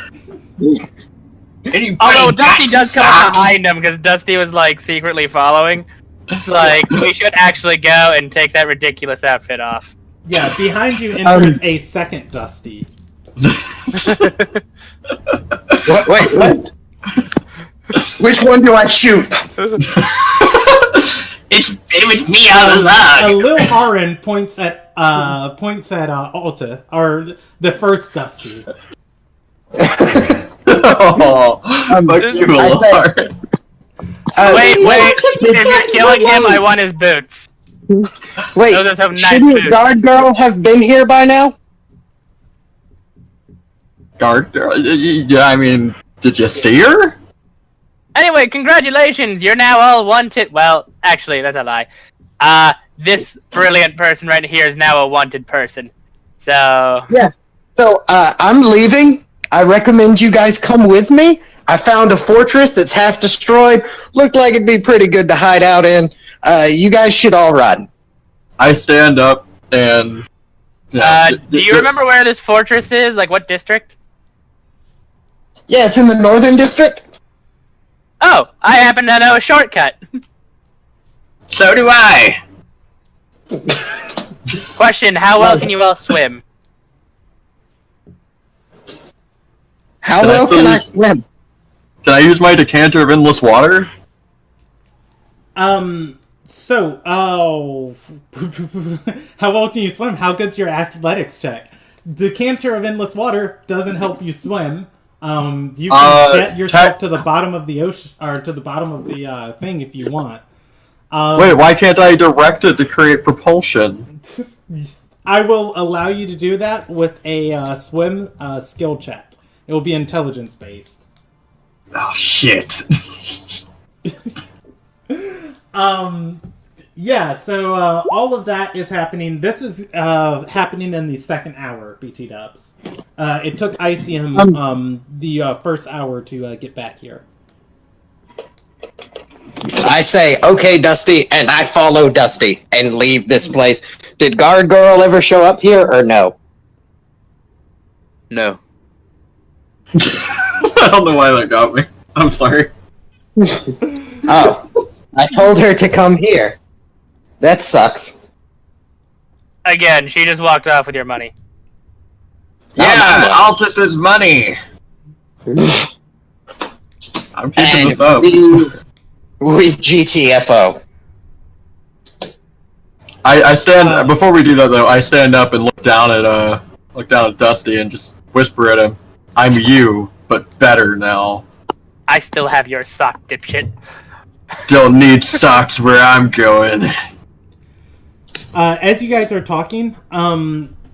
Speaker 2: Although Dusty does come up behind him because Dusty was like secretly following. Like, we should actually go and take that ridiculous outfit off.
Speaker 5: Yeah, behind you enters a second Dusty.
Speaker 8: What? Which one do I shoot?
Speaker 7: It was me all along.
Speaker 5: Lil Haran points at Alta, or the first Dusty.
Speaker 1: Oh, fuck you, Lord.
Speaker 2: Wait, if you're killing him, I want his boots.
Speaker 8: Wait,
Speaker 2: Those are some nice
Speaker 8: shouldn't
Speaker 2: boots.
Speaker 8: Guard Girl have been here by now?
Speaker 1: Guard girl? Yeah, I mean, did you see her?
Speaker 2: Anyway, congratulations, you're now all wanted. Well, actually, that's a lie. This brilliant person right here is now a wanted person. So...
Speaker 8: Yeah. So, I'm leaving. I recommend you guys come with me. I found a fortress that's half destroyed. Looked like it'd be pretty good to hide out in. You guys should all run.
Speaker 1: I stand up and...
Speaker 2: do you remember where this fortress is? Like, what district?
Speaker 8: Yeah, it's in the Northern District.
Speaker 2: Oh, I happen to know a shortcut.
Speaker 7: So do I.
Speaker 2: Question, how well can you all swim?
Speaker 8: How
Speaker 1: Can I
Speaker 8: well
Speaker 1: still
Speaker 8: can I
Speaker 1: use-
Speaker 8: swim?
Speaker 1: Can I use my decanter of endless water?
Speaker 5: How well can you swim? How good's your athletics check? Decanter of endless water doesn't help you swim. You can get yourself to the bottom of the ocean, or to the bottom of the thing if you want.
Speaker 1: Wait, why can't I direct it to create propulsion?
Speaker 5: I will allow you to do that with a swim skill check. It will be intelligence based.
Speaker 1: Oh, shit.
Speaker 5: Yeah, so all of that is happening. This is happening in the second hour, BT Dubs. It took Icium the first hour to get back here.
Speaker 8: I say, okay, Dusty, and I follow Dusty and leave this place. Did Guard Girl ever show up here, or no?
Speaker 3: No.
Speaker 1: I don't know why that got me. I'm sorry.
Speaker 8: Oh, I told her to come here. That sucks.
Speaker 2: Again, she just walked off with your money.
Speaker 1: Yeah, Altus's money. I'm keeping this up.
Speaker 8: We GTFO.
Speaker 1: I stand before we do that though. I stand up and look down at Dusty and just whisper at him, "I'm you, but better now.
Speaker 2: I still have your sock, dipshit.
Speaker 1: Don't need socks where I'm going."
Speaker 5: As you guys are talking,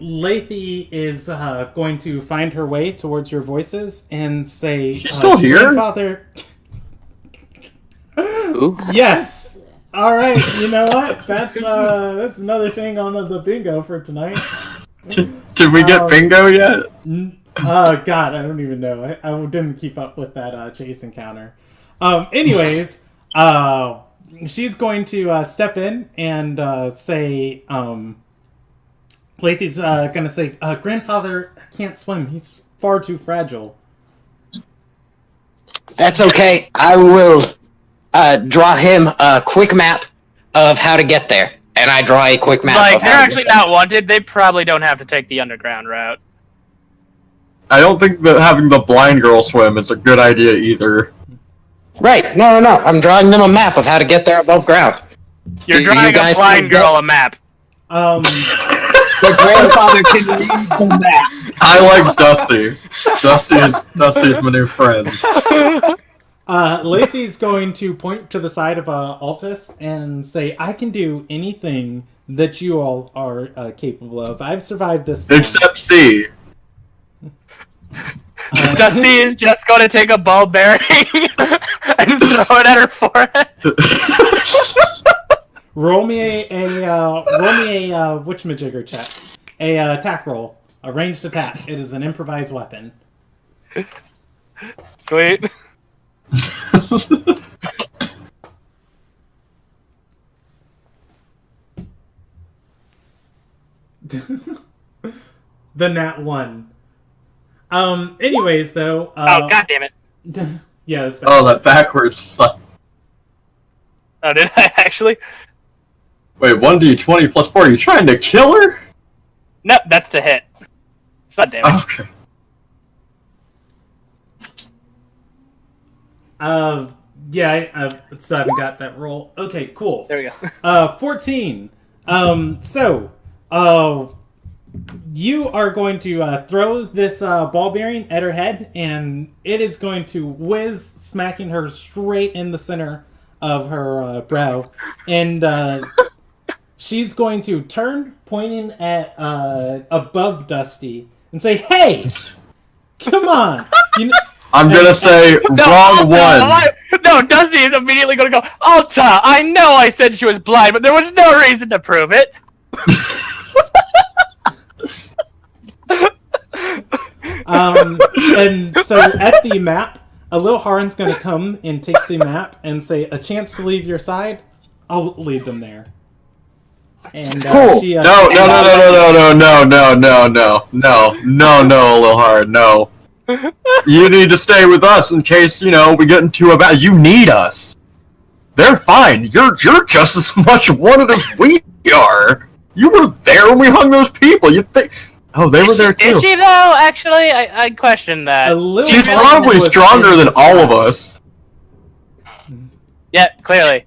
Speaker 5: Lathy is going to find her way towards your voices and say,
Speaker 1: She's still here?
Speaker 5: Grandfather...
Speaker 3: Ooh.
Speaker 5: Yes! Alright, you know what? That's another thing on the bingo for tonight.
Speaker 1: Did we get bingo yet?
Speaker 5: Oh, God, I don't even know. I didn't keep up with that chase encounter. Anyways, she's going to step in and say, Lathy's going to say, Grandfather can't swim. He's far too fragile.
Speaker 8: That's okay. I will draw him a quick map of how to get there. And I draw a quick map
Speaker 2: Like,
Speaker 8: of
Speaker 2: they're
Speaker 8: how to
Speaker 2: actually
Speaker 8: get there.
Speaker 2: not wanted. They probably don't have to take the underground route.
Speaker 1: I don't think that having the blind girl swim is a good idea either.
Speaker 8: Right. No. I'm drawing them a map of how to get there above ground.
Speaker 2: You're
Speaker 8: You
Speaker 2: drawing a
Speaker 8: guys
Speaker 2: blind
Speaker 8: can
Speaker 2: girl a map.
Speaker 8: The grandfather can read the map.
Speaker 1: I like Dusty. Dusty's my new friend.
Speaker 5: Lathy's going to point to the side of Altus and say, I can do anything that you all are capable of. I've survived this long.
Speaker 1: Except C.
Speaker 2: Dusty is just going to take a ball bearing and throw it at her forehead.
Speaker 5: Roll me a witchmajigger check. A attack roll. A ranged attack. It is an improvised weapon.
Speaker 2: Sweet.
Speaker 5: The nat 1. Anyways, though.
Speaker 2: Oh, god damn it.
Speaker 5: Yeah, that's
Speaker 1: Oh, that backwards.
Speaker 2: Oh, did I actually?
Speaker 1: Wait, 1d20 plus 4. Are you trying to kill her?
Speaker 2: Nope, that's to hit. It's not damage.
Speaker 1: Okay.
Speaker 5: Yeah, so I haven't got that roll. Okay, cool.
Speaker 2: There we go.
Speaker 5: 14. You are going to throw this ball bearing at her head, and it is going to whiz, smacking her straight in the center of her brow. And she's going to turn, pointing at above Dusty, and say, "Hey, come on!"
Speaker 1: I'm gonna say wrong one.
Speaker 2: No, Dusty is immediately gonna go, Alta, I know I said she was blind, but there was no reason to prove it.
Speaker 5: And so at the map, a little Haran's gonna come and take the map and say, "A chance to leave your side, I'll lead them there." And
Speaker 8: Cool.
Speaker 5: she,
Speaker 1: No, Lil Hard, no. You need to stay with us in case, we get into a battle. You need us. They're fine. You're just as much wanted as we are. You were there when we hung those people. You think... Oh, they were there too.
Speaker 2: Is she though? Actually, I question that.
Speaker 1: She's probably stronger than all of us.
Speaker 2: Yeah, clearly.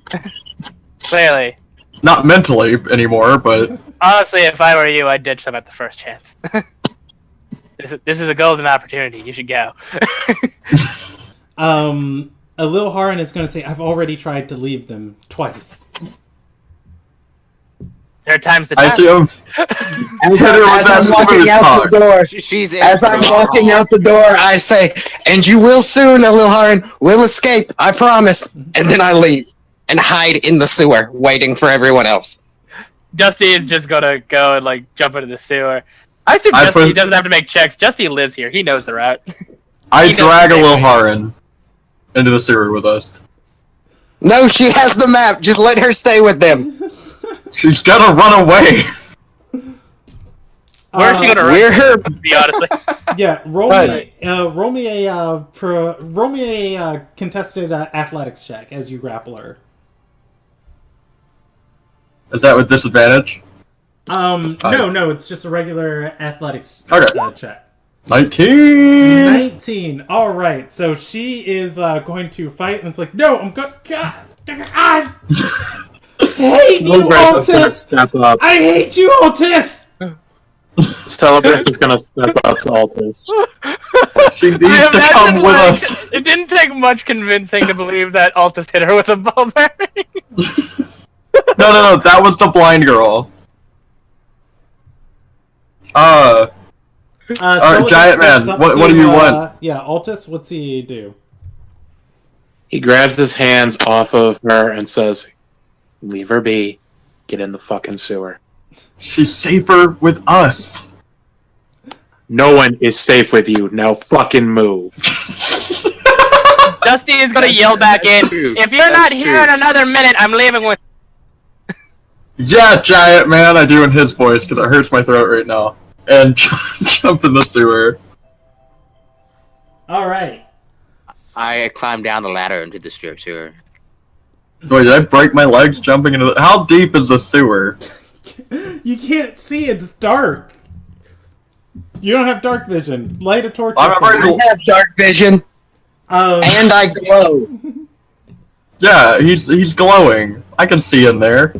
Speaker 2: Clearly.
Speaker 1: Not mentally anymore, but...
Speaker 2: Honestly, if I were you, I'd ditch them at the first chance. This is a golden opportunity. You should go.
Speaker 5: A little Haran is going to say, "I've already tried to leave them twice."
Speaker 2: There are times the
Speaker 1: I
Speaker 2: time.
Speaker 1: see him.
Speaker 8: As I'm walking out the door,
Speaker 3: She's in.
Speaker 8: as I'm walking out the door, I say, "And you will soon, Lil Haran. We'll escape, I promise." And then I leave and hide in the sewer, waiting for everyone else.
Speaker 2: Dusty is just gonna go and jump into the sewer. I assume Dusty doesn't have to make checks. Dusty lives here. He knows the route.
Speaker 1: I drag a Lil Haran into the sewer with us.
Speaker 8: No, she has the map. Just let her stay with them.
Speaker 1: She's gonna run away.
Speaker 2: Where is she gonna
Speaker 8: We're her.
Speaker 2: run? To be honestly.
Speaker 5: Yeah, roll me a contested athletics check as you grapple her.
Speaker 1: Is that with disadvantage?
Speaker 5: No, it's just a regular athletics check.
Speaker 1: 19!
Speaker 5: 19. All right, so she is going to fight, and it's like, "No, I'm going. I hate you, Altus. I hate you, Altus."
Speaker 4: Celebrate is gonna step up to Altus.
Speaker 1: She needs to come with us.
Speaker 2: It didn't take much convincing to believe that Altus hit her with a ball bearing.
Speaker 1: No, that was the blind girl. Giant Man, what do you want?
Speaker 5: Yeah, Altus, what's he do?
Speaker 4: He grabs his hands off of her and says, "Leave her be. Get in the fucking sewer."
Speaker 1: She's safer with us.
Speaker 4: No one is safe with you. Now fucking move.
Speaker 2: Dusty is gonna yell back in, "If you're not here in another minute, I'm leaving with..."
Speaker 1: Yeah, Giant Man, I do in his voice, because it hurts my throat right now. And jump in the sewer.
Speaker 5: Alright.
Speaker 3: I climbed down the ladder into the sewer.
Speaker 1: Wait, did I break my legs jumping into the... How deep is the sewer?
Speaker 5: You can't see, it's dark. You don't have dark vision. Light a torch.
Speaker 8: I have dark vision. And I glow.
Speaker 1: Yeah, he's glowing. I can see in there.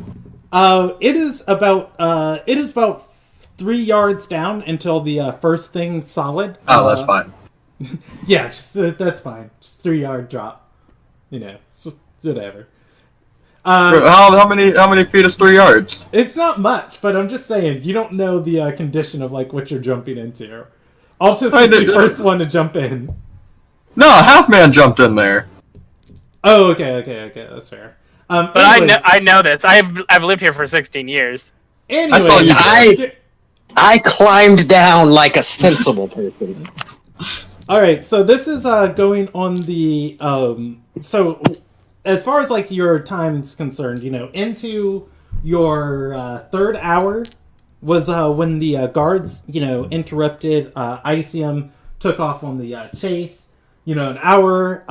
Speaker 5: It is about 3 yards down until the first thing solid.
Speaker 1: Oh, that's fine.
Speaker 5: Yeah, that's fine. Just 3 yard drop. It's just whatever.
Speaker 1: How many feet is 3 yards?
Speaker 5: It's not much, but I'm just saying you don't know the condition of what you're jumping into. Altus is the first one to jump in.
Speaker 1: No, Half Man jumped in there.
Speaker 5: Oh, okay, that's fair.
Speaker 2: But anyways, I know this. I've lived here for 16 years.
Speaker 5: Anyways,
Speaker 8: I climbed down like a sensible person.
Speaker 5: All right, so this is going on the so as far as your time's concerned, into your third hour was when the guards, interrupted Icium, took off on the chase. An hour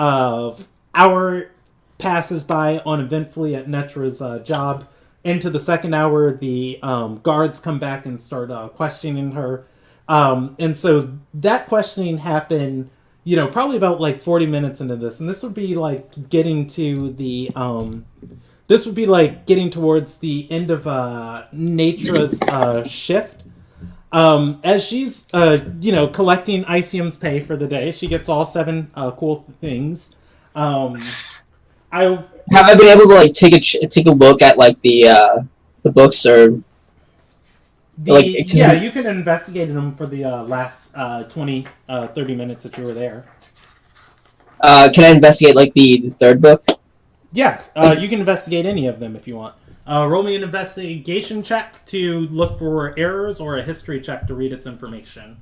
Speaker 5: passes by uneventfully at Netra's job. Into the second hour, the guards come back and start questioning her. And so that questioning happened, probably about like 40 minutes into this. And this would be like getting to the... this would be like getting towards the end of Netra's shift. As she's, collecting Icium's pay for the day, she gets all 7 cool things.
Speaker 7: Have I been able to like take a look at like the books or
Speaker 5: you can investigate them for the last 20, 30 minutes that you were there.
Speaker 7: Can I investigate like the third book?
Speaker 5: Yeah, you can investigate any of them if you want. Roll me an investigation check to look for errors or a history check to read its information.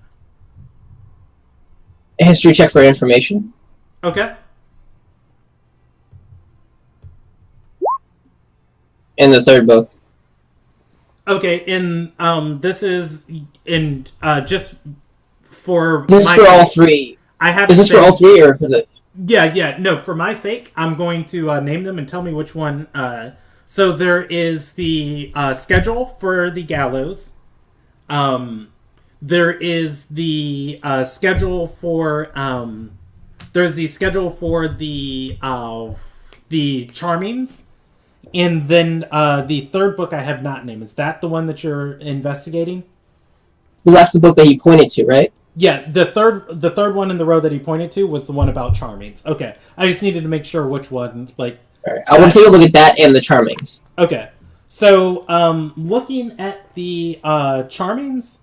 Speaker 7: A history check for information?
Speaker 5: Okay.
Speaker 7: In the third book.
Speaker 5: Okay, this is in just for
Speaker 7: this is for all 3. Is this for all 3 or for the?
Speaker 5: Yeah. No, for my sake, I'm going to name them and tell me which one. So there is the schedule for the gallows. There is the schedule for there's the schedule for the charmings. And then the third book I have not named. Is that the one that you're investigating?
Speaker 7: Well, that's the book that he pointed to, right?
Speaker 5: Yeah, the third one in the row that he pointed to was the one about Charmings. Okay, I just needed to make sure which one. Like,
Speaker 7: all right. I want to take a look at that and the Charmings.
Speaker 5: Okay, so looking at the Charmings,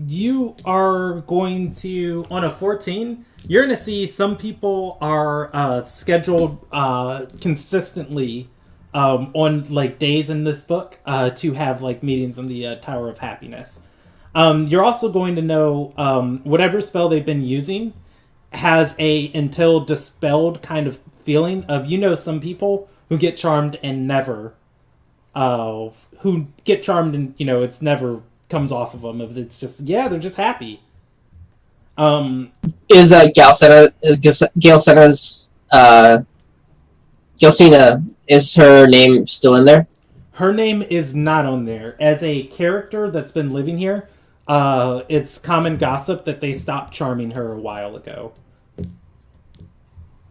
Speaker 5: you are going to on a 14. You're going to see some people are scheduled consistently. On like days in this book to have like meetings in the Tower of Happiness. You're also going to know whatever spell they've been using has a until dispelled kind of feeling of some people who get charmed and never it's never comes off of them. It's just they're just happy.
Speaker 7: Is Galcena's Gelsina, is her name still in there?
Speaker 5: Her name is not on there. As a character that's been living here, it's common gossip that they stopped charming her a while ago.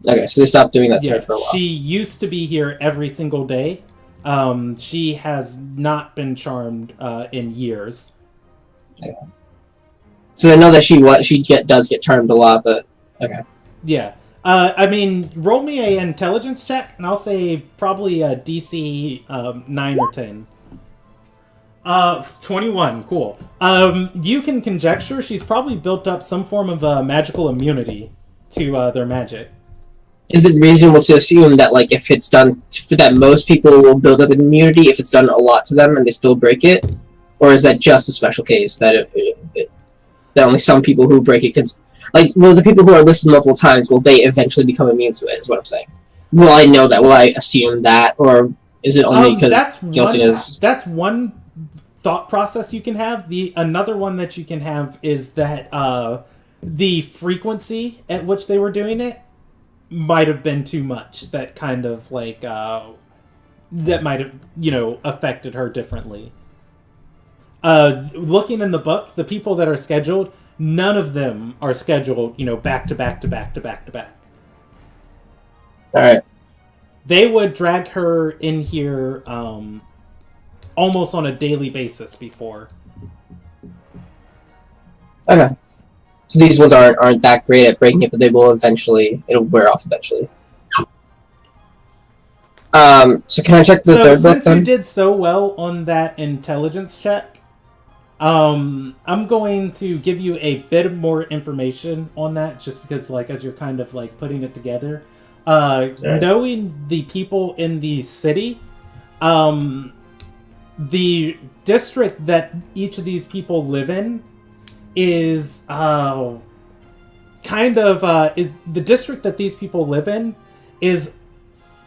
Speaker 7: Okay, so they stopped doing that to her for a while.
Speaker 5: She used to be here every single day. She has not been charmed in years.
Speaker 7: Okay. So I know that she does get charmed a lot, but okay.
Speaker 5: Yeah. Roll me a intelligence check, and I'll say probably a DC 9 or 10. 21, cool. You can conjecture she's probably built up some form of magical immunity to their magic.
Speaker 7: Is it reasonable to assume that, like, if it's done, that most people will build up an immunity if it's done a lot to them and they still break it? Or is that just a special case, that that only some people who break it can... Like, will the people who are listed multiple times, will they eventually become immune to it, is what I'm saying. Will I know that? Will I assume that? Or is it only because Gelsina's...
Speaker 5: That's one thought process you can have. Another one that you can have is that the frequency at which they were doing it might have been too much. That kind of, like, that might have, affected her differently. Looking in the book, the people that are scheduled... None of them are scheduled, back to back to back to back to back.
Speaker 7: Alright.
Speaker 5: They would drag her in here almost on a daily basis before.
Speaker 7: Okay. So these ones aren't that great at breaking it, but they will eventually, it'll wear off eventually. So can I check the third book then?
Speaker 5: Since you did so well on that intelligence check, I'm going to give you a bit more information on that, just because, like, as you're kind of, like, putting it together. Knowing the people in the city, the district that each of these people live in is, the district that these people live in is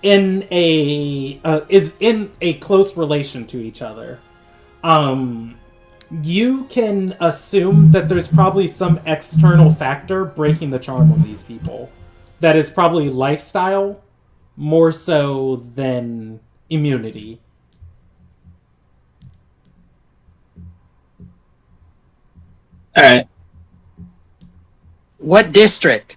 Speaker 5: in a close relation to each other. You can assume that there's probably some external factor breaking the charm on these people. That is probably lifestyle more so than immunity.
Speaker 7: All right.
Speaker 8: What district?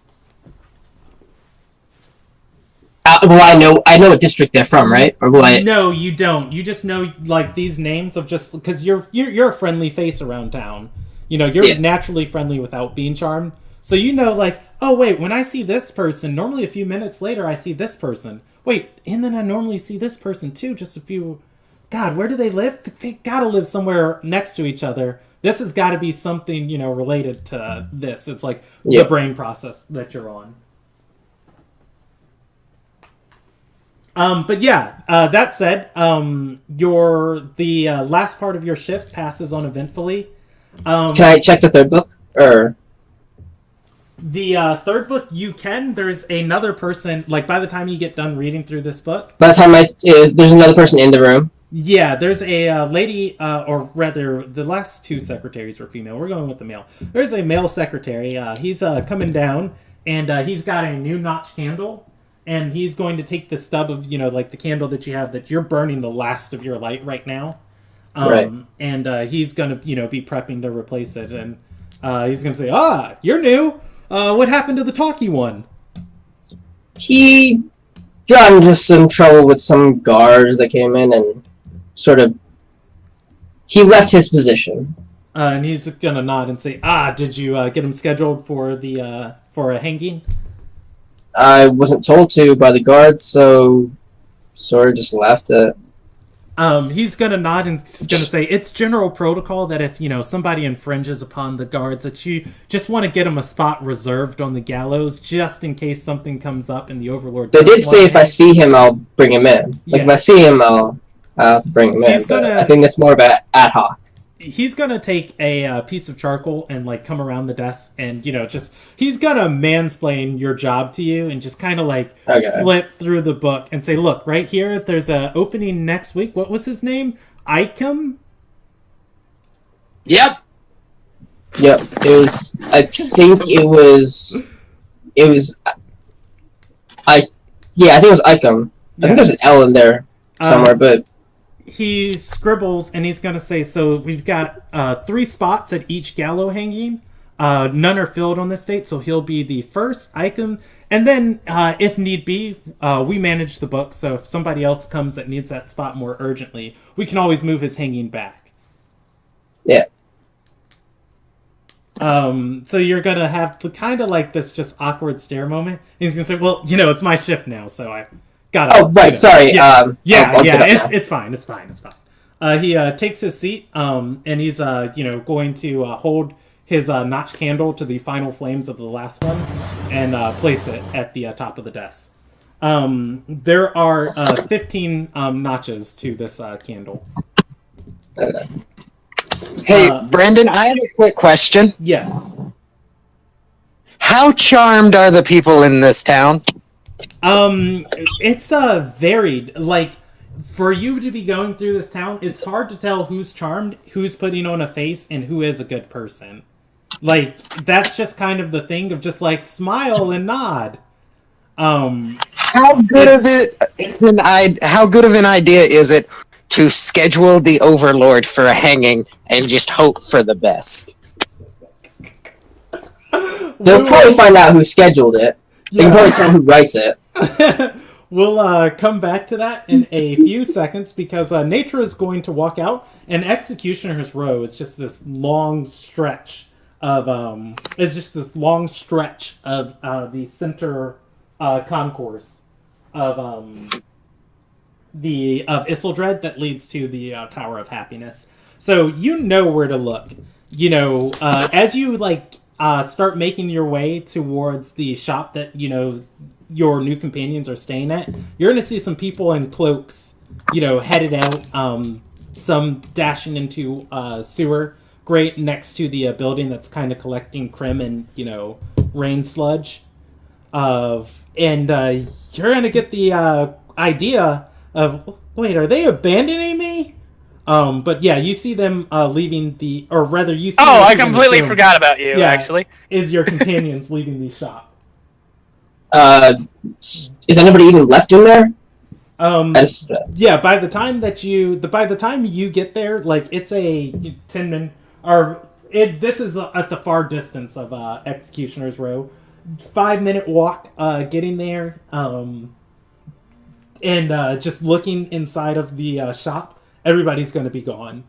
Speaker 7: Well, I know what district they're from, right? Or will I?
Speaker 5: No, you don't. You just know like these names of just because you're a friendly face around town. You know, you're naturally friendly without being charmed. So you know, like, oh wait, when I see this person, normally a few minutes later I see this person. Wait, and then I normally see this person too. Just a few. God, where do they live? They gotta live somewhere next to each other. This has got to be something, you know, related to this. It's like the brain process that you're on. But yeah, that said, the last part of your shift passes uneventfully.
Speaker 7: Can I check the third book? Or
Speaker 5: the third book, you can. There's another person. Like by the time you get done reading through this book,
Speaker 7: by the time there's another person in the room.
Speaker 5: Yeah, there's a lady, or rather, the last two secretaries were female. We're going with the male. There's a male secretary. He's coming down, and he's got a new notch candle, and he's going to take the stub of, you know, like the candle that you have that you're burning the last of your light right now.
Speaker 7: Right.
Speaker 5: And he's going to, you know, be prepping to replace it, and he's going to say, you're new. What happened to the talkie one?
Speaker 7: He got into some trouble with some guards that came in and sort of he left his position.
Speaker 5: And he's gonna nod and say, did you get him scheduled for the for a hanging?
Speaker 7: I wasn't told to by the guards, so sort of just left it.
Speaker 5: He's gonna nod and gonna say, it's general protocol that if, you know, somebody infringes upon the guards, that you just want to get them a spot reserved on the gallows, just in case something comes up and the Overlord...
Speaker 7: They did say if I see him, I'll bring him in. Like, if I see him, I'll have to bring him in. I think that's more of an ad hoc.
Speaker 5: He's gonna take a piece of charcoal and, like, come around the desk and, you know, just... He's gonna mansplain your job to you and just kind of, like, flip through the book and say, look, right here, there's an opening next week. What was his name? Icum?
Speaker 8: Yep.
Speaker 7: It was... I think it was... I think it was Icum. I think there's an L in there somewhere, but...
Speaker 5: He scribbles, and he's going to say, so we've got 3 spots at each gallow hanging. None are filled on this date, so he'll be the first icon. And then, if need be, we manage the book, so if somebody else comes that needs that spot more urgently, we can always move his hanging back.
Speaker 7: Yeah.
Speaker 5: So you're going to have kind of like this just awkward stare moment. He's going to say, well, you know, it's my shift now, so I...
Speaker 7: Sorry.
Speaker 5: It's fine. It's fine. He takes his seat, and he's going to hold his notch candle to the final flames of the last one, and place it at the top of the desk. There are 15 notches to this candle.
Speaker 8: Okay. Hey, Brendan, I have a quick question.
Speaker 5: Yes.
Speaker 8: How charmed are the people in this town?
Speaker 5: It's varied. Like, for you to be going through this town, it's hard to tell who's charmed, who's putting on a face, and who is a good person. Like, that's just kind of the thing of just like smile and nod.
Speaker 8: How good of an idea is it to schedule the Overlord for a hanging and just hope for the best?
Speaker 7: They'll probably find out who scheduled it. They can probably tell who writes it.
Speaker 5: We'll come back to that in a few seconds because Nature is going to walk out, and Executioner's Row is just this long stretch of the center concourse of Isildred that leads to the Tower of Happiness. So you know where to look. You know, as you start making your way towards the shop that, you know, your new companions are staying at, you're going to see some people in cloaks, you know, headed out, some dashing into sewer grate next to the building that's kind of collecting crim and, you know, rain sludge. And you're going to get the idea of, wait, are they abandoning me? But yeah, you see them leaving the, or rather you see...
Speaker 2: Oh, I completely forgot about you, actually.
Speaker 5: Is your companions leaving the shop.
Speaker 7: Is anybody even left in there?
Speaker 5: Yeah. By the time you get there, like it's a 10-minute this is at the far distance of Executioner's Row. 5-minute walk getting there. And just looking inside of the shop, everybody's going to be gone.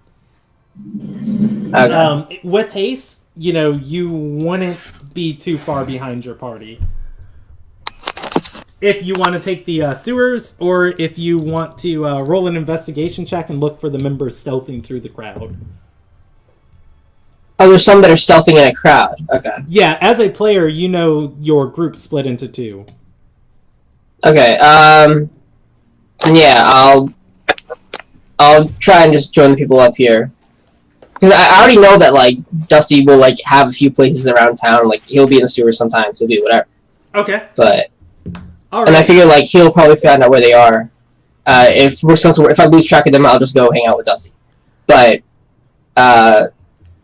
Speaker 7: Okay.
Speaker 5: With haste, you wouldn't be too far behind your party. If you want to take the sewers, or if you want to roll an investigation check and look for the members stealthing through the crowd.
Speaker 7: Oh, there's some that are stealthing in a crowd. Okay.
Speaker 5: Yeah, as a player, your group split into two.
Speaker 7: Okay. Yeah, I'll try and just join the people up here. Because I already know that, like, Dusty will, like, have a few places around town. Like, he'll be in the sewers sometimes, he'll do whatever.
Speaker 5: Okay.
Speaker 7: But...
Speaker 5: All right.
Speaker 7: And I figure, like, he'll probably find out where they are. If I lose track of them, I'll just go hang out with Dusty. But,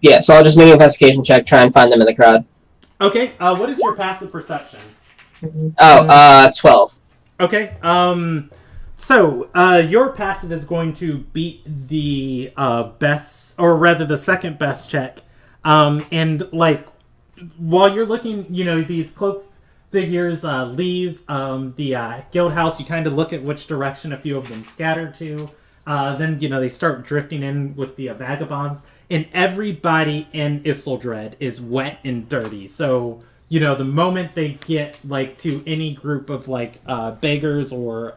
Speaker 7: yeah, so I'll just make an investigation check, try and find them in the crowd.
Speaker 5: Okay, what is your passive perception?
Speaker 7: 12.
Speaker 5: Okay, so, your passive is going to beat the best, or rather the second best check. And, like, while you're looking, these cloak figures leave the guild house, you kind of look at which direction a few of them scatter to. Then, they start drifting in with the vagabonds. And everybody in Isildrad is wet and dirty. So, the moment they get, like, to any group of, like, beggars or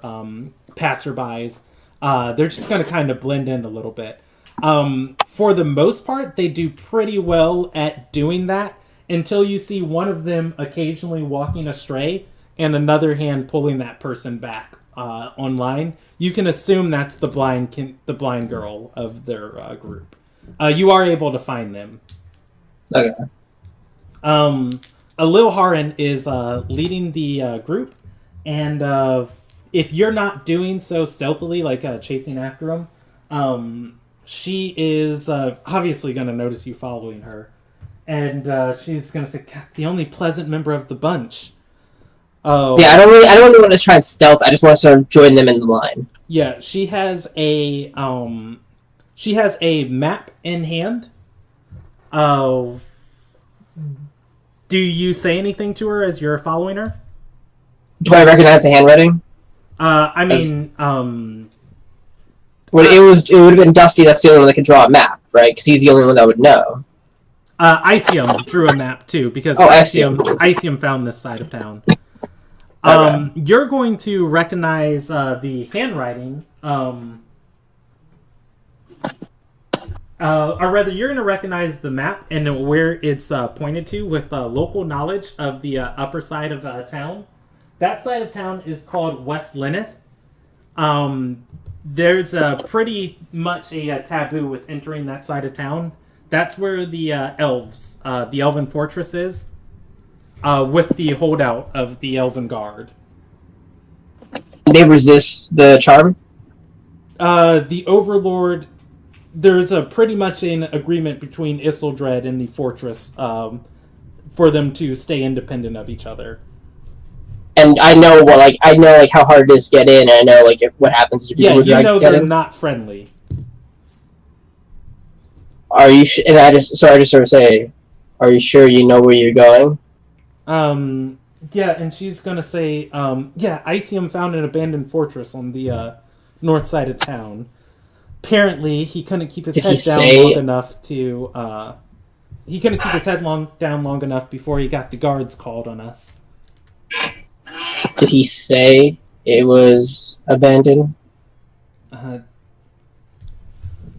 Speaker 5: passerbys, they're just going to kind of blend in a little bit. For the most part, they do pretty well at doing that until you see one of them occasionally walking astray and another hand pulling that person back online. You can assume that's the blind girl of their group. You are able to find them.
Speaker 7: Okay.
Speaker 5: Alil Haran is leading the group, and if you're not doing so stealthily, like chasing after them, she is obviously going to notice you following her, and she's going to say, "The only pleasant member of the bunch." Oh,
Speaker 7: yeah, I don't really want to try and stealth. I just want to sort of join them in the line.
Speaker 5: Yeah, she has a map in hand. Do you say anything to her as you're following her?
Speaker 7: Do I recognize the handwriting?
Speaker 5: I mean,
Speaker 7: Well, it would have been Dusty. That's the only one that could draw a map, right? Because he's the only one that would know.
Speaker 5: Icium drew a map too, because Icium found this side of town.
Speaker 7: Okay.
Speaker 5: You're going to recognize the handwriting, or rather, you're going to recognize the map and where it's pointed to with local knowledge of the upper side of town. That side of town is called West Lenneth. There's pretty much a taboo with entering that side of town. That's where the elves, the Elven Fortress is, with the holdout of the Elven Guard.
Speaker 7: They resist the charm?
Speaker 5: The Overlord... There's pretty much an agreement between Isildrad and the Fortress for them to stay independent of each other.
Speaker 7: And I know how hard it is to get in, and I know what happens if people
Speaker 5: they're not friendly.
Speaker 7: Are you? And I just sort of say, "Are you sure you know where you're going?"
Speaker 5: Yeah, and she's gonna say, Icium found an abandoned fortress on the north side of town. Apparently, he couldn't keep his head down long enough to. He couldn't keep his head down long enough before he got the guards called on us.
Speaker 7: Did he say it was abandoned?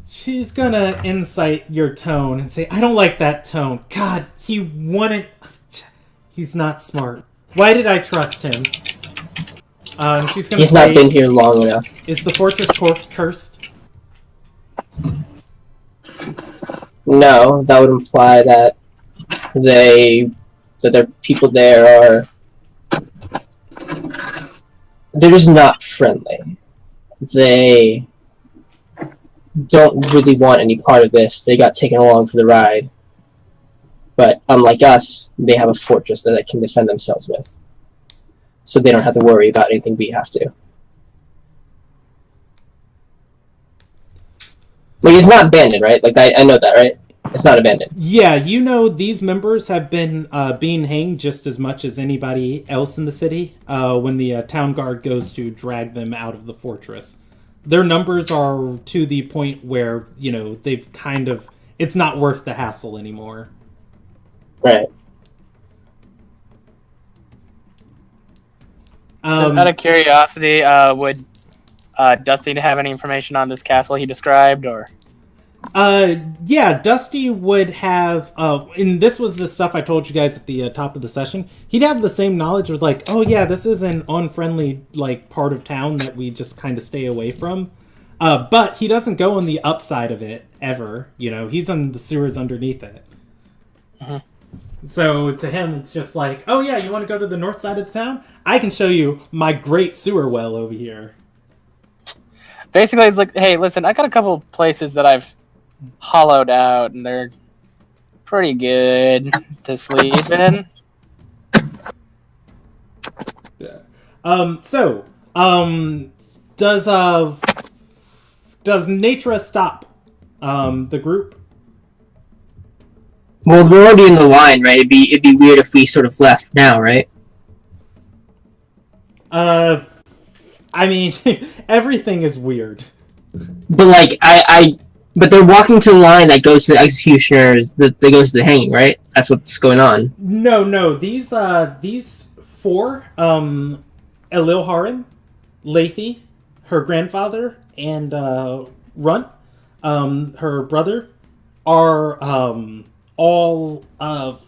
Speaker 5: She's gonna insight your tone and say, "I don't like that tone. God, he wouldn't. He's not smart. Why did I trust him?" She's gonna
Speaker 7: He's
Speaker 5: say,
Speaker 7: not been here long enough.
Speaker 5: "Is the fortress cursed?"
Speaker 7: No, that would imply that their people there are. They're just not friendly. They don't really want any part of this. They got taken along for the ride. But unlike us, they have a fortress that they can defend themselves with. so they don't have to worry about anything we have to. Like, it's not abandoned, right? Like, I know that, right? It's not abandoned.
Speaker 5: Yeah, you know these members have been being hanged just as much as anybody else in the city when the town guard goes to drag them out of the fortress. Their numbers are to the point where, they've kind of... It's not worth the hassle anymore.
Speaker 7: Right.
Speaker 2: Just out of curiosity, would Dusty have any information on this castle he described, or?
Speaker 5: Yeah, Dusty would have, and this was the stuff I told you guys at the top of the session. He'd have the same knowledge of like, oh yeah, this is an unfriendly, like, part of town that we just kind of stay away from. But he doesn't go on the upside of it, ever. He's on the sewers underneath it.
Speaker 2: Mm-hmm.
Speaker 5: So to him, it's just like, oh yeah, you want to go to the north side of the town? I can show you my great sewer well over here.
Speaker 2: Basically, it's like, hey, listen, I got a couple places that I've hollowed out, and they're pretty good to sleep in.
Speaker 5: Yeah. Does Natra stop the group?
Speaker 7: Well, we're already in the line, right? It'd be weird if we sort of left now, right?
Speaker 5: I mean, everything is weird.
Speaker 7: But like, but they're walking to the line that goes to the executioners, that goes to the hanging, right? That's what's going on.
Speaker 5: No. These four, Ilderon, Lethe, her grandfather, and Runt, her brother, are all are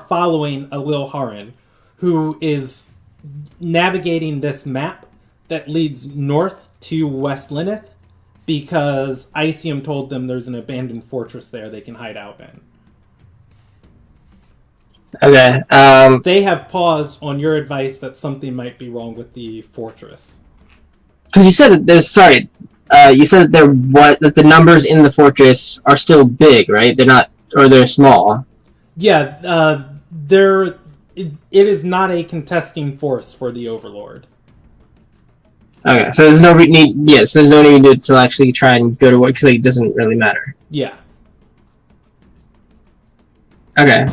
Speaker 5: following Ilderon, who is navigating this map that leads north to West Lineth, because Icium told them there's an abandoned fortress there they can hide out in.
Speaker 7: Okay.
Speaker 5: They have paused on your advice that something might be wrong with the fortress.
Speaker 7: Because you said that you said that the numbers in the fortress are still big, right? They're not, or they're small.
Speaker 5: Yeah, it is not a contesting force for the Overlord.
Speaker 7: Okay, so there's no need. Yes, there's no need to actually try and go to work, because it doesn't really matter.
Speaker 5: Yeah.
Speaker 7: Okay.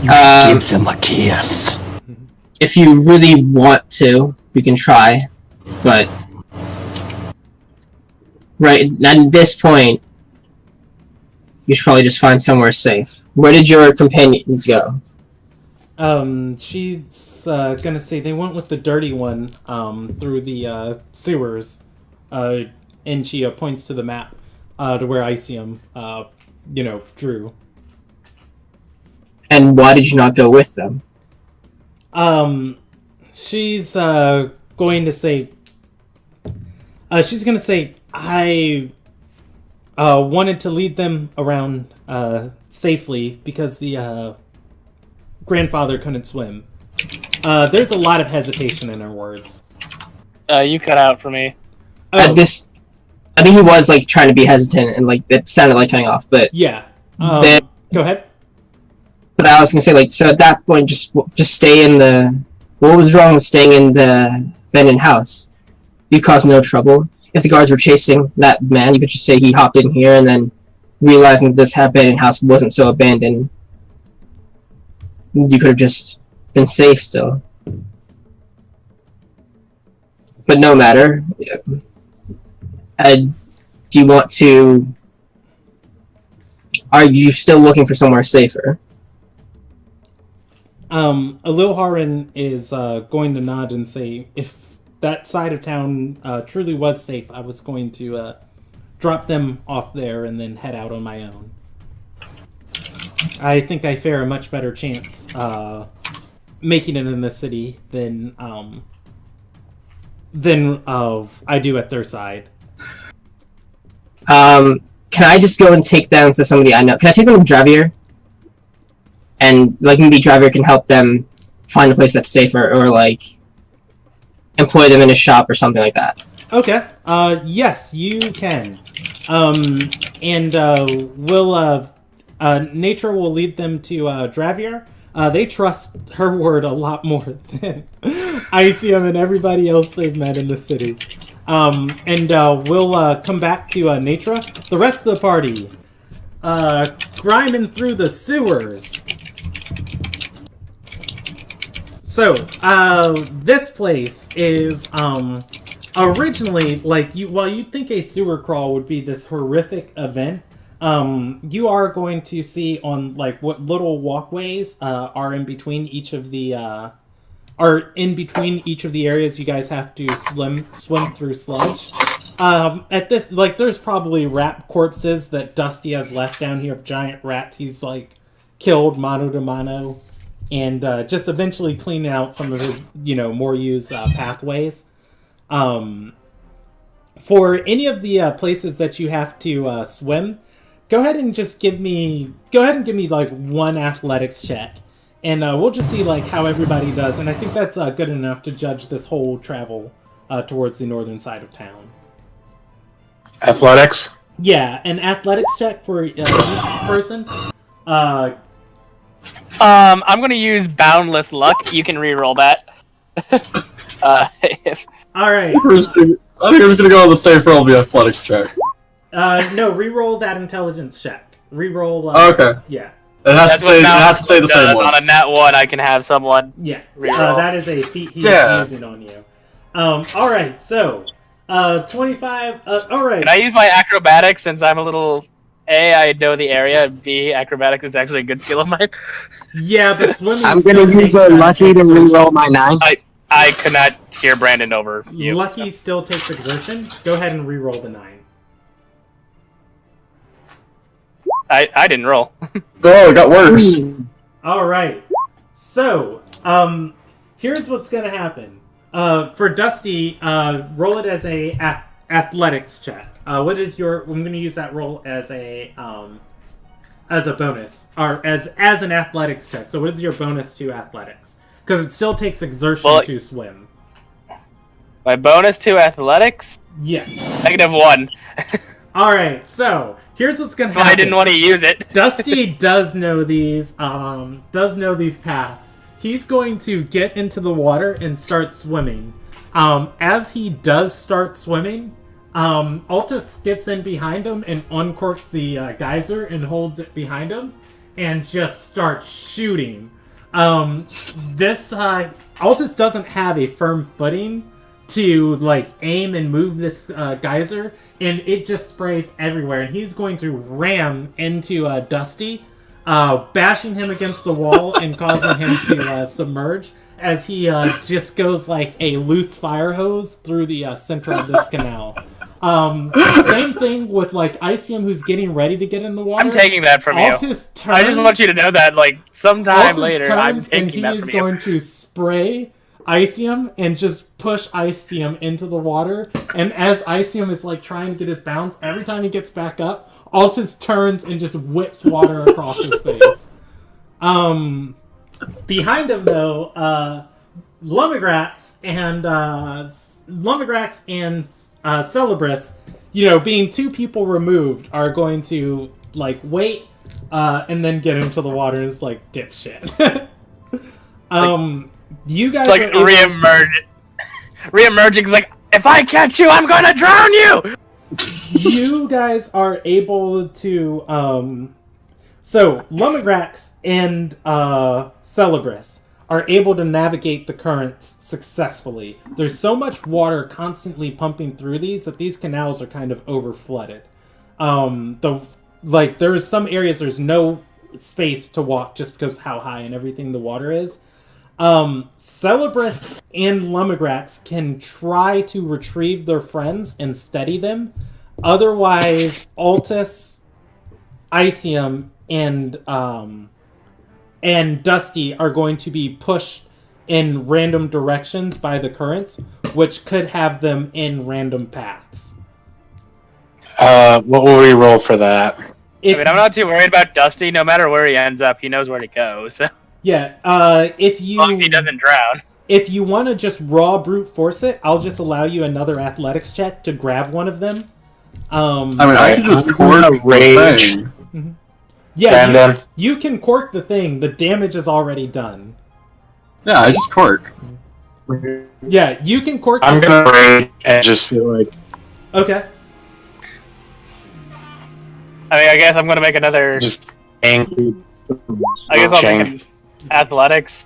Speaker 9: Give them a kiss.
Speaker 7: If you really want to, we can try, but right at this point, you should probably just find somewhere safe. Where did your companions go?
Speaker 5: She's gonna say they went with the dirty one through the sewers, and she points to the map to where Icium drew.
Speaker 7: And why did you not go with them?
Speaker 5: She's going to say I wanted to lead them around safely because the grandfather couldn't swim. There's a lot of hesitation in her words.
Speaker 2: You cut out for me.
Speaker 5: Oh.
Speaker 7: I think he was like trying to be hesitant, and like it sounded like cutting off. But
Speaker 5: yeah,
Speaker 7: go
Speaker 5: ahead.
Speaker 7: But I was gonna say, like, so at that point, just stay in the. What was wrong with staying in the abandoned house? You caused no trouble. If the guards were chasing that man, you could just say he hopped in here, and then realizing that this abandoned house wasn't so abandoned, you could have just been safe still. But no matter. Do you want to... Are you still looking for somewhere safer?
Speaker 5: Ilderon is going to nod and say, if that side of town truly was safe, I was going to drop them off there and then head out on my own. I think I fare a much better chance making it in the city than I do at their side.
Speaker 7: Can I just go and take them to somebody I know? Can I take them to Dravier? And, like, maybe Dravier can help them find a place that's safer, or, like, employ them in a shop or something like that.
Speaker 5: Okay. Yes, you can. Nature will lead them to Dravier. They trust her word a lot more than Icium and everybody else they've met in the city. And we'll come back to Natra. The rest of the party, grinding through the sewers. So, this place is originally, like, while you think a sewer crawl would be this horrific event, you are going to see on, like, what little walkways are in between each of the areas you guys have to swim through sludge. At this, like, there's probably rat corpses that Dusty has left down here of giant rats he's, like, killed mano to mano, and just eventually cleaning out some of his, more used pathways. For any of the places that you have to swim, go ahead and give me like one athletics check, and we'll just see like how everybody does. And I think that's good enough to judge this whole travel towards the northern side of town.
Speaker 4: Athletics?
Speaker 5: Yeah, an athletics check for each person.
Speaker 2: I'm gonna use Boundless Luck. You can re-roll that.
Speaker 5: All right.
Speaker 1: I think we're just gonna go on the safe roll of the athletics check.
Speaker 5: No, re-roll that intelligence check. Re-roll.
Speaker 1: Okay.
Speaker 5: Yeah.
Speaker 1: It has to stay the same one.
Speaker 2: On a nat 1, I can have someone.
Speaker 5: Yeah.
Speaker 2: Re-roll.
Speaker 5: That is a feat he's using on you. All right. So, 25. All right.
Speaker 2: Can I use my acrobatics since I'm a little? A, I know the area. B, acrobatics is actually a good skill of mine.
Speaker 5: Yeah, but swimming.
Speaker 8: I'm gonna use a lucky to re-roll my 9.
Speaker 2: I cannot hear Brandon over you.
Speaker 5: Lucky still takes exertion. Go ahead and re-roll the 9.
Speaker 2: I didn't roll.
Speaker 1: Oh, it got worse.
Speaker 5: All right. So, here's what's gonna happen. For Dusty, roll it as a athletics check. What is your? I'm gonna use that roll as a bonus, or as an athletics check. So, what is your bonus to athletics? Because it still takes exertion to swim.
Speaker 2: My bonus to athletics?
Speaker 5: Yes.
Speaker 2: -1.
Speaker 5: All right. So here's what's gonna happen.
Speaker 2: I didn't want to use it.
Speaker 5: Dusty does know these paths. He's going to get into the water and start swimming. As he does start swimming, Altus gets in behind him and uncorks the geyser and holds it behind him and just starts shooting. Altus doesn't have a firm footing to like aim and move this geyser, and it just sprays everywhere, and he's going to ram into Dusty, bashing him against the wall and causing him to submerge as he just goes like a loose fire hose through the center of this canal. Same thing with like Icium, who's getting ready to get in the water.
Speaker 2: I'm taking that from you. I just want you to know that like sometime later I'm taking that from you.
Speaker 5: And he is going to spray Icium and just push Icium into the water. And as Icium is like trying to get his bounce, every time he gets back up, Altus turns and just whips water across his face. Behind him though, Lumigrax and Celebris, being 2 people removed, are going to like wait and then get into the water and it's like dipshit. You guys
Speaker 2: like
Speaker 5: are
Speaker 2: re-emerging like, if I catch you, I'm gonna drown you.
Speaker 5: You guys are able to so Lumigrax and Celebris are able to navigate the currents successfully. There's so much water constantly pumping through these that these canals are kind of over flooded. There's some areas there's no space to walk just because how high and everything the water is. Celebris and Lumigrax can try to retrieve their friends and steady them. Otherwise, Altus, Icium, and Dusty are going to be pushed in random directions by the currents, which could have them in random paths.
Speaker 4: What will we roll for that?
Speaker 2: I'm not too worried about Dusty. No matter where he ends up, he knows where to go. So
Speaker 5: yeah,
Speaker 2: as long as he doesn't drown.
Speaker 5: If you want to just raw brute force it, I'll just allow you another athletics check to grab one of them.
Speaker 1: I should just cork a rage.
Speaker 5: Mm-hmm. Yeah, you can cork the thing. The damage is already done.
Speaker 1: Yeah, I just cork.
Speaker 5: Yeah, you can cork.
Speaker 4: I'm gonna rage and just feel like.
Speaker 5: Okay.
Speaker 2: I mean, I guess I'm gonna make another.
Speaker 4: Just angry.
Speaker 2: I guess I'll make an athletics.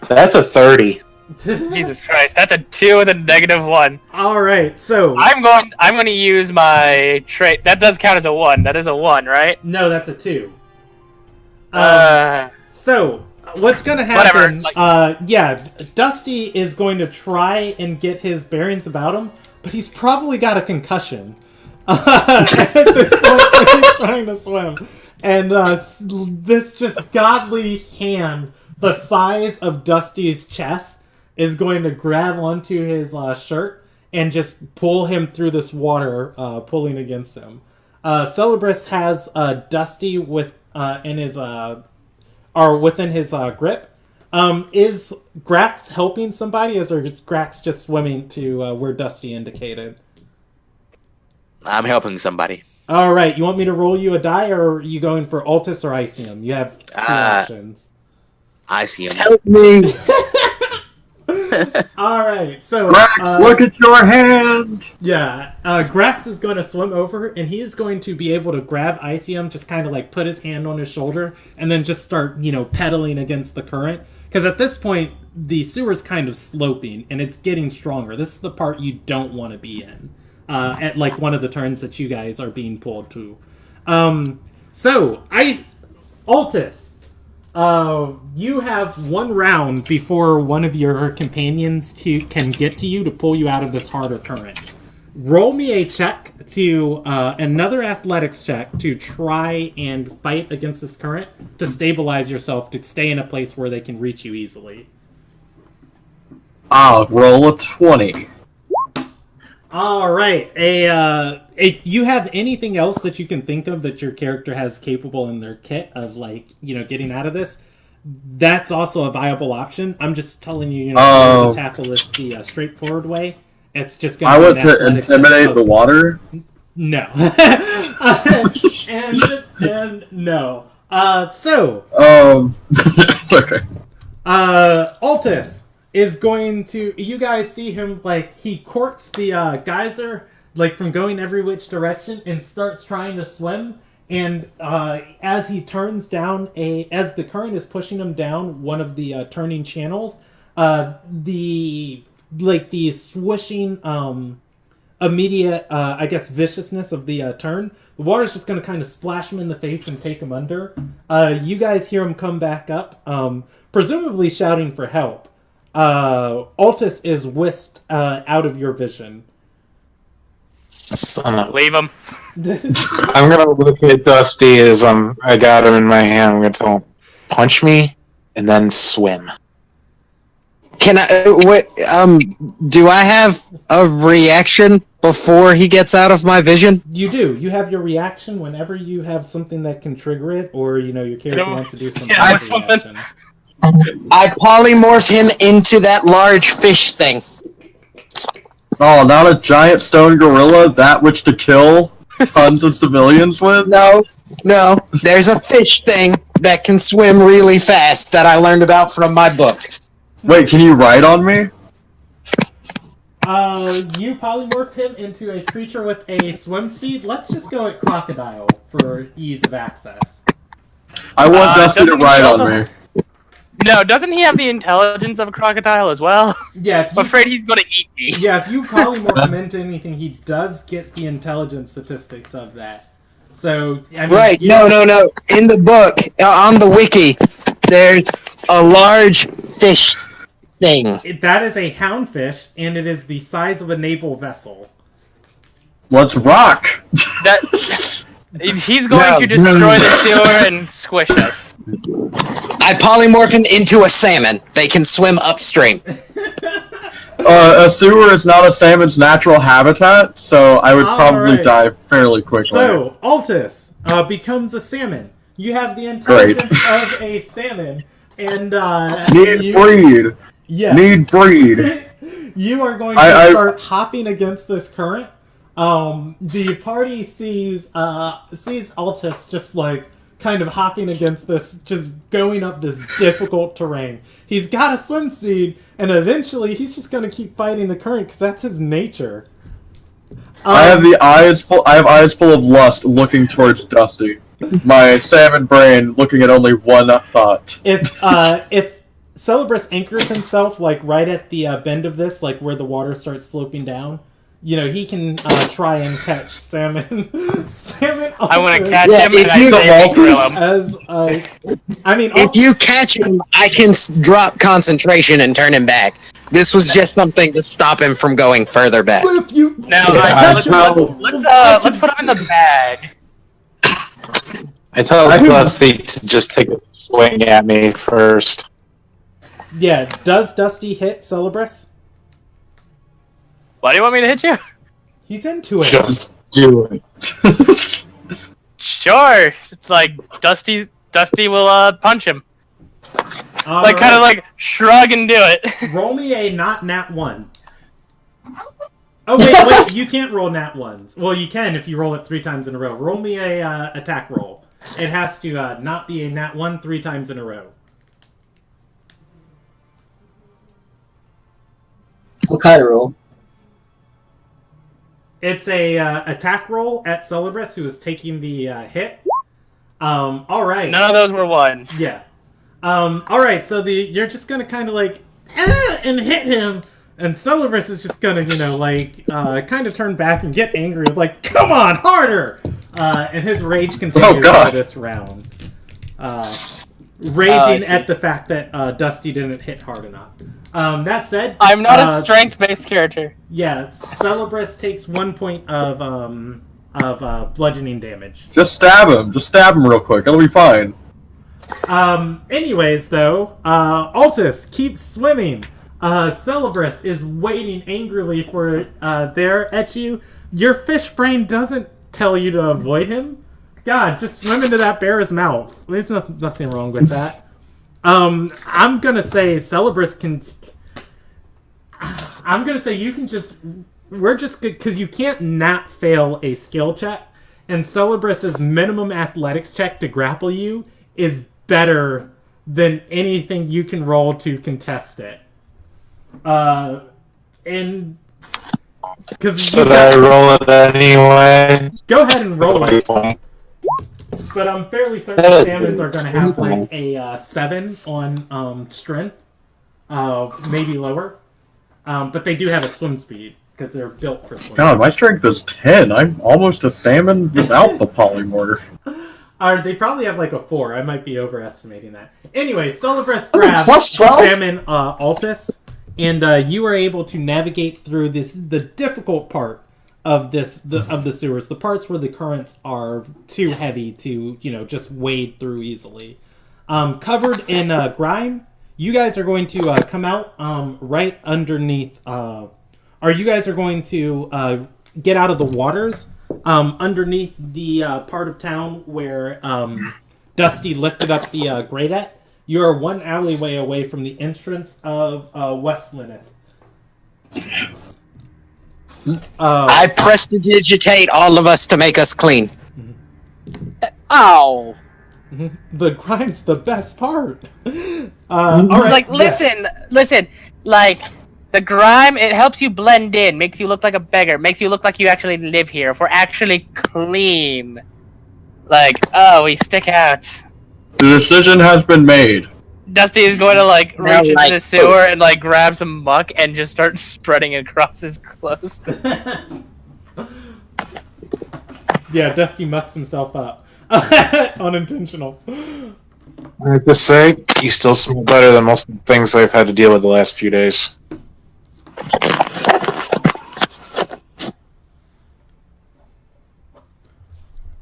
Speaker 4: That's a 30.
Speaker 2: Jesus Christ, that's a 2 with a -1.
Speaker 5: All right, so
Speaker 2: I'm going to use my trait. That does count as a 1. That is a 1, right?
Speaker 5: no, that's a 2. So what's gonna happen?
Speaker 2: Whatever, like-
Speaker 5: Yeah, Dusty is going to try and get his bearings about him, but he's probably got a concussion at this point when he's trying to swim. And this just godly hand, the size of Dusty's chest, is going to grab onto his shirt and just pull him through this water, pulling against him. Celebris has Dusty with in his or within his grip. Is Grax helping somebody, or is Grax just swimming to where Dusty indicated?
Speaker 3: I'm helping somebody.
Speaker 5: All right, you want me to roll you a die, or are you going for Altus or Icium? You have two options.
Speaker 3: I see him.
Speaker 8: Help me!
Speaker 5: All right, so
Speaker 1: Grax, look at your hand!
Speaker 5: yeah, Grax is going to swim over, and he is going to be able to grab Icium, just kind of like put his hand on his shoulder, and then just start, pedaling against the current. Because at this point, the sewer's kind of sloping, and it's getting stronger. This is the part you don't want to be in. At like one of the turns that you guys are being pulled to. Altus, you have one round before one of your companions can get to you to pull you out of this harder current. Roll me a check to another athletics check to try and fight against this current to stabilize yourself to stay in a place where they can reach you easily.
Speaker 1: I'll roll a 20.
Speaker 5: All right. If you have anything else that you can think of that your character has capable in their kit of, getting out of this, that's also a viable option. I'm just telling you, to tackle this the straightforward way. It's just going to.
Speaker 1: I want to intimidate the water.
Speaker 5: No. and no.
Speaker 1: Okay.
Speaker 5: Altus is going to, you guys see him, he corks the geyser, from going every which direction and starts trying to swim. And as he turns down as the current is pushing him down one of the turning channels, the swishing, immediate, viciousness of the turn, the water's just going to kind of splash him in the face and take him under. You guys hear him come back up, presumably shouting for help. Altus is whisked out of your vision.
Speaker 2: Leave him.
Speaker 4: I'm gonna look at Dusty as I got him in my hand. I'm gonna tell him, punch me and then swim.
Speaker 8: Can I? Do I have a reaction before he gets out of my vision?
Speaker 5: You do. You have your reaction whenever you have something that can trigger it, or your character wants to do something. Reaction.
Speaker 8: I polymorph him into that large fish thing.
Speaker 1: Oh, not a giant stone gorilla, that which to kill tons of civilians with?
Speaker 8: No. There's a fish thing that can swim really fast that I learned about from my book.
Speaker 1: Wait, can you ride on me?
Speaker 5: You polymorph him into a creature with a swim speed. Let's just go at crocodile for ease of access.
Speaker 1: I want Dusty to ride on me.
Speaker 2: No, doesn't he have the intelligence of a crocodile as well?
Speaker 5: Yeah.
Speaker 2: I'm afraid he's going to eat me.
Speaker 5: Yeah, if you polymorph him into anything, he does get the intelligence statistics of that. So,
Speaker 8: Right, no. In the book, on the wiki, there's a large fish thing.
Speaker 5: That is a houndfish, and it is the size of a naval vessel.
Speaker 1: Let's rock!
Speaker 2: He's going to destroy the sewer and squish us.
Speaker 8: I polymorph him into a salmon. They can swim upstream.
Speaker 1: A sewer is not a salmon's natural habitat, so I would probably die fairly quickly.
Speaker 5: So, Altus becomes a salmon. You have the intelligence of a salmon, and
Speaker 1: breed.
Speaker 5: Yeah.
Speaker 1: Need breed.
Speaker 5: You are going to start hopping against this current. The party sees Altus just kind of hopping against this, just going up this difficult terrain. He's got a swim speed, and eventually he's just going to keep fighting the current because that's his nature.
Speaker 1: I have eyes full of lust looking towards Dusty. My salmon brain looking at only one thought.
Speaker 5: If Celebris anchors himself like right at the bend of this, like where the water starts sloping down, you know, he can try and catch salmon.
Speaker 2: I want to catch him and
Speaker 1: you
Speaker 2: I grill him.
Speaker 8: If you catch him, I can drop concentration and turn him back. This was just something to stop him from going further back.
Speaker 5: If you
Speaker 2: Now, let's put him in the bag.
Speaker 4: I tell Dusty to just take a swing at me first.
Speaker 5: Yeah, does Dusty hit Celebris?
Speaker 2: Why do you want me to hit you?
Speaker 5: He's into it.
Speaker 4: Just do it.
Speaker 2: Sure. It's like Dusty will punch him.
Speaker 5: Alright.
Speaker 2: Kind of like shrug and do it.
Speaker 5: Roll me a not nat 1. Oh wait, you can't roll nat 1s. Well, you can if you roll it 3 times in a row. Roll me a attack roll. It has to not be a nat 1 3 times in a row.
Speaker 7: What kind of roll?
Speaker 5: It's a attack roll at Celebris, who is taking the hit. All right.
Speaker 2: None of those were one.
Speaker 5: Yeah. All right. So you're just gonna kind of like and hit him, and Celebris is just gonna kind of turn back and get angry, like come on harder. And his rage continues for this round. Raging at the fact that Dusty didn't hit hard enough. That said,
Speaker 2: I'm not a strength-based character.
Speaker 5: Yeah, Celebris takes 1 point of bludgeoning damage.
Speaker 1: Just stab him real quick. It'll be fine.
Speaker 5: Anyways, though, Altus keeps swimming. Celebris is waiting angrily for there at you. Your fish brain doesn't tell you to avoid him. God, just swim into that bear's mouth. There's nothing wrong with that. I'm gonna say Celebris can. I'm gonna say you can just. We're just good because you can't not fail a skill check, and Celebris's minimum athletics check to grapple you is better than anything you can roll to contest it. And because
Speaker 4: should I roll it anyway?
Speaker 5: Go ahead and roll it. But I'm fairly certain salmons are going to have like a 7 on strength, maybe lower. But they do have a swim speed because they're built for swimming.
Speaker 1: God, my strength is 10. I'm almost a salmon without the polymorph.
Speaker 5: They probably have like a 4. I might be overestimating that. Anyway, Celebris grabs salmon Altus, and you are able to navigate through the difficult part of the sewers, the parts where the currents are too heavy to just wade through easily. Covered in grime, you guys are going to come out right underneath. You guys are going to get out of the waters underneath the part of town where Dusty lifted up the grate at. You are one alleyway away from the entrance of West Lyneth.
Speaker 8: I prestidigitate all of us to make us clean.
Speaker 2: Ow!
Speaker 5: The grime's the best part. All right.
Speaker 2: Listen. Like, the grime, it helps you blend in, makes you look like a beggar, makes you look like you actually live here. If we're actually clean, we stick out.
Speaker 1: The decision has been made.
Speaker 2: Dusty is going to reach into the sewer and grab some muck and just start spreading it across his clothes.
Speaker 5: Yeah, Dusty mucks himself up. Unintentional.
Speaker 4: I have to say, you still smell better than most of the things I've had to deal with the last few days.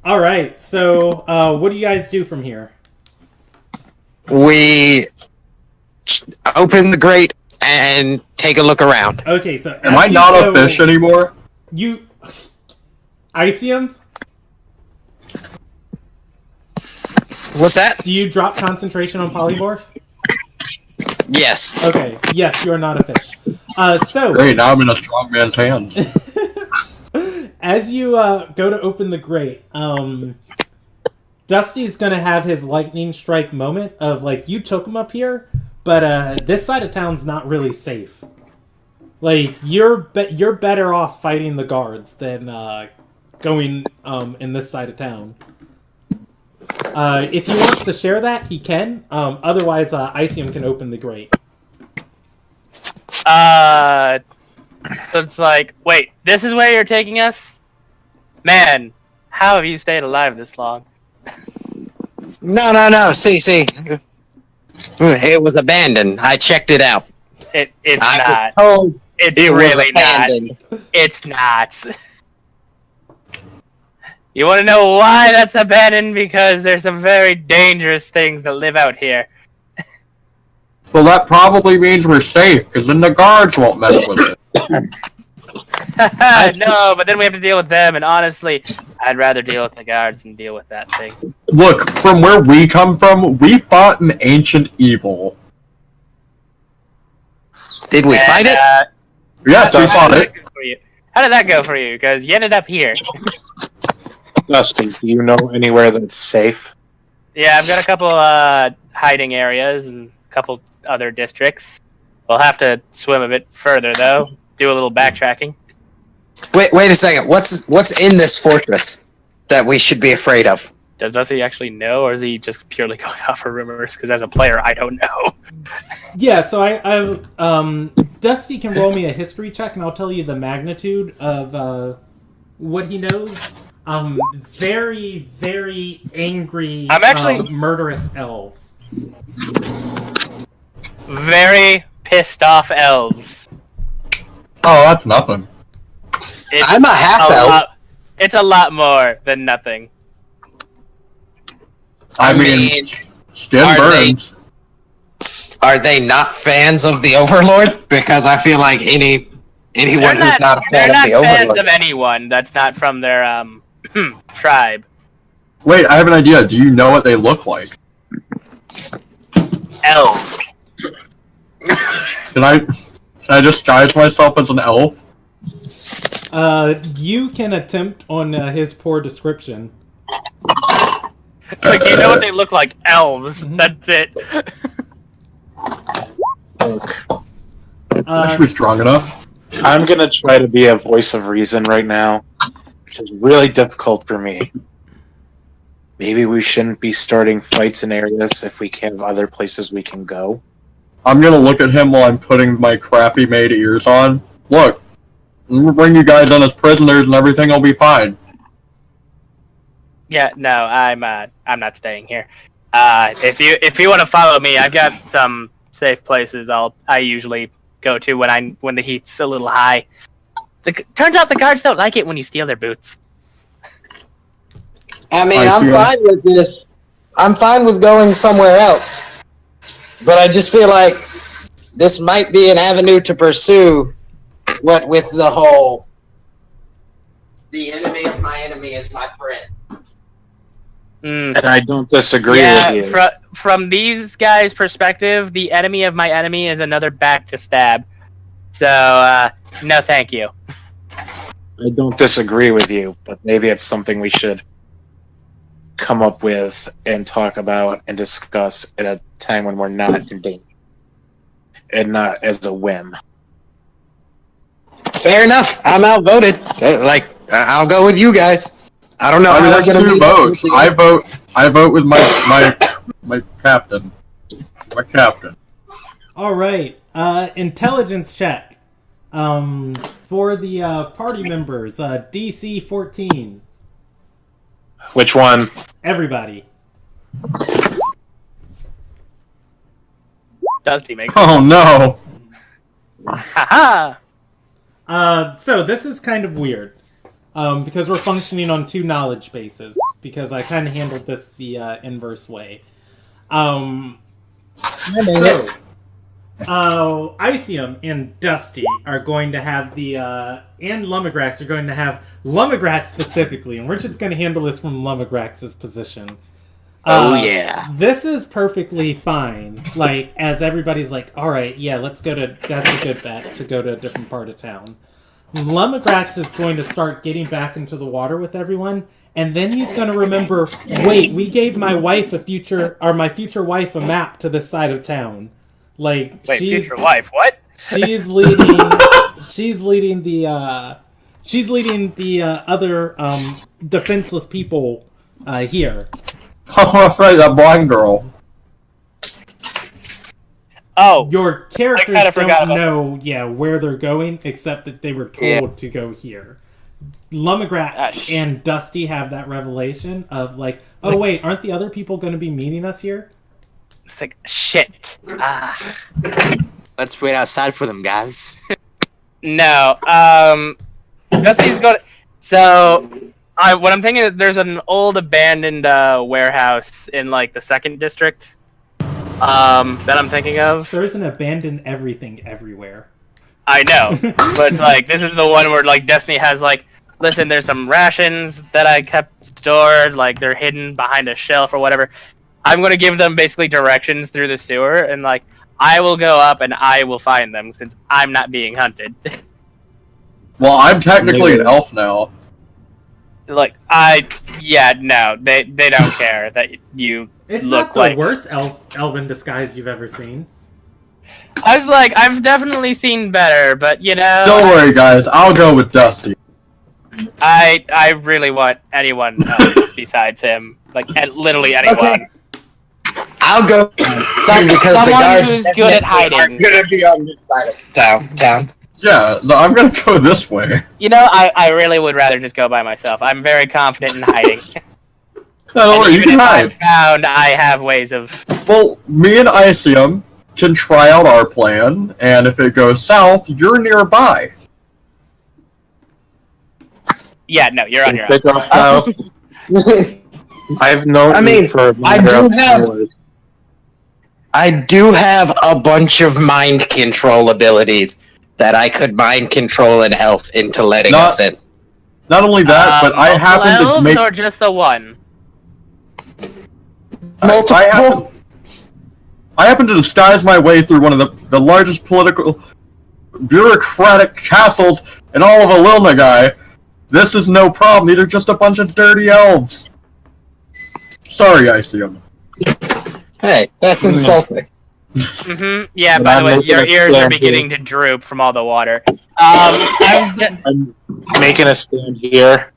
Speaker 5: All right, so what do you guys do from here?
Speaker 8: We open the grate and take a look around.
Speaker 5: Okay, so
Speaker 1: am I not a fish anymore?
Speaker 5: I see him.
Speaker 8: What's that?
Speaker 5: Do you drop concentration on polymorph?
Speaker 8: Yes.
Speaker 5: Okay. Yes, you are not a fish. So
Speaker 1: great. Now I'm in a strong man's hands.
Speaker 5: As you go to open the grate, Dusty's gonna have his lightning strike moment of like, you took him up here, but this side of town's not really safe. Like you're better off fighting the guards than going in this side of town. If he wants to share that, he can. Otherwise, Icium can open the grate.
Speaker 2: So it's like, wait, this is where you're taking us? Man, how have you stayed alive this long?
Speaker 8: No. See. It was abandoned. I checked it out.
Speaker 2: It's
Speaker 8: I
Speaker 2: not.
Speaker 8: was told
Speaker 2: It's
Speaker 8: it was
Speaker 2: really not.
Speaker 8: abandoned.
Speaker 2: It's not. You want to know why that's abandoned? Because there's some very dangerous things that live out here.
Speaker 1: Well, that probably means we're safe, because then the guards won't mess with it.
Speaker 2: No, but then we have to deal with them, and honestly, I'd rather deal with the guards than deal with that thing.
Speaker 1: Look, from where we come from, we fought an ancient evil.
Speaker 8: Did we fight it?
Speaker 1: Yes, we fought it.
Speaker 2: How did that go for you? Because you ended up here.
Speaker 4: Dusty, do you know anywhere that's safe?
Speaker 2: Yeah, I've got a couple hiding areas and a couple other districts. We'll have to swim a bit further, though. Do a little backtracking.
Speaker 8: Wait a second. What's in this fortress that we should be afraid of?
Speaker 2: Does he actually know, or is he just purely going off of rumors? Because as a player, I don't know.
Speaker 5: Yeah, so I Dusty can roll me a history check, and I'll tell you the magnitude of what he knows. Very, very angry,
Speaker 2: I'm actually
Speaker 5: murderous elves.
Speaker 2: Very pissed off elves.
Speaker 1: Oh, that's nothing.
Speaker 8: I'm a half elf.
Speaker 2: It's a lot more than nothing.
Speaker 1: I mean, skin burns.
Speaker 8: Are they not fans of the Overlord? Because I feel like anyone who's not a fan of the
Speaker 2: They're not fans
Speaker 8: Overlord.
Speaker 2: of anyone that's not from their tribe.
Speaker 1: Wait, I have an idea. Do you know what they look like?
Speaker 2: Elves.
Speaker 1: Can I disguise myself as an elf?
Speaker 5: You can attempt on his poor description.
Speaker 2: Like, you know what they look like? Elves. That's it.
Speaker 1: That should be strong enough.
Speaker 4: I'm gonna try to be a voice of reason right now, which is really difficult for me. Maybe we shouldn't be starting fights in areas if we can have other places we can go.
Speaker 1: I'm gonna look at him while I'm putting my crappy made ears on. Look, I'm gonna bring you guys in as prisoners and everything will be fine.
Speaker 2: Yeah, no, I'm not staying here. If you want to follow me, I've got some safe places I usually go to when the heat's a little high. Turns out the guards don't like it when you steal their boots.
Speaker 8: I mean, I'm fine with this. I'm fine with going somewhere else. But I just feel like this might be an avenue to pursue what with the whole the enemy of my enemy is my friend.
Speaker 4: And I don't disagree with you.
Speaker 2: From these guys' perspective, the enemy of my enemy is another back to stab. So, no thank you.
Speaker 4: I don't disagree with you, but maybe it's something we should come up with and talk about and discuss at a time when we're not in danger. And not as a whim.
Speaker 8: Fair enough. I'm outvoted. I'll go with you guys. I don't know how we're gonna
Speaker 1: two votes. I vote with my captain. My captain.
Speaker 5: All right. Intelligence check. For the party members, DC 14.
Speaker 4: Which one?
Speaker 5: Everybody.
Speaker 2: Dusty makes.
Speaker 1: Oh no.
Speaker 2: Haha.
Speaker 5: So this is kind of weird. Because we're functioning on two knowledge bases. Because I kind of handled this the inverse way. Icium and Dusty are going to have and Lumagrax are going to have Lumagrax specifically, and we're just going to handle this from Lumagrax's position.
Speaker 3: Yeah.
Speaker 5: This is perfectly fine. Like, as everybody's like, all right, yeah, that's a good bet to go to a different part of town. Lumagrax is going to start getting back into the water with everyone, and then he's gonna remember. Wait, we gave my future wife a map to this side of town. Like
Speaker 2: Wait, future wife? What?
Speaker 5: She's leading. she's leading the other defenseless people here.
Speaker 1: Oh, right, that blind girl.
Speaker 2: Oh,
Speaker 5: Your characters
Speaker 2: forgot
Speaker 5: don't know, where they're going, except that they were told to go here. Lumigratz and Dusty have that revelation of like, oh wait, aren't the other people going to be meeting us here?
Speaker 2: it's like shit.
Speaker 3: Let's wait outside for them, guys.
Speaker 2: No. Dusty's got. So, what I'm thinking is there's an old abandoned warehouse in like the 2nd district. That I'm thinking of.
Speaker 5: There's an abandoned everything everywhere.
Speaker 2: I know, but like this is the one where like Destiny has like, listen, there's some rations that I kept stored, like they're hidden behind a shelf or whatever. I'm gonna give them basically directions through the sewer, and like I will go up and I will find them since I'm not being hunted.
Speaker 1: Well, I'm technically an elf now.
Speaker 2: Like no, they don't care that you
Speaker 5: It's
Speaker 2: look
Speaker 5: not the
Speaker 2: like.
Speaker 5: worst elven disguise you've ever seen.
Speaker 2: I was like, I've definitely seen better, but you know.
Speaker 1: Don't worry, guys. I'll go with Dusty.
Speaker 2: I really want anyone besides him, like literally anyone.
Speaker 8: Okay. I'll go because the
Speaker 2: Someone
Speaker 8: guards
Speaker 2: who's good at hiding.
Speaker 8: are gonna be on this side of town.
Speaker 1: Yeah, no, I'm gonna go this way.
Speaker 2: You know, I really would rather just go by myself. I'm very confident in hiding.
Speaker 1: No, don't worry, you
Speaker 2: Even
Speaker 1: can
Speaker 2: if
Speaker 1: hide.
Speaker 2: I'm found, I have ways of.
Speaker 1: Well, me and Isium can try out our plan, and if it goes south, you're nearby.
Speaker 2: Yeah, no, you're on your own.
Speaker 4: Pick off south. I have no.
Speaker 8: I mean,
Speaker 4: need for
Speaker 8: I do have a bunch of mind control abilities that I could mind control an elf into letting us in.
Speaker 1: Not only that, but I happen to make.
Speaker 2: Or just the one.
Speaker 8: Multiple.
Speaker 1: I happen to disguise my way through one of the largest political bureaucratic castles in all of Ililnagai. This is no problem. These are just a bunch of dirty elves. Sorry, I see them.
Speaker 8: Hey, that's insulting.
Speaker 2: Mm-hmm. Yeah,
Speaker 4: But
Speaker 2: by the
Speaker 4: I'm
Speaker 2: way,
Speaker 4: making
Speaker 2: your
Speaker 4: a
Speaker 2: ears are
Speaker 4: stand
Speaker 2: beginning to droop from all the water.
Speaker 4: I'm making a stand here.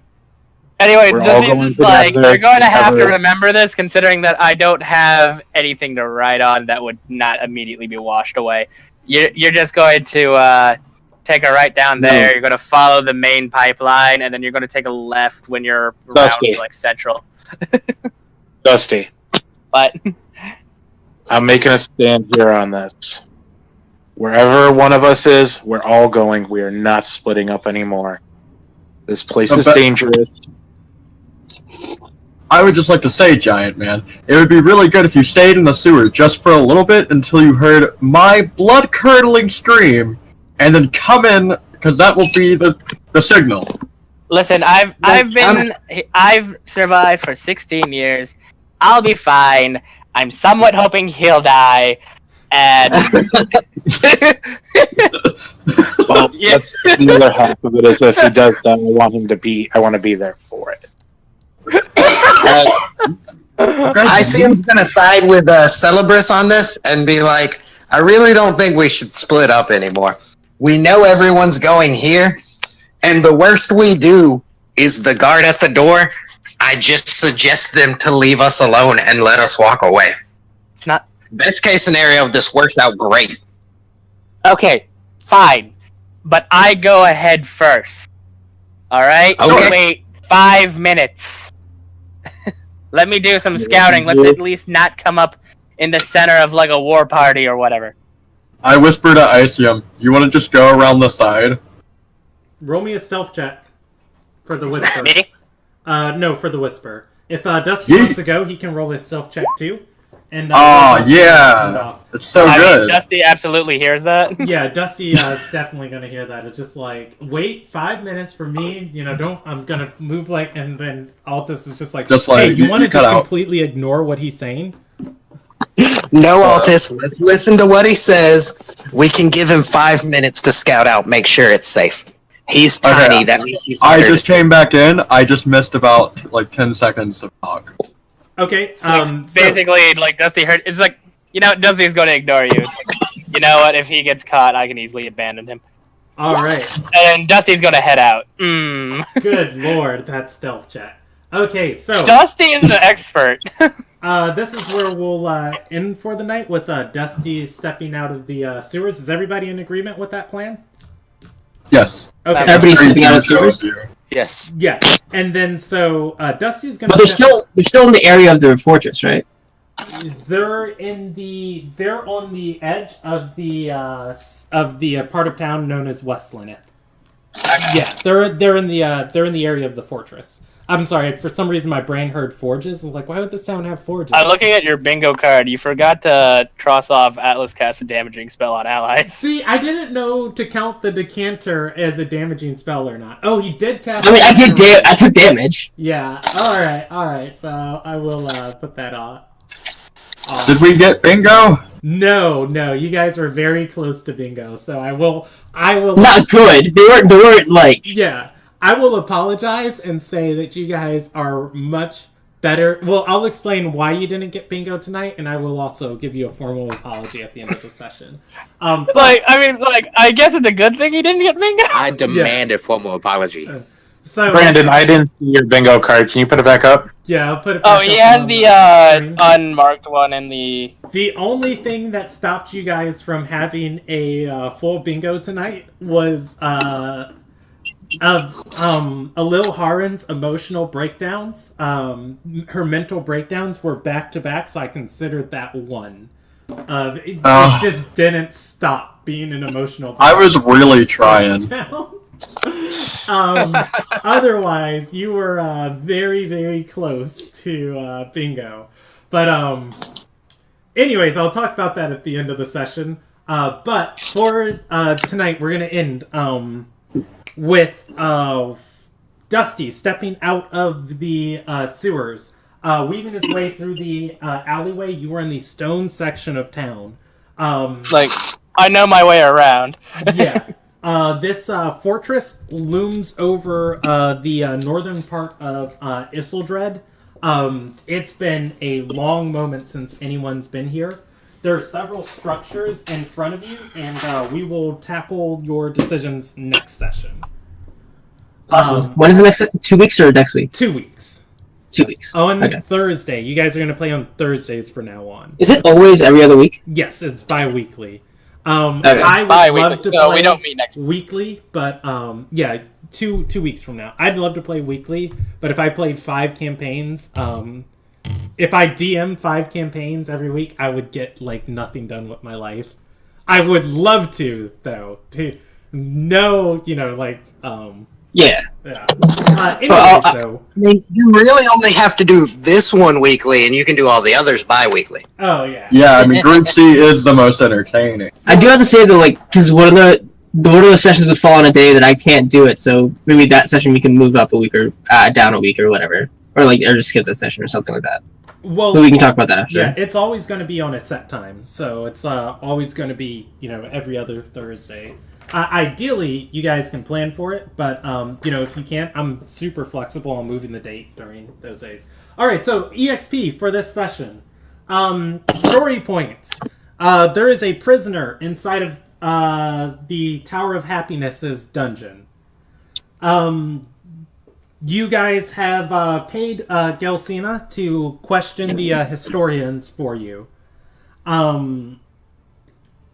Speaker 2: Anyway,
Speaker 4: We're all
Speaker 2: this
Speaker 4: going
Speaker 2: is like,
Speaker 4: together,
Speaker 2: you're going to have to
Speaker 4: together.
Speaker 2: remember this, considering that I don't have anything to write on that would not immediately be washed away. You're just going to take a right down there, you're going to follow the main pipeline, and then you're going to take a left when you're around,
Speaker 4: Dusty.
Speaker 2: like, Central.
Speaker 4: Dusty,
Speaker 2: But,
Speaker 4: I'm making a stand here on this. Wherever one of us is, we're all going. We are not splitting up anymore. This place is dangerous.
Speaker 1: I would just like to say, Giant Man, it would be really good if you stayed in the sewer just for a little bit until you heard my blood-curdling scream, and then come in, because that will be the signal.
Speaker 2: listen, I've survived for 16 years. I'll be fine. I'm somewhat hoping he'll die. And
Speaker 4: Well,
Speaker 2: Yeah.
Speaker 4: that's the other half of it is if he does that, I want to be there for it.
Speaker 8: Isium's gonna side with Celebris on this and be like, I really don't think we should split up anymore. We know everyone's going here, and the worst we do is the guard at the door. I just suggest them to leave us alone and let us walk away.
Speaker 2: it's not
Speaker 8: Best case scenario, this works out great.
Speaker 2: okay. Fine, but I go ahead first. All right.
Speaker 8: Okay.
Speaker 2: Wait 5 minutes. Let me do some scouting. Let's at least not come up in the center of like a war party or whatever.
Speaker 1: I whisper to Isium, you want to just go around the side?
Speaker 5: Roll me a stealth check for the whisper.
Speaker 2: Me?
Speaker 5: No, for the whisper. If Dusty
Speaker 1: Yeet.
Speaker 5: wants to go, he can roll his stealth check too. And
Speaker 1: Oh, yeah! It's so
Speaker 2: I
Speaker 1: good.
Speaker 2: mean, Dusty absolutely hears that.
Speaker 5: Yeah, Dusty is definitely gonna hear that. It's just like, wait 5 minutes for me. You know, I'm gonna move like, and then Altus is just like, hey, you want to
Speaker 1: cut
Speaker 5: just
Speaker 1: out.
Speaker 5: completely ignore what he's saying?
Speaker 8: No, Altus, let's listen to what he says. We can give him 5 minutes to scout out, make sure it's safe. He's
Speaker 1: Okay,
Speaker 8: tiny. That means he's
Speaker 1: I
Speaker 8: harder
Speaker 1: just
Speaker 8: to see.
Speaker 1: came back in. I just missed about like 10 seconds of talk.
Speaker 5: Okay.
Speaker 2: Basically, like Dusty heard, it's like, Dusty's going to ignore you. It's like, you know what? If he gets caught, I can easily abandon him.
Speaker 5: All right.
Speaker 2: And Dusty's going to head out. Mm.
Speaker 5: Good lord, that's stealth chat. Okay, so
Speaker 2: Dusty is the expert.
Speaker 5: this is where we'll end for the night with Dusty stepping out of the sewers. Is everybody in agreement with that plan?
Speaker 1: Yes.
Speaker 5: Okay.
Speaker 7: Everybody's stepping out of sewers.
Speaker 3: Yes.
Speaker 5: Yeah, and then so Dusty's gonna.
Speaker 7: But they're still in the area of the fortress, right?
Speaker 5: They're on the edge of the part of town known as West Lyneth. Yeah, they're in the area of the fortress. I'm sorry, for some reason my brain heard forges. I was like, why would this town have forges?
Speaker 2: I'm looking at your bingo card. You forgot to cross off Atlas cast a damaging spell on allies.
Speaker 5: See, I didn't know to count the decanter as a damaging spell or not. Oh, he did cast.
Speaker 7: I mean, I took damage.
Speaker 5: Yeah. All right. So I will put that on.
Speaker 1: Did we get bingo?
Speaker 5: No. You guys were very close to bingo. So I will.
Speaker 7: Not good. They weren't like.
Speaker 5: Yeah. I will apologize and say that you guys are much better. Well, I'll explain why you didn't get bingo tonight, and I will also give you a formal apology at the end of the session.
Speaker 2: I guess it's a good thing he didn't get bingo.
Speaker 3: I demand a formal apology.
Speaker 5: So,
Speaker 4: Brandon, I didn't see your bingo card. Can you put it back up?
Speaker 5: Yeah, I'll put it back up.
Speaker 2: He has the unmarked one and the...
Speaker 5: The only thing that stopped you guys from having a full bingo tonight was Alil Haren's emotional breakdowns. Her mental breakdowns were back to back, so I considered that one. It just didn't stop being an emotional breakdown.
Speaker 1: I was really trying.
Speaker 5: Otherwise, you were very, very close to bingo. But anyways, I'll talk about that at the end of the session. But for tonight, we're gonna end with Dusty stepping out of the sewers, weaving his way through the alleyway. You were in the stone section of town.
Speaker 2: I know my way around.
Speaker 5: Yeah. This fortress looms over the northern part of Isildred. It's been a long moment since anyone's been here. There are several structures in front of you, and we will tackle your decisions next session.
Speaker 7: When is the next 2 weeks or next week?
Speaker 5: 2 weeks.
Speaker 7: 2 weeks.
Speaker 5: On Thursday. You guys are going to play on Thursdays from now on.
Speaker 7: Is it always every other week?
Speaker 5: Yes, it's bi-weekly.
Speaker 7: Okay.
Speaker 5: I would love to play
Speaker 2: we don't meet next week.
Speaker 5: weekly, but yeah, 2 weeks from now. I'd love to play weekly, but if I played 5 campaigns, if I DM 5 campaigns every week, I would get like nothing done with my life. I would love to, though.
Speaker 7: Yeah.
Speaker 5: Anyways, though.
Speaker 8: I mean, you really only have to do this one weekly, and you can do all the others bi-weekly.
Speaker 5: Oh, yeah.
Speaker 1: Yeah, I mean, Group C is the most entertaining.
Speaker 7: I do have to say though, because one of the sessions would fall on a day that I can't do it, so maybe that session we can move up a week or down a week or whatever, or just skip that session or something like that.
Speaker 5: Well,
Speaker 7: so we can talk about that after.
Speaker 5: Yeah, it's always going to be on a set time, so it's always going to be every other Thursday. Ideally, you guys can plan for it, but if you can't, I'm super flexible on moving the date during those days. All right, so EXP for this session. Story points. There is a prisoner inside of the Tower of Happiness's dungeon. You guys have paid Gelsina to question the historians for you.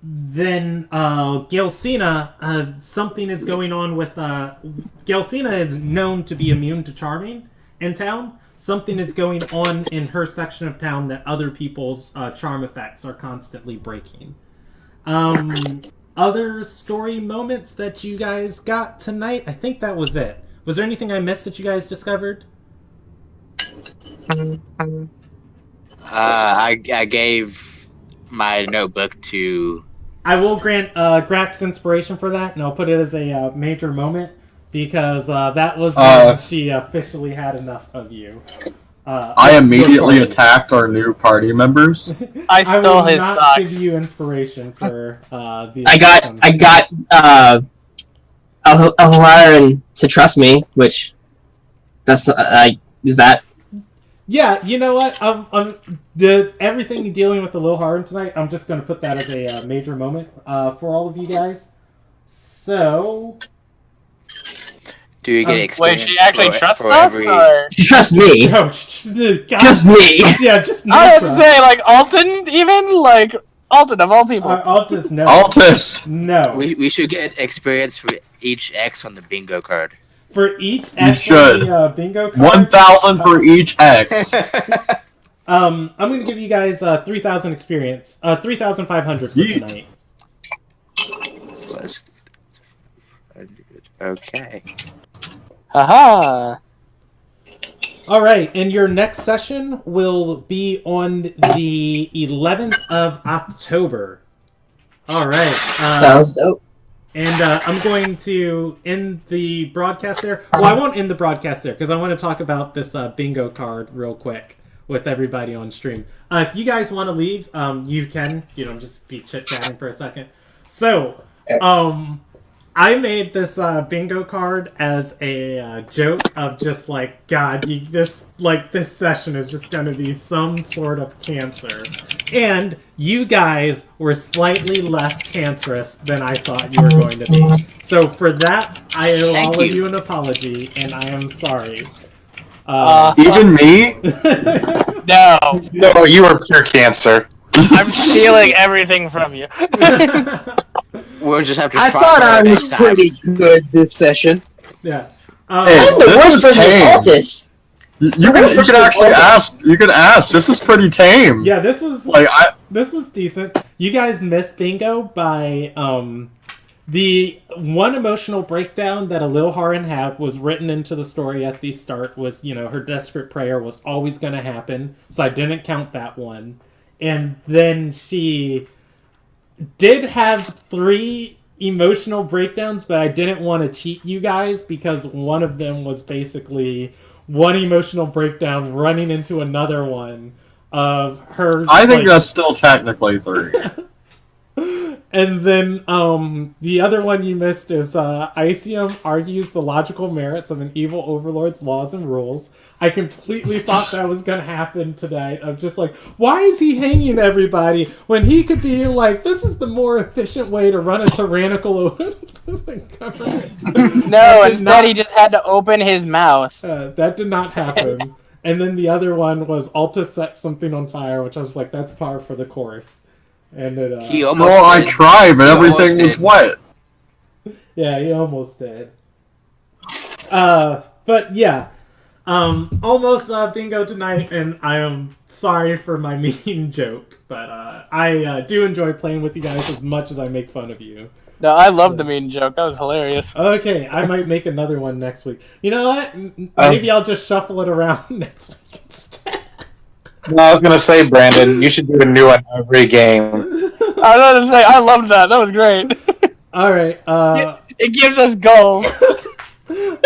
Speaker 5: Then Gelsina, something is going on with... Gelsina is known to be immune to charming in town. Something is going on in her section of town that other people's charm effects are constantly breaking. Other story moments that you guys got tonight? I think that was it. Was there anything I missed that you guys discovered?
Speaker 3: I gave my notebook to...
Speaker 5: I will grant Grax inspiration for that, and I'll put it as a major moment, because that was when she officially had enough of you.
Speaker 1: I immediately attacked our new party members.
Speaker 2: I stole his
Speaker 5: not
Speaker 2: socks.
Speaker 5: give you inspiration for the...
Speaker 7: I got Ilderon to trust me, which that's is that.
Speaker 5: Yeah, you know what? Everything you're dealing with the Ilderon tonight, I'm just going to put that as a major moment for all of you guys. So,
Speaker 3: Do you get experience
Speaker 2: Wait, she actually trusts
Speaker 3: for
Speaker 2: us?
Speaker 3: every?
Speaker 2: Or?
Speaker 7: She trusts me.
Speaker 5: no,
Speaker 7: Just me.
Speaker 5: Yeah, just me.
Speaker 2: I would say, like, Alton, even? Like, Alton, of all people.
Speaker 5: Altus, no.
Speaker 1: Altus!
Speaker 5: No.
Speaker 3: We should get experience for each X on the bingo card.
Speaker 5: For each
Speaker 1: You
Speaker 5: X
Speaker 1: should.
Speaker 5: on the bingo card,
Speaker 1: 1,000 for each X.
Speaker 5: I'm going to give you guys 3,000 experience. 3,500 for
Speaker 1: Yeet.
Speaker 5: tonight.
Speaker 3: Okay.
Speaker 2: Haha.
Speaker 5: All right, and your next session will be on the 11th of October. All right.
Speaker 7: Sounds dope.
Speaker 5: And I'm going to end the broadcast there. Well, I won't end the broadcast there because I want to talk about this bingo card real quick with everybody on stream. If you guys want to leave, you can. Just be chit-chatting for a second. So, I made this bingo card as a joke of just like, God, this session is just going to be some sort of cancer. And you guys were slightly less cancerous than I thought you were going to be. So for that, I owe all of you an apology, and I am sorry.
Speaker 1: Even me?
Speaker 2: No.
Speaker 4: No, you are pure cancer.
Speaker 2: I'm stealing everything from you.
Speaker 3: We'll just have to
Speaker 8: I
Speaker 3: try
Speaker 8: thought I
Speaker 3: for it
Speaker 8: was
Speaker 3: next time.
Speaker 8: pretty good this session.
Speaker 5: Yeah.
Speaker 1: Hey,
Speaker 7: I'm the
Speaker 1: this
Speaker 7: worst
Speaker 1: is
Speaker 7: person
Speaker 1: tame.
Speaker 7: Altus.
Speaker 1: You can actually ask. You can ask. This is pretty tame.
Speaker 5: Yeah, this was this was decent. You guys missed bingo by the one emotional breakdown that Ilderon had was written into the story at the start was, her desperate prayer was always going to happen. So I didn't count that one. And then she did have 3 emotional breakdowns, but I didn't want to cheat you guys because one of them was basically one emotional breakdown running into another one of her.
Speaker 1: I think that's still technically 3.
Speaker 5: And then the other one you missed is Icium argues the logical merits of an evil overlord's laws and rules. I completely thought that was going to happen tonight. I'm just like, why is he hanging everybody when he could be like, this is the more efficient way to run a tyrannical government?
Speaker 2: No, instead he just had to open his mouth.
Speaker 5: That did not happen. And then the other one was Alta set something on fire, which I was like, that's par for the course. And it,
Speaker 3: He almost
Speaker 1: Well, I
Speaker 3: did.
Speaker 1: tried, but
Speaker 3: He
Speaker 1: everything
Speaker 3: almost
Speaker 1: was
Speaker 3: did.
Speaker 1: wet.
Speaker 5: Yeah, he almost did. But yeah. Almost bingo tonight, and I am sorry for my mean joke, but I do enjoy playing with you guys as much as I make fun of you.
Speaker 2: No, I love the mean joke. That was hilarious.
Speaker 5: Okay, I might make another one next week. You know what? Maybe I'll just shuffle it around next week instead.
Speaker 4: No, I was gonna say, Brandon, you should do a new one every game.
Speaker 2: I was going to say, I loved that. That was great.
Speaker 5: Alright,
Speaker 2: It gives us goals.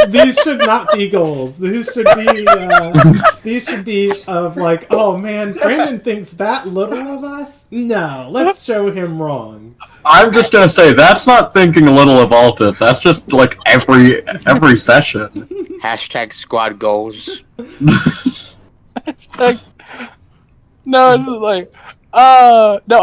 Speaker 5: these should not be goals. These should be of like, oh man, Brandon thinks that little of us? No, let's show him wrong.
Speaker 1: I'm just gonna say that's not thinking little of Altus. That's just like every session.
Speaker 3: Hashtag squad goals.
Speaker 2: Like, no, it's like, no,